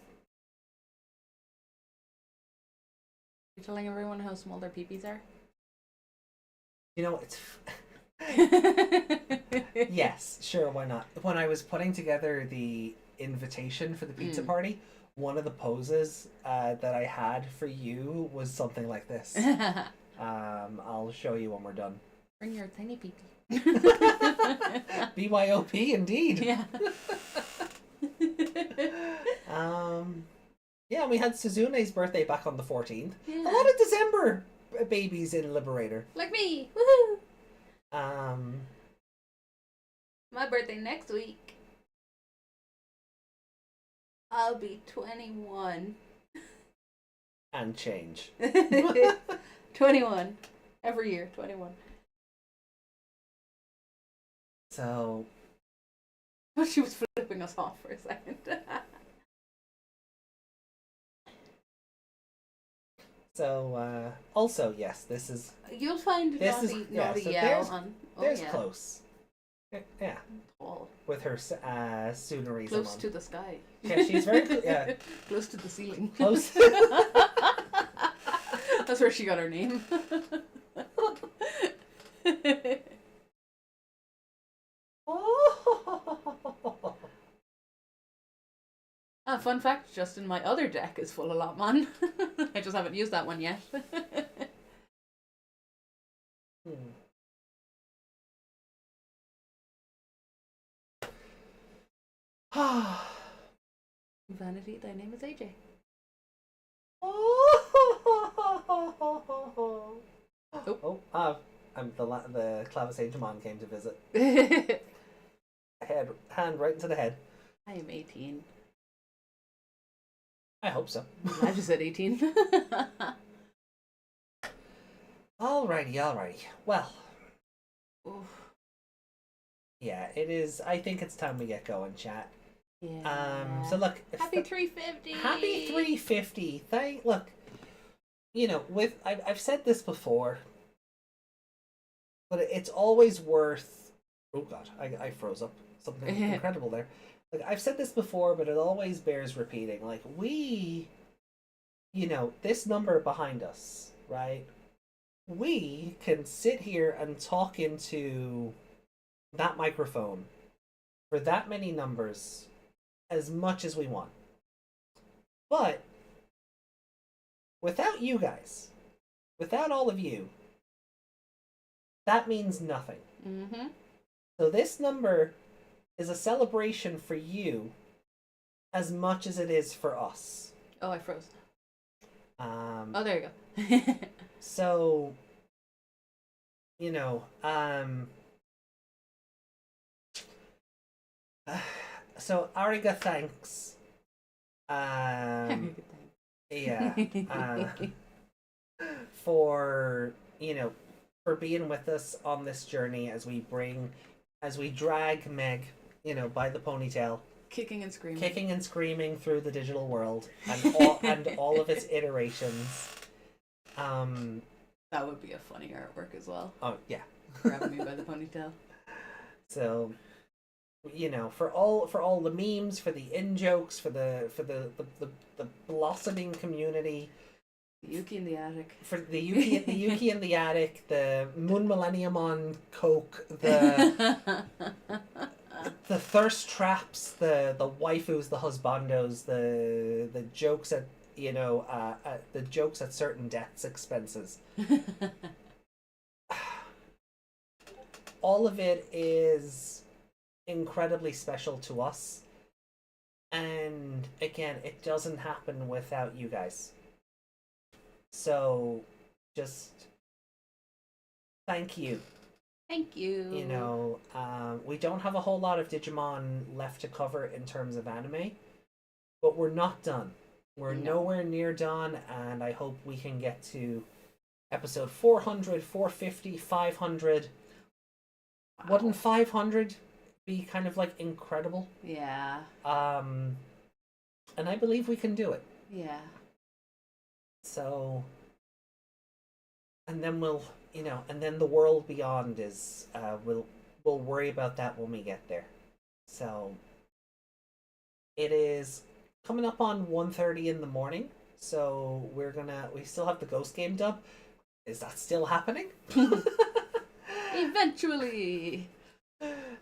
You're telling everyone how small their peepees are? You know, it's yes, sure, why not? When I was putting together the invitation for the pizza party, one of the poses that I had for you was something like this. I'll show you when we're done. Bring your tiny peepee. BYOP, indeed. Yeah. Yeah, we had Suzune's birthday back on the 14th. Yeah. A lot of December babies in Liberator. Like me. Woohoo! My birthday next week. I'll be 21. And change. 21. Every year, 21. So She was flipping us off for a second. Also, yes, this is You'll find This is- Naughty, yeah, Naughty so Yell on. Oh, there's yeah. Close. Yeah, Tall. with her Tsunerism Close on. to the sky. Yeah, she's very yeah. Close to the ceiling. Close. That's where she got her name. Fun fact, just in my other deck is full of Lotmon. I just haven't used that one yet. Vanity, thy name is AJ. The Clavis Digimon came to visit. Hand right into the head. I am 18. I hope so. I just said 18. Alrighty. Well, Oof. yeah, it is. I think it's time we get going, chat. Yeah. So look, Happy 350. Happy 350. Look, you know, I've said this before, but it's always worth. Oh God, I froze up. Something incredible there. Like I've said this before, but it always bears repeating. Like this number behind us, right? We can sit here and talk into that microphone for that many numbers as much as we want. But without you guys, without all of you, that means nothing. Mm-hmm. So this number is a celebration for you as much as it is for us. Oh, I froze. Oh, there you go. So, so Ariga thanks. Yeah. For being with us on this journey as we drag Meg, by the ponytail, Kicking and screaming through the digital world and all of its iterations. That would be a funny artwork as well. Oh yeah, Grabbing me by the ponytail. So, you know, for all the memes, for the in jokes, for the blossoming community, Yuki in the attic. for the Yuki in the attic, the Moon Millennium on coke, the thirst traps, the waifus, the husbandos, the jokes at the jokes at certain deaths' expenses. All of it is incredibly special to us, and again, it doesn't happen without you guys. So, just thank you. Thank you. You know, we don't have a whole lot of Digimon left to cover in terms of anime, but we're not done. We're nowhere near done, and I hope we can get to episode 400, 450, 500. Wow. Wouldn't 500 be kind of like incredible? Yeah. And I believe we can do it. Yeah. So, and then we'll, you know, and then the world beyond is, we'll worry about that when we get there. So, it is coming up on 1:30 in the morning, so we still have the Ghost Game dub. Is that still happening? Eventually.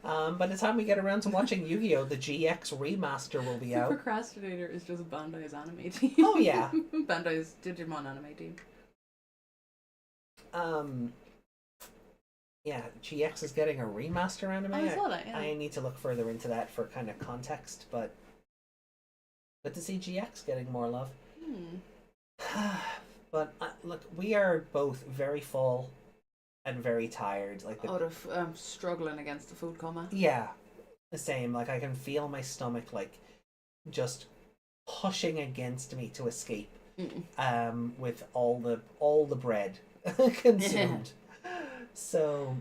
By the time we get around to watching Yu-Gi-Oh, the GX remaster will be out. Procrastinator is just Bandai's anime team. Oh yeah. Bandai's Digimon anime team. Yeah, GX is getting a remaster anime. I saw that, yeah. I need to look further into that for kind of context, but good to see GX getting more love. But look, we are both very full and very tired. Like struggling against the food coma. Yeah, the same. Like I can feel my stomach like just pushing against me to escape. With all the bread consumed. So,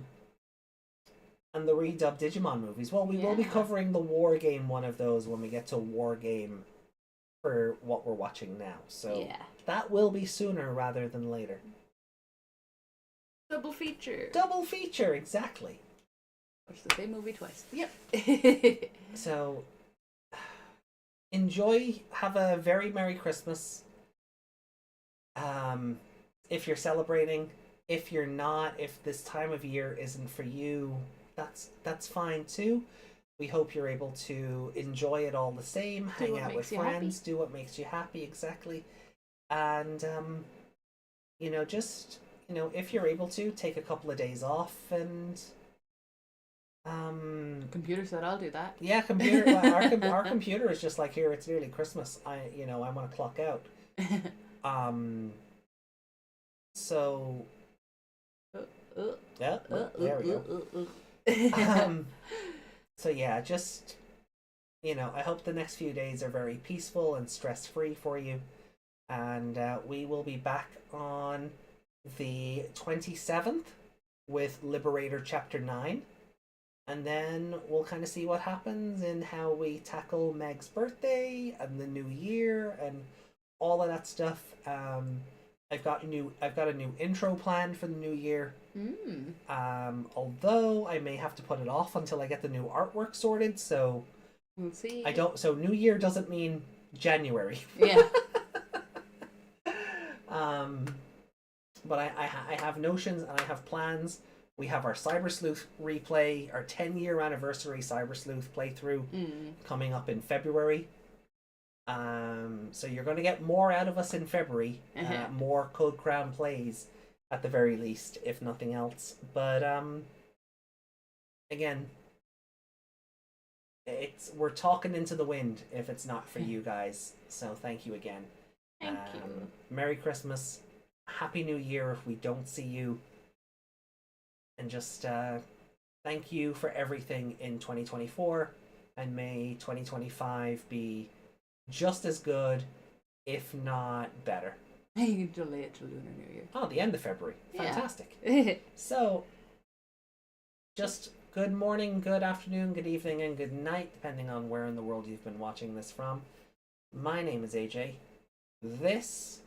and the redubbed Digimon movies. Well, we will be covering the War Game one of those when we get to War Game for what we're watching now. So that will be sooner rather than later. Double feature. Double feature, exactly. Watch the same movie twice. Yep. So, enjoy. Have a very Merry Christmas. If you're celebrating, if you're not, if this time of year isn't for you, that's fine too. We hope you're able to enjoy it all the same, hang out with friends, do what makes you happy, exactly. And you know, just, you know, if you're able to, take a couple of days off and computer said I'll do that. Yeah, computer. Our computer is just like, here, it's nearly Christmas. I want to clock out. So yeah, there we go. So yeah, just, you know, I hope the next few days are very peaceful and stress-free for you, and we will be back on the 27th with Liberator Chapter 9, and then we'll kind of see what happens and how we tackle Meg's birthday and the new year and all of that stuff. I've got a new intro planned for the new year. Although I may have to put it off until I get the new artwork sorted, so we'll see. So new year doesn't mean January. Yeah. But I have notions and I have plans. We have our Cyber Sleuth replay, our 10-year anniversary Cyber Sleuth playthrough coming up in February. So you're going to get more out of us in February, more Code Crown plays at the very least, if nothing else. But again, we're talking into the wind if it's not for you guys. So thank you again. Thank you. Merry Christmas, Happy New Year if we don't see you, and just thank you for everything in 2024, and may 2025 be just as good, if not better. You can delay it to Lunar New Year. Oh, the end of February. Fantastic. Yeah. So, just good morning, good afternoon, good evening, and good night, depending on where in the world you've been watching this from. My name is AJ. This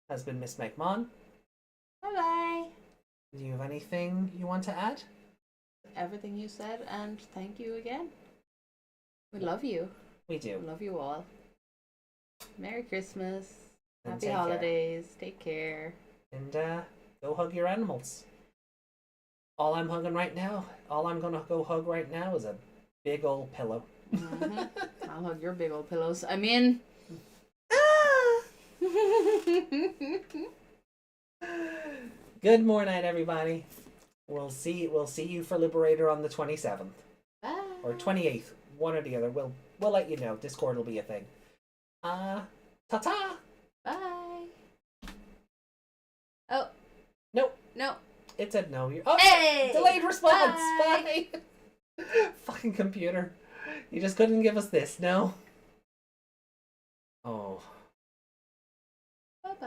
has been Miss Meg Mon. Bye-bye. Do you have anything you want to add? Everything you said, and thank you again. We love you. We We do. love you all. Merry Christmas. And Happy take care. holidays. Take care. And go hug your animals. All I'm gonna go hug right now is a big old pillow. I'll hug your big old pillows. I'm in. Good morning, everybody. We'll see you for Liberator on the 27th Bye. or 28th, one or the other. We'll let you know. Discord will be a thing. Ta-ta. Bye. Oh. Nope. No. It said no. Oh, Hey! delayed response. Bye. Bye. Fucking computer. You just couldn't give us this, no? Oh. Bye-bye.